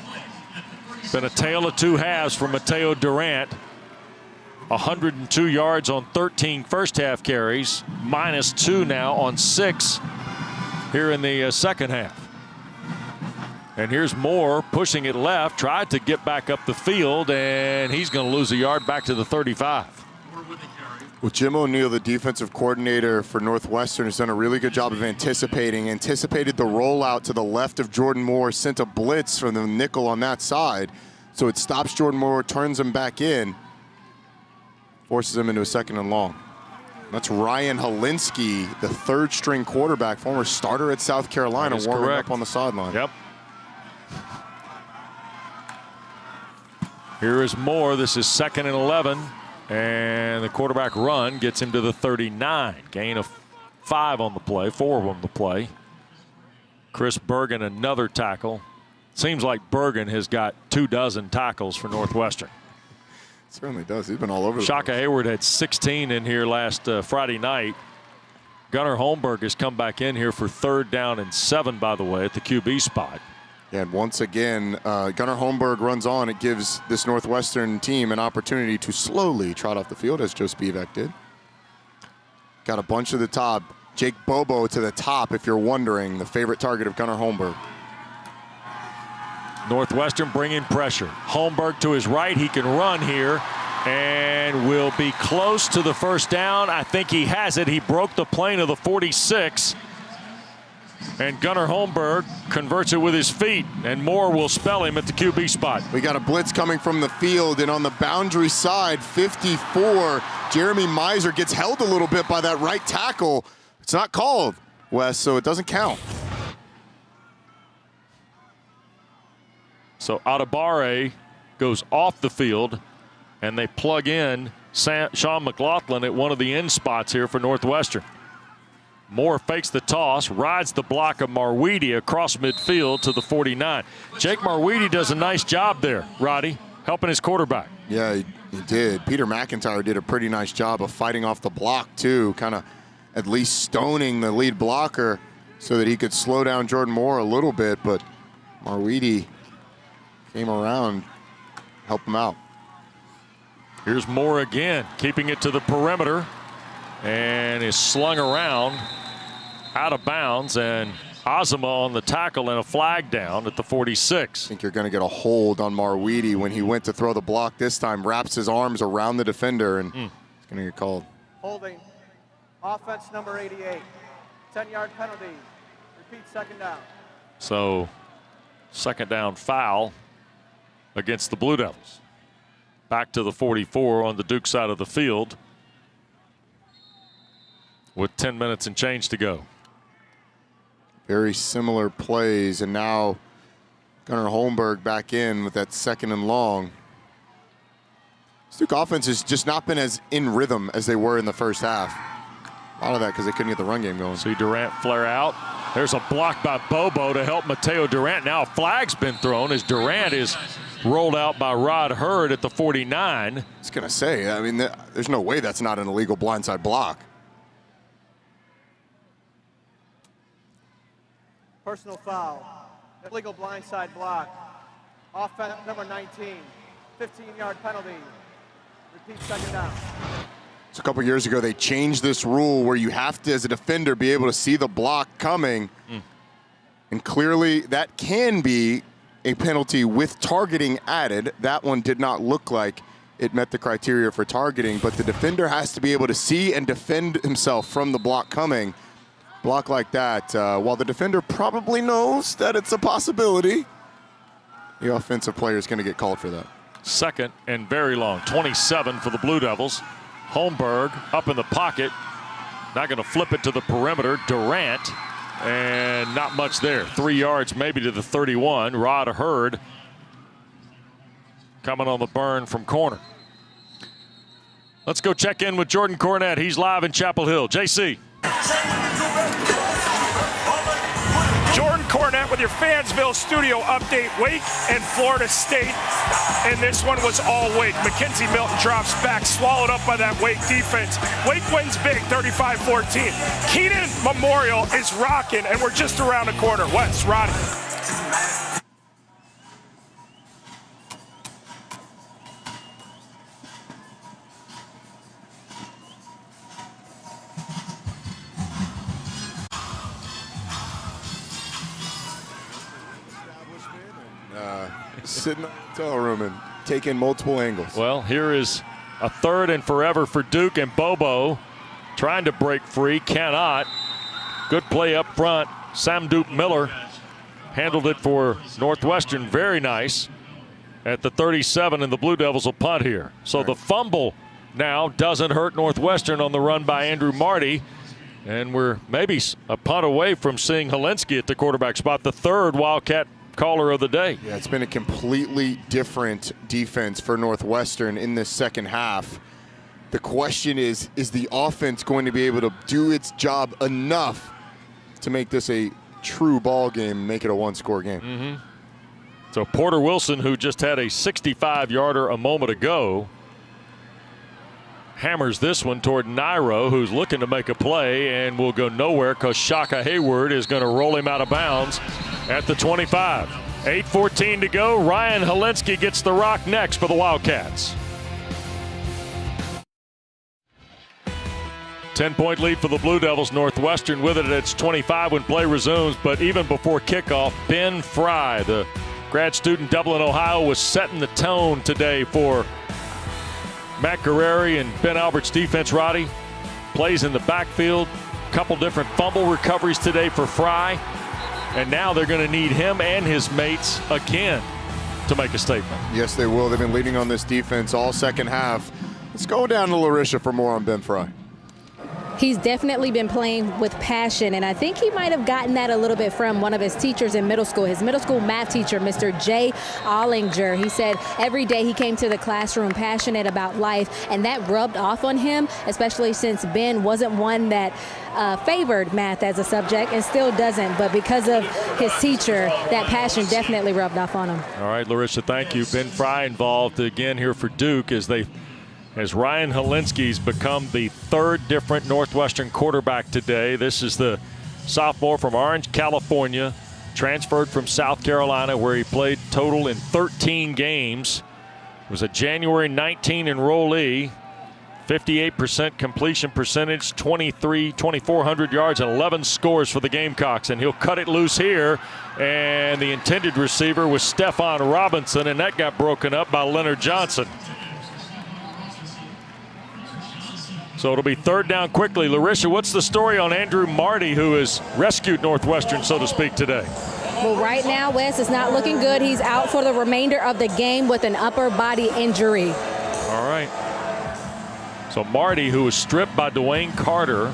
It's been a tale of 2 halves for Mateo Durant. 102 yards on 13 first half carries, -2 now on 6 here in the second half. And here's Moore pushing it left, tried to get back up the field, and he's going to lose a yard back to the 35. Well, Jim O'Neill, the defensive coordinator for Northwestern, has done a really good job of anticipated the rollout to the left of Jordan Moore, sent a blitz from the nickel on that side. So it stops Jordan Moore, turns him back in, forces him into a 2nd and long. That's Ryan Holinsky, the 3rd-string quarterback, former starter at South Carolina, warming up on the sideline. Yep. Here is Moore. This is 2nd and 11. And the quarterback run gets him to the 39. Gain of 5 on the play, 4 on the play. Chris Bergen, another tackle. Seems like Bergen has got 24 tackles for Northwestern. Certainly does. He's been all over the Shaka place. Hayward had 16 in here last Friday night. Gunnar Holmberg has come back in here for 3rd down and 7, by the way, at the QB spot. Yeah, and once again, Gunnar Holmberg runs on. It gives this Northwestern team an opportunity to slowly trot off the field, as Joe Spivak did. Got a bunch to the top. Jake Bobo to the top, if you're wondering, the favorite target of Gunnar Holmberg. Northwestern bringing pressure. Holmberg to his right. He can run here and will be close to the first down. I think he has it. He broke the plane of the 46. And Gunnar Holmberg converts it with his feet, and Moore will spell him at the QB spot. We got a blitz coming from the field, and on the boundary side, 54, Jeremy Miser gets held a little bit by that right tackle. It's not called, Wes, so it doesn't count. So Atabare goes off the field. and they plug in Sean McLaughlin at one of the end spots here for Northwestern. Moore fakes the toss, rides the block of Marweedy across midfield to the 49. Jake Marweedy does a nice job there, Roddy, helping his quarterback. Yeah, he did. Peter McIntyre did a pretty nice job of fighting off the block, too, kind of at least stoning the lead blocker so that he could slow down Jordan Moore a little bit, but Marweedy came around, helped him out. Here's Moore again, keeping it to the perimeter, and is slung around out of bounds, and Azuma on the tackle and a flag down at the 46. I think you're going to get a hold on Marweedy when he went to throw the block this time, wraps his arms around the defender, and he's going to get called. Holding. Offense number 88. 10-yard penalty. Repeat, second down. So, second down foul against the Blue Devils. Back to the 44 on the Duke side of the field with 10 minutes and change to go. Very similar plays, and now Gunnar Holmberg back in with that second and long. This Duke offense has just not been as in rhythm as they were in the first half. A lot of that because they couldn't get the run game going. See Durant flare out. There's a block by Bobo to help Mateo Durant. Now a flag's been thrown as Durant is rolled out by Rod Hurd at the 49. I was going to say, I mean, there's no way that's not an illegal blindside block. Personal foul. Illegal blindside block. Offense number 19. 15-yard penalty. Repeat, second down. So a couple years ago, they changed this rule where you have to, as a defender, be able to see the block coming. And clearly that can be a penalty with targeting added. That one did not look like it met the criteria for targeting, but the defender has to be able to see and defend himself from the block coming. Block like that, while the defender probably knows that it's a possibility, the offensive player is going to get called for that. Second and very long, 27 for the Blue Devils. Holmberg up in the pocket, not going to flip it to the perimeter. Durant, and not much there. 3 yards maybe to the 31. Rod Hurd coming on the burn from corner. Let's go check in with Jordan Cornette. He's live in Chapel Hill. JC. Jordan Cornette with your Fansville studio update. Wake and Florida State, and this one was all Wake. Mackenzie Milton drops back, swallowed up by that Wake defense. Wake wins big, 35-14. Keenan Memorial is rocking, and we're just around the corner. Wes, Roddy. Sitting in the hotel room and taking multiple angles. Well, here is a third and forever for Duke, and Bobo trying to break free, cannot. Good play up front. Sam Duke Miller handled it for Northwestern, very nice, at the 37, and the Blue Devils will punt here. So the fumble now doesn't hurt Northwestern on the run by Andrew Marty, and we're maybe a punt away from seeing Helinski at the quarterback spot, the third Wildcat caller of the day. Yeah, it's been a completely different defense for Northwestern in this second half. The question is the offense going to be able to do its job enough to make this a true ball game, make it a one-score game? So Porter Wilson, who just had a 65-yarder a moment ago, hammers this one toward Nairo, who's looking to make a play and will go nowhere because Shaka Hayward is going to roll him out of bounds at the 25. 8:14 to go. Ryan Helinski gets the rock next for the Wildcats. 10-point lead for the Blue Devils. Northwestern with it at its 25 when play resumes. But even before kickoff, Ben Fry, the grad student Dublin, Ohio, was setting the tone today for Matt Guerreri and Ben Albert's defense. Roddy plays in the backfield. Couple different fumble recoveries today for Fry. And now they're going to need him and his mates again to make a statement. Yes, they will. They've been leading on this defense all second half. Let's go down to Larisha for more on Ben Fry. He's definitely been playing with passion, and I think he might have gotten that a little bit from one of his teachers in middle school, his middle school math teacher, Mr. Jay Ollinger. He said every day he came to the classroom passionate about life, and that rubbed off on him, especially since Ben wasn't one that favored math as a subject and still doesn't, but because of his teacher, that passion definitely rubbed off on him. All right, Larissa, thank you. Ben Fry involved again here for Duke as Ryan Helinski's become the third different Northwestern quarterback today. This is the sophomore from Orange, California, transferred from South Carolina, where he played total in 13 games. Was a January 19 enrollee, 58% completion percentage, 2,400 yards, and 11 scores for the Gamecocks. And he'll cut it loose here. And the intended receiver was Stephon Robinson, and that got broken up by Leonard Johnson. So it'll be third down quickly. Larissa, what's the story on Andrew Marty, who has rescued Northwestern, so to speak, today? Well, right now, Wes, is not looking good. He's out for the remainder of the game with an upper body injury. All right. So Marty, who was stripped by Dwayne Carter,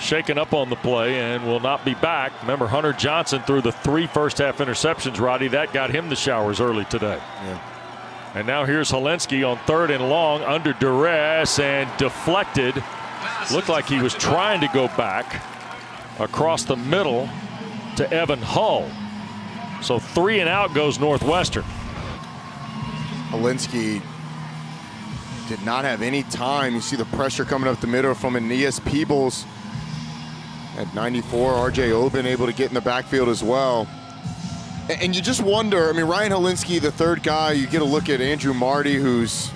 shaken up on the play and will not be back. Remember, Hunter Johnson threw the 3 first-half interceptions, Roddy. That got him the showers early today. Yeah. And now here's Helinski on 3rd and long under duress and deflected. Looked like he was trying to go back across the middle to Evan Hull. So 3 and out goes Northwestern. Helinski did not have any time. You see the pressure coming up the middle from Aeneas Peebles. At 94, RJ Oben able to get in the backfield as well. And you just wonder, I mean, Ryan Helinski, the third guy, you get a look at Andrew Marty, who's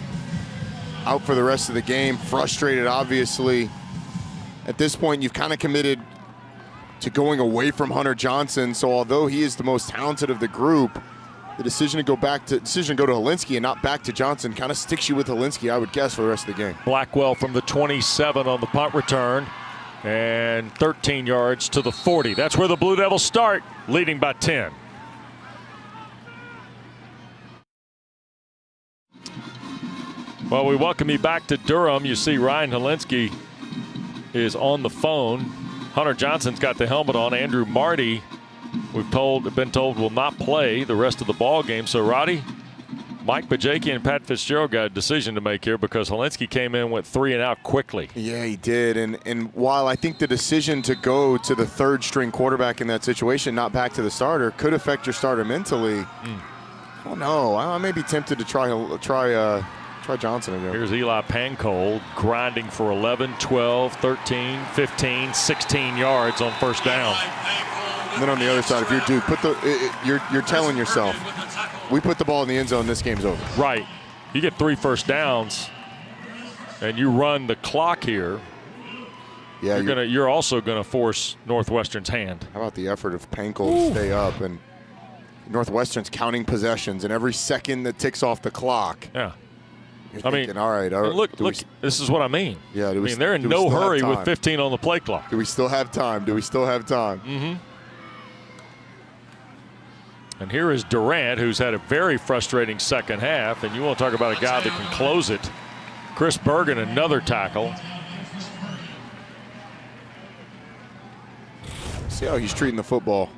out for the rest of the game, frustrated, obviously. At this point, you've kind of committed to going away from Hunter Johnson. So although he is the most talented of the group, the decision to go to Helinski and not back to Johnson kind of sticks you with Helinski, I would guess, for the rest of the game. Blackwell from the 27 on the punt return, and 13 yards to the 40. That's where the Blue Devils start, leading by 10. Well, we welcome you back to Durham. You see Ryan Helinski is on the phone. Hunter Johnson's got the helmet on. Andrew Marty, we've been told will not play the rest of the ball game. So, Roddy, Mike Bajakian and Pat Fitzgerald got a decision to make here because Helinski came in, went 3 and out quickly. Yeah, he did. And while I think the decision to go to the third string quarterback in that situation, not back to the starter, could affect your starter mentally. I don't know. I may be tempted to try Johnson again. Here's Eli Pankold grinding for 11, 12, 13, 15, 16 yards on first down. And then on the other side, if you're Duke, you're telling yourself, we put the ball in the end zone, this game's over. Right. You get 3 first downs and you run the clock here. Yeah, you're also gonna force Northwestern's hand. How about the effort of Pankold to stay up, and Northwestern's counting possessions, and every second that ticks off the clock. Yeah. I mean, all right. Look, this is what I mean. Yeah, they're in no hurry with 15 on the play clock. Do we still have time? Mm-hmm. And here is Durant, who's had a very frustrating second half, and you want to talk about a guy that can close it. Chris Bergen, another tackle. See how he's treating the football.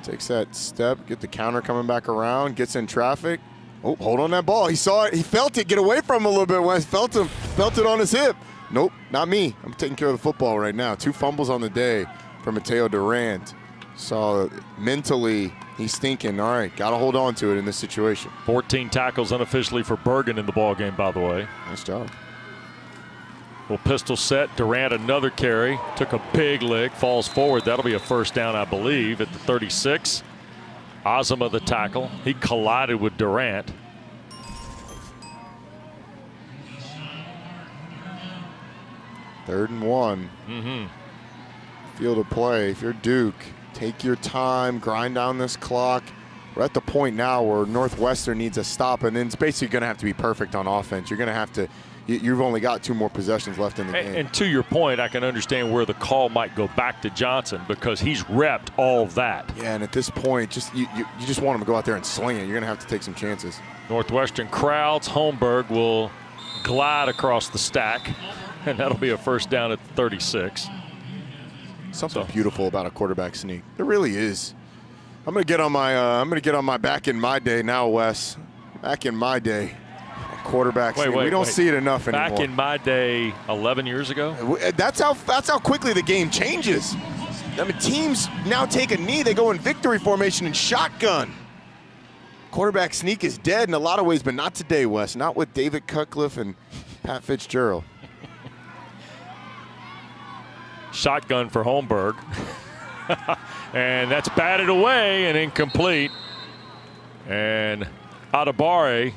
Takes that step, get the counter coming back around, gets in traffic. Oh, hold on that ball. He saw it. He felt it. Get away from him a little bit, Wes. Felt it on his hip. Nope, not me. I'm taking care of the football right now. 2 fumbles on the day for Mateo Durant. So mentally, he's thinking, all right, got to hold on to it in this situation. 14 tackles unofficially for Bergen in the ball game, by the way. Nice job. Little pistol set. Durant another carry. Took a big lick. Falls forward. That'll be a first down, I believe, at the 36. Azama the tackle. He collided with Durant. Third and 1. Field of play. If you're Duke, take your time, grind down this clock. We're at the point now where Northwestern needs a stop, and then it's basically going to have to be perfect on offense. You're going to have to. You've only got 2 more possessions left in the game. And to your point, I can understand where the call might go back to Johnson because he's repped all that. Yeah, and at this point, you just want him to go out there and sling it. You're going to have to take some chances. Northwestern crowds. Holmberg will glide across the stack. And that'll be a first down at 36. Something beautiful about a quarterback sneak. There really is. I'm gonna get on my back in my day now, Wes. Back in my day, a quarterback sneak. We don't see it enough anymore. Back in my day, 11 years ago. That's how quickly the game changes. I mean, teams now take a knee. They go in victory formation and shotgun. Quarterback sneak is dead in a lot of ways, but not today, Wes. Not with David Cutcliffe and Pat Fitzgerald. Shotgun for Holmberg. And that's batted away and incomplete. And Adebare,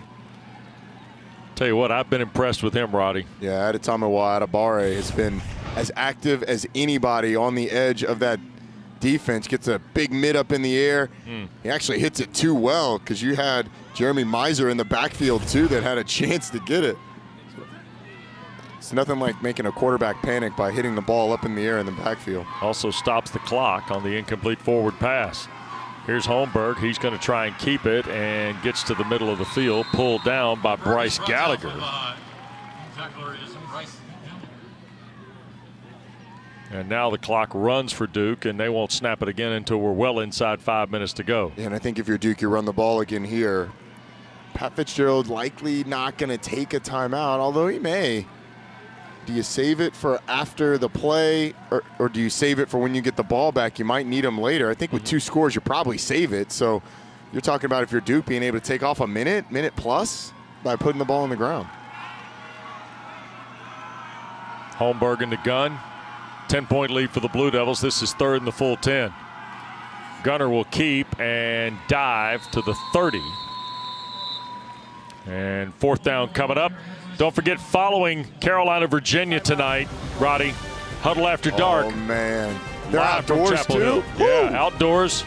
tell you what, I've been impressed with him, Roddy. Yeah, Adetomiwa Adebare has been as active as anybody on the edge of that defense. Gets a big mid up in the air. He actually hits it too well because you had Jeremy Miser in the backfield too that had a chance to get it. It's nothing like making a quarterback panic by hitting the ball up in the air in the backfield. Also stops the clock on the incomplete forward pass. Here's Holmberg. He's going to try and keep it and gets to the middle of the field, pulled down by Bryce Gallagher. And now the clock runs for Duke, and they won't snap it again until we're well inside 5 minutes to go. And I think if you're Duke, you run the ball again here. Pat Fitzgerald likely not going to take a timeout, although he may. Do you save it for after the play, or do you save it for when you get the ball back? You might need them later. I think with 2 scores, you probably save it. So you're talking about if you're Duke being able to take off a minute plus by putting the ball on the ground. Holmberg in the gun. 10-point lead for the Blue Devils. This is third and the full 10. Gunner will keep and dive to the 30. And fourth down coming up. Don't forget, following Carolina, Virginia tonight, Roddy, Huddle After Dark. Oh, man. They're Live from outdoors, Chapel too? Hill. Yeah, outdoors.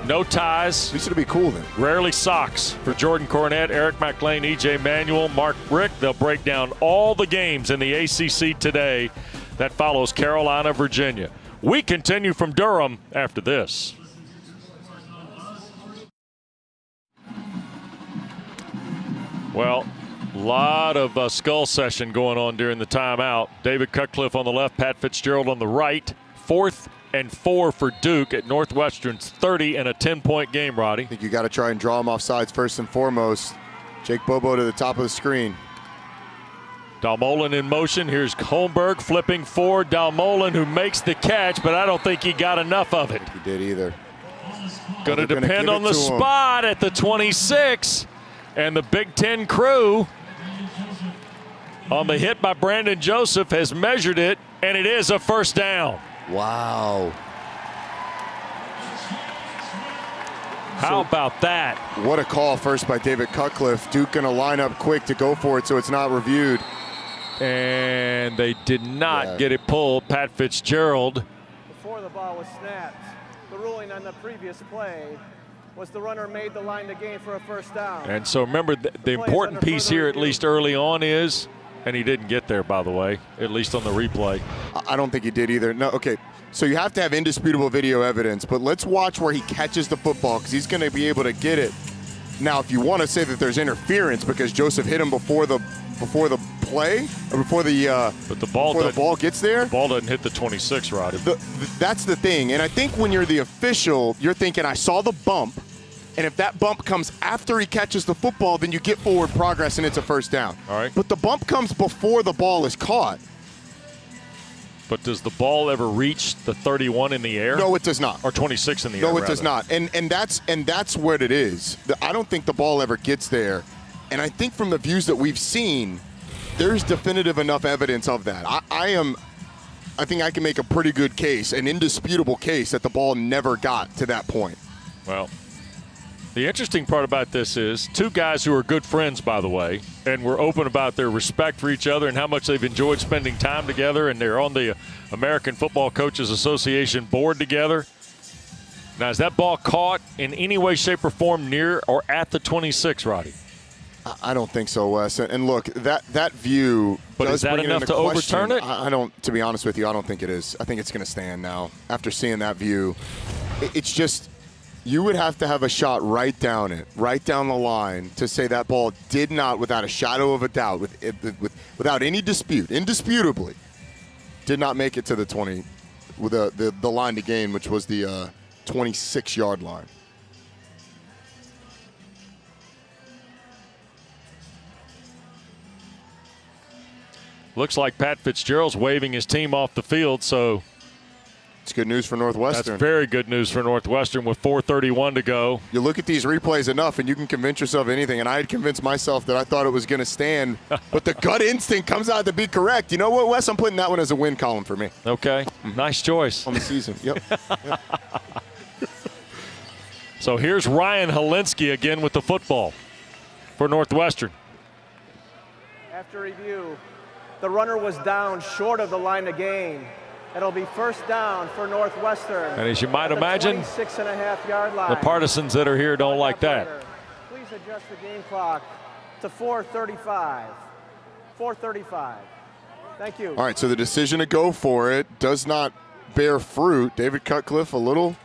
No ties. At least it'll be cool then. Rarely socks for Jordan Cornette, Eric McLean, E.J. Manuel, Mark Rick. They'll break down all the games in the ACC today. That follows Carolina, Virginia. We continue from Durham after this. Well, a lot of skull session going on during the timeout. David Cutcliffe on the left, Pat Fitzgerald on the right. 4th and 4 for Duke at Northwestern's 30 and a 10-point game, Roddy. I think you got to try and draw them off sides first and foremost. Jake Bobo to the top of the screen. Dalmolin in motion. Here's Holmberg flipping for Dalmolin, who makes the catch, but I don't think he got enough of it. He did either. Going to depend on the spot at the 26. And the Big Ten crew on the hit by Brandon Joseph has measured it, and it is a first down. Wow. How about that? What a call first by David Cutcliffe. Duke going to line up quick to go for it so it's not reviewed. And they did not get it pulled. Pat Fitzgerald. Before the ball was snapped, the ruling on the previous play was the runner made the line to gain for a first down. And so remember, the important piece here, at least early on, is, and he didn't get there, by the way, at least on the replay. I don't think he did either. No, okay. So you have to have indisputable video evidence, but let's watch where he catches the football because he's going to be able to get it. Now, if you want to say that there's interference because Joseph hit him before the play or before the ball gets there, the ball doesn't hit the 26, Roddy. That's the thing. And I think when you're the official, you're thinking, I saw the bump, and if that bump comes after he catches the football, then you get forward progress and it's a first down. All right. But the bump comes before the ball is caught. But does the ball ever reach the 31 in the air? No, it does not. Or 26 in the air, No, it does not. And that's what it is. I don't think the ball ever gets there. And I think from the views that we've seen, there's definitive enough evidence of that. I think I can make a pretty good case, an indisputable case, that the ball never got to that point. Well, the interesting part about this is 2 guys who are good friends, by the way, and were open about their respect for each other and how much they've enjoyed spending time together, and they're on the American Football Coaches Association board together. Now, is that ball caught in any way, shape, or form near or at the 26, Roddy? I don't think so, Wes. And look, that view. But is that enough to overturn it? I don't. To be honest with you, I don't think it is. I think it's going to stand now after seeing that view. It's just you would have to have a shot right down the line to say that ball did not, without a shadow of a doubt, without any dispute, indisputably, did not make it to the 20, with the line to gain, which was the 26-yard line. Looks like Pat Fitzgerald's waving his team off the field, so it's good news for Northwestern. That's very good news for Northwestern with 4:31 to go. You look at these replays enough, and you can convince yourself of anything. And I had convinced myself that I thought it was going to stand, but the gut instinct comes out to be correct. You know what, Wes? I'm putting that one as a win column for me. Okay, nice choice. On the season, yep. Yep. So here's Ryan Helinski again with the football for Northwestern. After review, the runner was down short of the line to gain. It'll be first down for Northwestern. And as you might imagine, 26.5-yard line. the partisans that are here don't like that. Please adjust the game clock to 4:35. 4:35. Thank you. All right, so the decision to go for it does not bear fruit. David Cutcliffe a little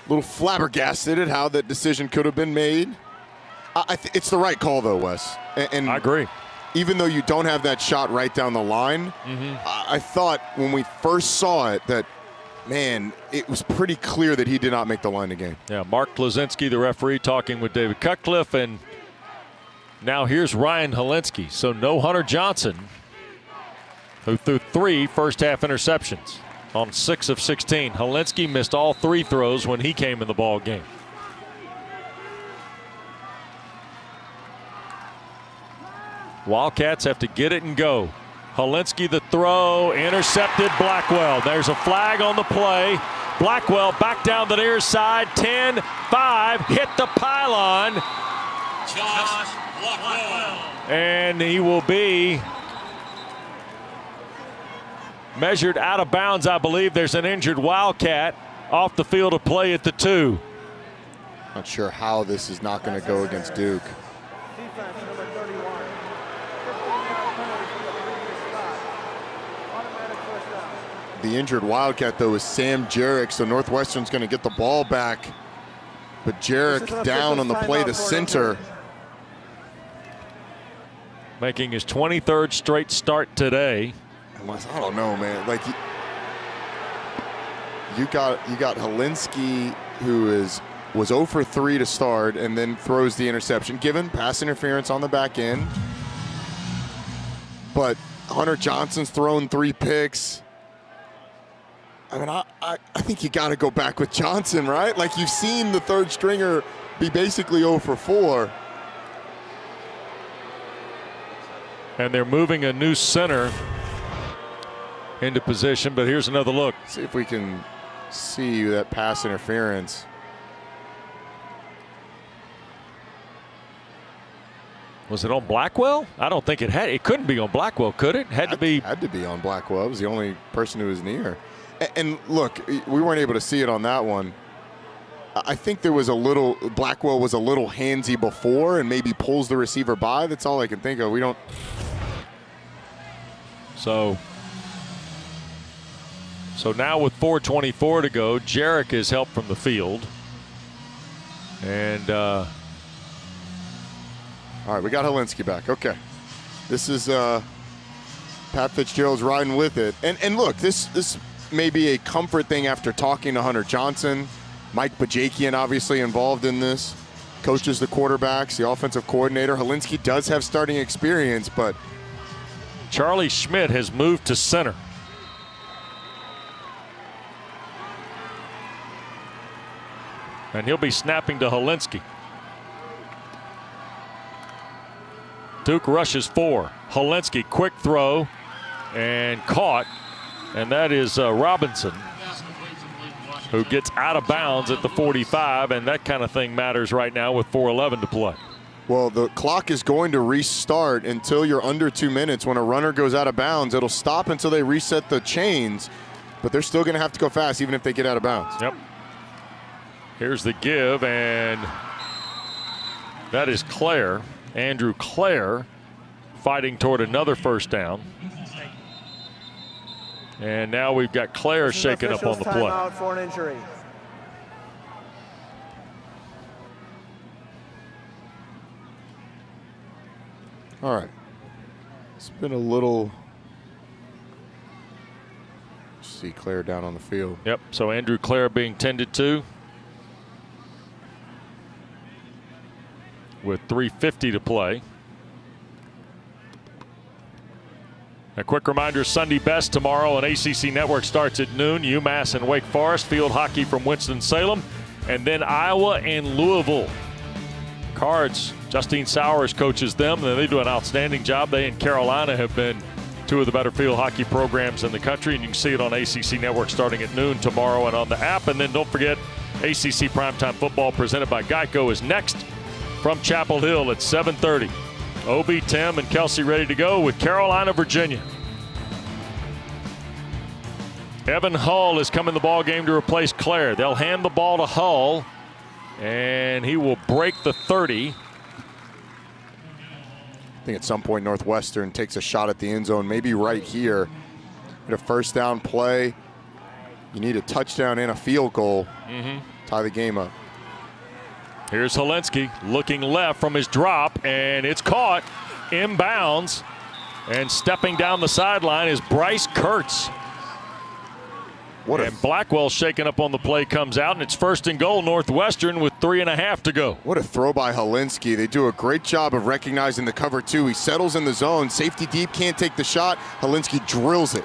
flabbergasted at how that decision could have been made. It's the right call, though, Wes. And I agree. Even though you don't have that shot right down the line, I thought when we first saw it that, man, it was pretty clear that he did not make the line to gain. Yeah, Mark Klaczynski, the referee, talking with David Cutcliffe, and now here's Ryan Helinski. So no Hunter Johnson, who threw 3 first-half interceptions on 6 of 16. Helinski missed all 3 throws when he came in the ball game. Wildcats have to get it and go. Helinski the throw, intercepted Blackwell. There's a flag on the play. Blackwell back down the near side, 10-5, hit the pylon. Josh Blackwell. And he will be measured out of bounds, I believe. There's an injured Wildcat off the field of play at the 2. Not sure how this is not going to go against Duke. Defense number 31. 15-yard penalty from the previous spot. Automatic first down. The injured Wildcat, though, is Sam Jarek, so Northwestern's going to get the ball back. But Jarek down on the play to center. Making his 23rd straight start today. I don't know, man. Like you got Helinski, who was 0 for 3 to start, and then throws the interception, given pass interference on the back end. But Hunter Johnson's thrown 3 picks. I mean, I think you got to go back with Johnson, right? Like, you've seen the third stringer be basically 0 for 4. And they're moving a new center into position, but here's another look. See if we can see that pass interference. Was it on Blackwell? I don't think it had. It couldn't be on Blackwell, could it? Had to be on Blackwell. It was the only person who was near. And look, we weren't able to see it on that one. I think there was Blackwell was a little handsy before and maybe pulls the receiver by. That's all I can think of. We don't. So now with 4:24 to go, Jarek is helped from the field. And all right, we got Helinski back. Okay. This is Pat Fitzgerald's riding with it. And look, this may be a comfort thing after talking to Hunter Johnson. Mike Bajakian obviously involved in this. Coaches the quarterbacks, the offensive coordinator. Helinski does have starting experience, but Charlie Schmidt has moved to center. And he'll be snapping to Helinski. Duke rushes 4. Helinski, quick throw and caught. And that is Robinson, who gets out of bounds at the 45. And that kind of thing matters right now with 4:11 to play. Well, the clock is going to restart until you're under 2 minutes. When a runner goes out of bounds, it'll stop until they reset the chains. But they're still going to have to go fast even if they get out of bounds. Yep. Here's the give, and that is Clare, Andrew Clare, fighting toward another first down. And now we've got Clare shaken up on the play. Timeout for an injury. All right. It's been a little See Claire down on the field. Yep, so Andrew Clare being tended to with 3:50 to play. A quick reminder, Sunday Best tomorrow on ACC Network starts at noon. UMass and Wake Forest, field hockey from Winston-Salem, and then Iowa and Louisville. Cards, Justine Sowers coaches them, and they do an outstanding job. They and Carolina have been two of the better field hockey programs in the country, and you can see it on ACC Network starting at noon tomorrow and on the app. And then don't forget, ACC Primetime Football presented by Geico is next from Chapel Hill at 7:30. Obi, Tim, and Kelsey ready to go with Carolina, Virginia. Evan Hull is coming the ball game to replace Clare. They'll hand the ball to Hull, and he will break the 30. I think at some point Northwestern takes a shot at the end zone, maybe right here. At a first down play, you need a touchdown and a field goal. Tie the game up. Here's Helinski looking left from his drop, and it's caught inbounds. And stepping down the sideline is Bryce Kurtz. And Blackwell shaking up on the play comes out, and it's 1st and goal Northwestern with 3.5 to go. What a throw by Helinski. They do a great job of recognizing the cover two. He settles in the zone. Safety deep, can't take the shot. Helinski drills it.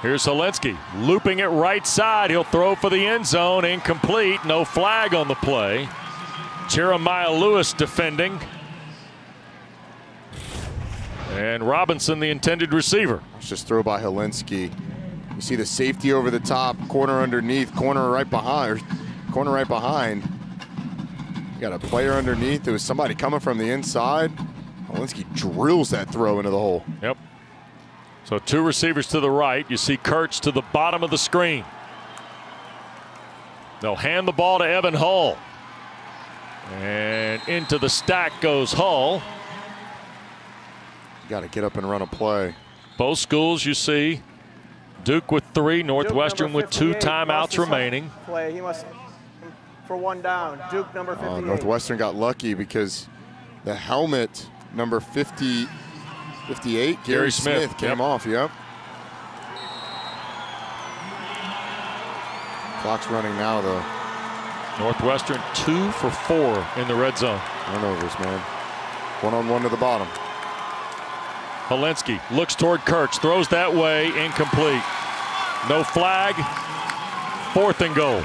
Here's Helinski looping it right side. He'll throw for the end zone. Incomplete. No flag on the play. Jeremiah Lewis defending. And Robinson, the intended receiver. It's just throw by Helinski. You see the safety over the top, corner underneath, corner right behind. You got a player underneath. There was somebody coming from the inside. Helinski drills that throw into the hole. Yep. So 2 receivers to the right. You see Kurtz to the bottom of the screen. They'll hand the ball to Evan Hull. And into the stack goes Hull. You got to get up and run a play. Both schools you see. Duke with 3, Northwestern with 2 timeouts remaining. Play. He must for 1 down. Duke number 58. Northwestern got lucky because the helmet number 58, Gary Smith came off. Yep. Clock's running now, though. Northwestern 2 for 4 in the red zone. Turnovers, man. 1-on-1 to the bottom. Helinski looks toward Kurtz, throws that way, incomplete. No flag, 4th and goal.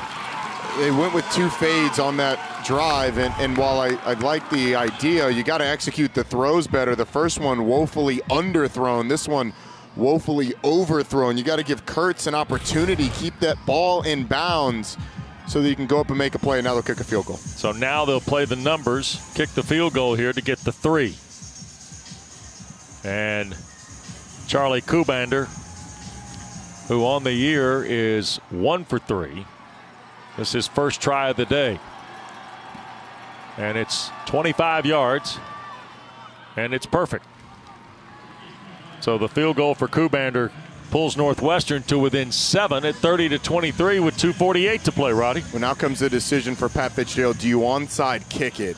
They went with 2 fades on that drive, and while I like the idea, you got to execute the throws better. The first one woefully underthrown. This one woefully overthrown. You got to give Kurtz an opportunity, keep that ball in bounds so that you can go up and make a play. Now they'll kick a field goal. So now they'll play the numbers, kick the field goal here to get the 3. And Charlie Kubander, who on the year is 1 for 3. This is his first try of the day. And it's 25 yards, and it's perfect. So the field goal for Kubander pulls Northwestern to within 7 at 30-23 with 2:48 to play, Roddy. Well, now comes the decision for Pat Fitzgerald. Do you onside kick it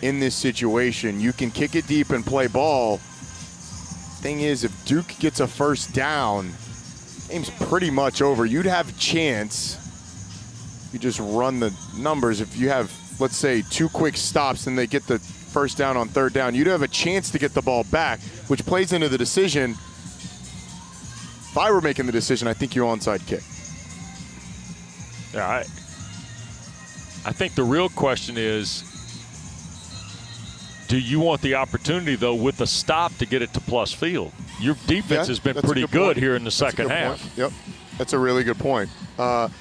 in this situation? You can kick it deep and play ball. Thing is, if Duke gets a first down, game's pretty much over. You'd have a chance. You just run the numbers. If you have, let's say, 2 quick stops and they get the first down on 3rd down, you'd have a chance to get the ball back, which plays into the decision. If I were making the decision, I think you onside kick. Yeah, I think the real question is, do you want the opportunity, though, with the stop to get it to plus field? Your defense has been pretty good here in the second half. Yep, that's a really good point. And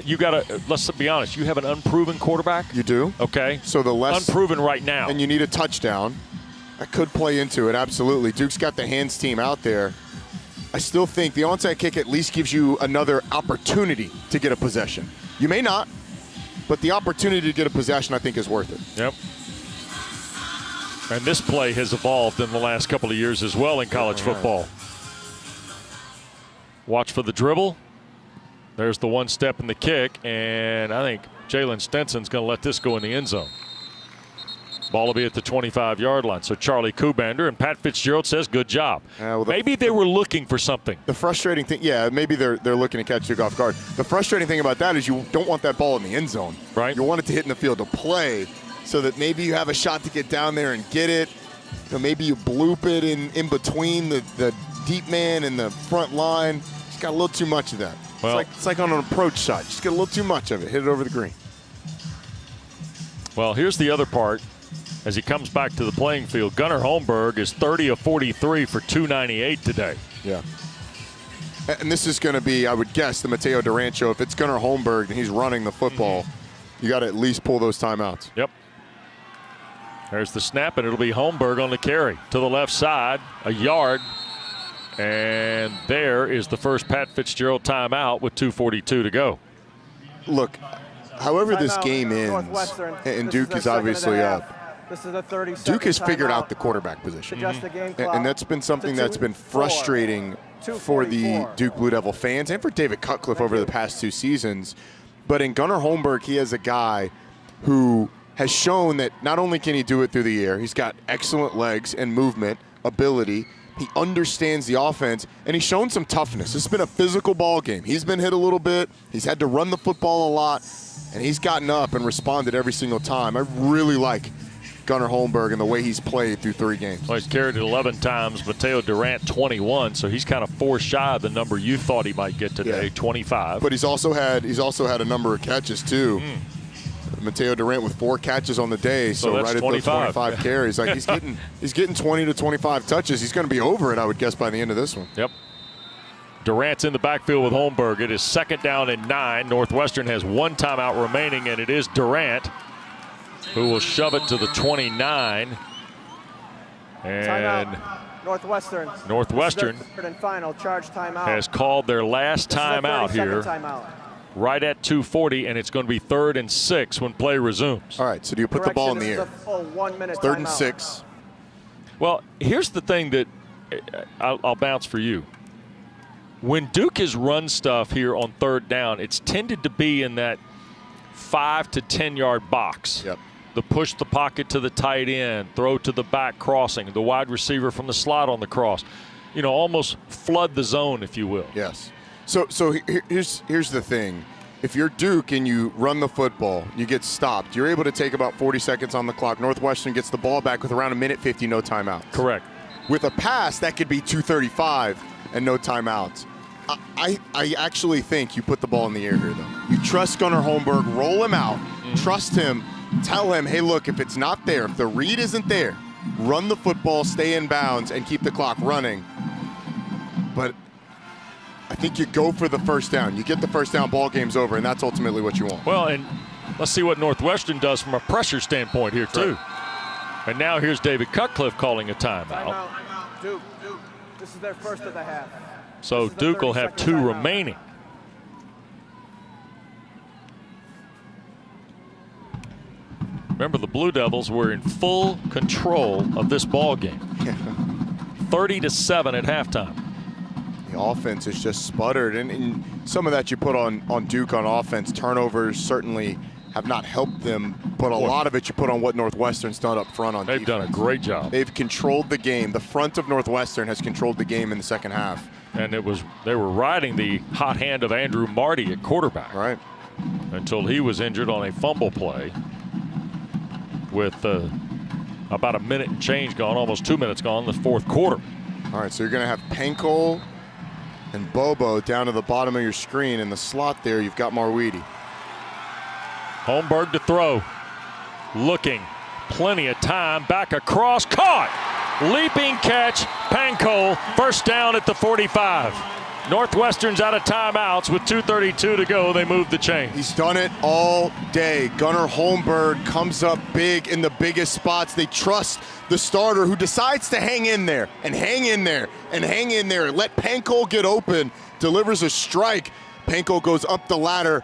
you gotta. Let's be honest. You have an unproven quarterback. You do. Okay. So the less unproven right now, and you need a touchdown. That could play into it. Absolutely. Duke's got the hands team out there. I still think the onside kick at least gives you another opportunity to get a possession. You may not, but the opportunity to get a possession, I think, is worth it. Yep. And this play has evolved in the last couple of years as well in college football. Watch for the dribble. There's the 1 step in the kick, and I think Jalen Stenson's going to let this go in the end zone. Ball will be at the 25-yard line. So Charlie Kubander, and Pat Fitzgerald says, good job. Maybe they were looking for something. The frustrating thing, maybe they're looking to catch Duke off guard. The frustrating thing about that is you don't want that ball in the end zone. Right. You want it to hit in the field of play so that maybe you have a shot to get down there and get it. Maybe you bloop it in between the deep man and the front line. Just got a little too much of that. Well, it's like on an approach shot. Just get a little too much of it. Hit it over the green. Well, here's the other part. As he comes back to the playing field, Gunnar Holmberg is 30 of 43 for 298 today. Yeah. And this is going to be, I would guess, the Mateo Durant show. If it's Gunnar Holmberg and he's running the football, you got to at least pull those timeouts. Yep. There's the snap, and it'll be Holmberg on the carry to the left side, a yard. And there is the first Pat Fitzgerald timeout with 2:42 to go. Look, however this Timeout, game ends, Northwestern. and This Duke their is second obviously and a up. half. This is a 30-second Duke has figured timeout. out the quarterback position. Adjust the game clock And that's been something to that's been 2:04. frustrating for the 2:44. Duke Blue Devil fans and for David Cutcliffe over the past 2 seasons. But in Gunnar Holmberg, he has a guy who has shown that not only can he do it through the air, he's got excellent legs and movement ability. He understands the offense, and he's shown some toughness. It's been a physical ball game. He's been hit a little bit. He's had to run the football a lot, and he's gotten up and responded every single time. I really like Gunnar Holmberg and the way he's played through 3 games. Well, he's carried it 11 times. Mateo Durant 21, so he's kind of 4 shy of the number you thought he might get today, 25. But he's also had a number of catches too. Mateo Durant with 4 catches on the day, so that's right at 25. the 25 carries. Like he's getting 20 to 25 touches. He's going to be over it, I would guess, by the end of this one. Yep. Durant's in the backfield with Holmberg. It is 2nd down and 9. Northwestern has 1 timeout remaining, and it is Durant who will shove it to the 29. And Timeout. Northwestern. Northwestern Third and final charge timeout. has called their last This is a timeout 30-second here, Timeout. right at 2:40, and it's going to be 3rd and 6 when play resumes. All right, so do you put the ball in the Correction, air? this is a full 1-minute 3rd and timeout. 6. Well, here's the thing that I'll bounce for you. When Duke has run stuff here on 3rd down, it's tended to be in that 5 to 10-yard box. Yep. The push the pocket to the tight end, throw to the back crossing, the wide receiver from the slot on the cross. You know, almost flood the zone, if you will. Yes. So here's the thing. If you're Duke and you run the football, you get stopped, you're able to take about 40 seconds on the clock. Northwestern gets the ball back with around 1:50, no timeouts. Correct. With a pass, that could be 2:35 and no timeouts. I actually think you put the ball in the air here, though. You trust Gunnar Holmberg, roll him out, trust him, tell him, hey, look, if it's not there, if the read isn't there, run the football, stay in bounds, and keep the clock running. But I think you go for the first down. You get the first down, ball game's over, and that's ultimately what you want. Well, and let's see what Northwestern does from a pressure standpoint here, too. Right. And now here's David Cutcliffe calling a timeout. Timeout. Duke. This is their first of the half. So This is the Duke will have 2 30-second timeout. remaining. Remember, the Blue Devils were in full control of this ball game. 30-7 at halftime. The offense has just sputtered, and some of that you put on Duke on offense. Turnovers certainly have not helped them, but a lot of it you put on what Northwestern's done up front on They've defense. done a great job. They've controlled the game. The front of Northwestern has controlled the game in the second half. And they were riding the hot hand of Andrew Marty at quarterback. Right. Until he was injured on a fumble play with about a minute and change gone, almost 2 minutes gone in the 4th quarter. All right, so you're going to have Pankow and Bobo down to the bottom of your screen. In the slot there, you've got Marweedy. Holmberg to throw. Looking. Plenty of time. Back across. Caught. Leaping catch. Pankow. First down at the 45. Northwestern's out of timeouts with 2:32 to go. They move the chain. He's done it all day. Gunnar Holmberg comes up big in the biggest spots. They trust the starter who decides to hang in there and hang in there and hang in there. Let Pankow get open. Delivers a strike. Pankow goes up the ladder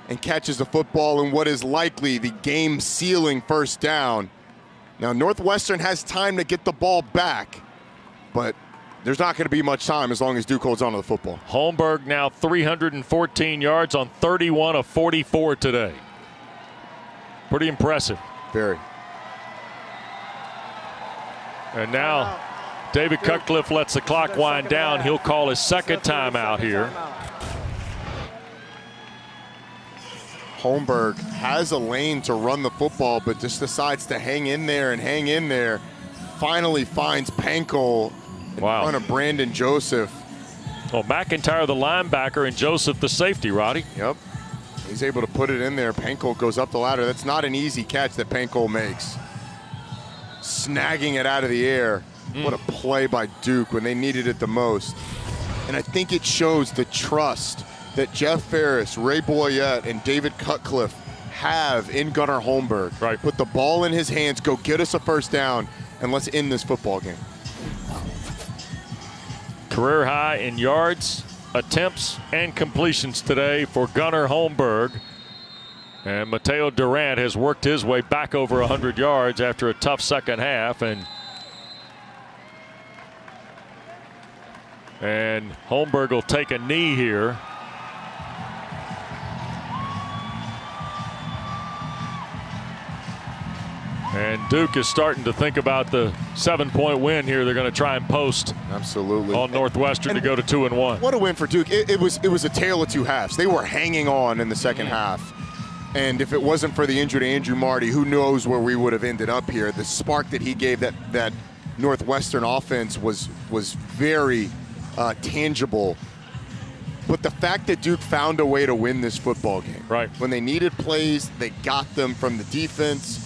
and catches the football in what is likely the game-sealing first down. Now, Northwestern has time to get the ball back, but there's not going to be much time as long as Duke holds on to the football. Holmberg now 314 yards on 31 of 44 today. Pretty impressive. Very. And now David Cutcliffe lets the clock wind down. He'll call his second timeout here. Holmberg has a lane to run the football, but just decides to hang in there and hang in there. Finally finds Pankow in front of Brandon Joseph. Well, McIntyre the linebacker and Joseph the safety, Roddy. Yep. He's able to put it in there. Pankow goes up the ladder. That's not an easy catch that Pankow makes. Snagging it out of the air. What a play by Duke when they needed it the most. And I think it shows the trust that Jeff Ferris, Ray Boyette, and David Cutcliffe have in Gunnar Holmberg. Right. Put the ball in his hands, go get us a first down, and let's end this football game. Career high in yards, attempts, and completions today for Gunnar Holmberg. And Mateo Durant has worked his way back over 100 yards after a tough second half. And Holmberg will take a knee here. And Duke is starting to think about the 7-point win here. They're going to try and post absolutely on Northwestern to go to 2-1. What a win for Duke. It was a tale of two halves. They were hanging on in the second half. And if it wasn't for the injury to Andrew Marty, who knows where we would have ended up here. The spark that he gave that Northwestern offense was very tangible. But the fact that Duke found a way to win this football game. Right. When they needed plays, they got them from the defense.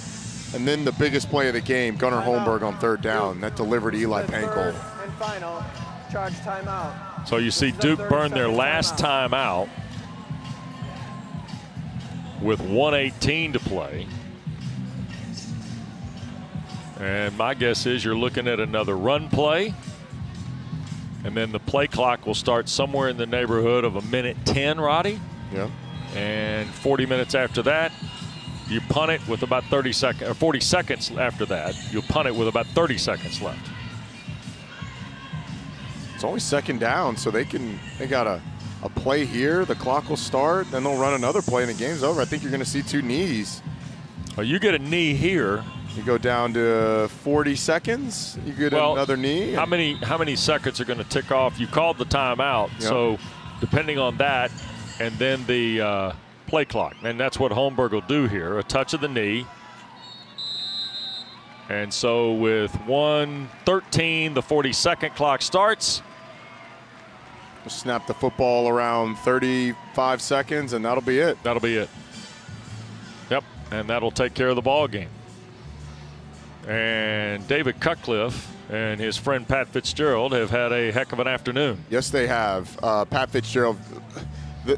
And then the biggest play of the game, Gunnar Holmberg on third down. That delivered Eli Pankow. And final, charge timeout. So you see Duke burn their last timeout with 1:18 to play. And my guess is you're looking at another run play. And then the play clock will start somewhere in the neighborhood of 1:10, Roddy. Yeah. And 40 minutes after that, you punt it with about 30 seconds, or 40 seconds after that, you'll punt it with about 30 seconds left. It's always second down, so they got a play here, the clock will start, then they'll run another play and the game's over. I think you're gonna see two knees. Oh, you get a knee here. You go down to 40 seconds, you get another knee. How many seconds are gonna tick off? You called the timeout, so depending on that, and then the play clock, and that's what Holmberg will do here, a touch of the knee. And so with 1:13, the 40-second clock starts. Snap the football around 35 seconds, and that'll be it. That'll be it. Yep, and that'll take care of the ball game. And David Cutcliffe and his friend Pat Fitzgerald have had a heck of an afternoon. Yes, they have. Pat Fitzgerald,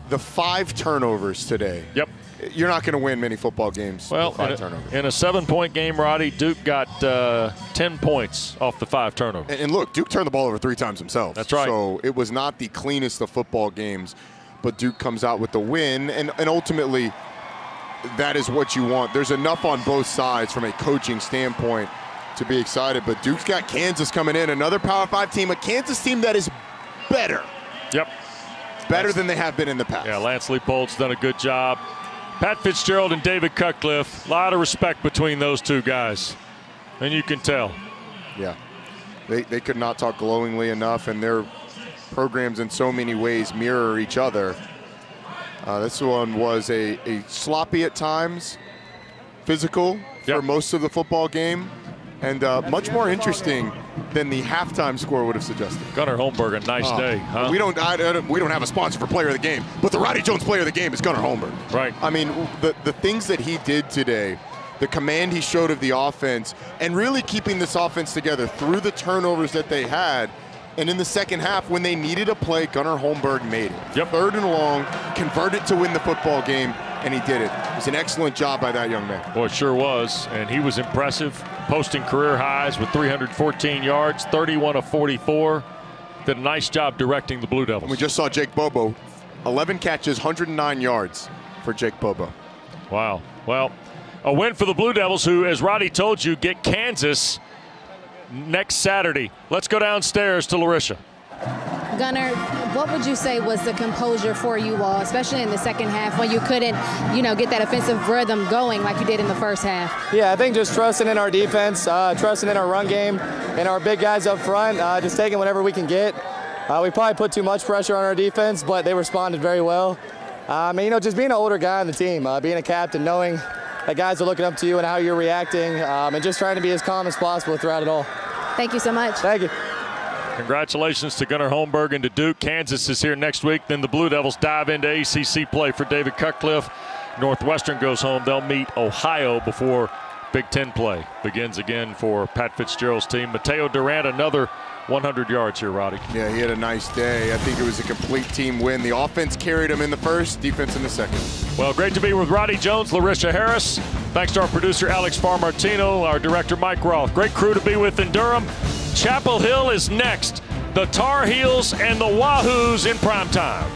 the 5 turnovers today. Yep. You're not going to win many football games with 5 turnovers. In a 7-point game, Roddy, Duke got 10 points off the 5 turnovers. And look, Duke turned the ball over 3 times himself. That's right. So it was not the cleanest of football games, but Duke comes out with the win, and ultimately that is what you want. There's enough on both sides from a coaching standpoint to be excited, but Duke's got Kansas coming in, another Power 5 team, a Kansas team that is better. Yep. Better than they have been in the past. Yeah, Lance Leipold's done a good job. Pat Fitzgerald and David Cutcliffe, a lot of respect between those two guys, and you can tell. Yeah, they could not talk glowingly enough, and their programs in so many ways mirror each other. This one was a sloppy at times, physical for most of the football game, and much more interesting than the halftime score would have suggested. Gunnar Holmberg, a nice day, huh? We don't have a sponsor for player of the game, but the Roddy Jones player of the game is Gunnar Holmberg. Right. I mean, the things that he did today, the command he showed of the offense, and really keeping this offense together through the turnovers that they had. And in the second half, when they needed a play, Gunnar Holmberg made it. Yep. 3rd and long, converted to win the football game, and he did it. It was an excellent job by that young man. Boy, it sure was. And he was impressive, posting career highs with 314 yards, 31 of 44. Did a nice job directing the Blue Devils. And we just saw Jake Bobo, 11 catches, 109 yards for Jake Bobo. Wow. Well, a win for the Blue Devils, who, as Roddy told you, get Kansas next Saturday. Let's go downstairs to Larisha. Gunnar What would you say was the composure for you all, especially in the second half when you couldn't, get that offensive rhythm going like you did in the first half? Yeah, I think just trusting in our defense, trusting in our run game, and our big guys up front, just taking whatever we can get. We probably put too much pressure on our defense, but they responded very well. And, just being an older guy on the team, being a captain, knowing that guys are looking up to you and how you're reacting, and just trying to be as calm as possible throughout it all. Thank you so much. Thank you. Congratulations to Gunnar Holmberg and to Duke. Kansas is here next week. Then the Blue Devils dive into ACC play for David Cutcliffe. Northwestern goes home. They'll meet Ohio before Big Ten play begins again for Pat Fitzgerald's team. Mateo Durant, another 100 yards here, Roddy. Yeah, he had a nice day. I think it was a complete team win. The offense carried him in the first, defense in the second. Well, great to be with Roddy Jones, Larisha Harris. Thanks to our producer, Alex Farmartino, our director, Mike Roth. Great crew to be with in Durham. Chapel Hill is next. The Tar Heels and the Wahoos in primetime.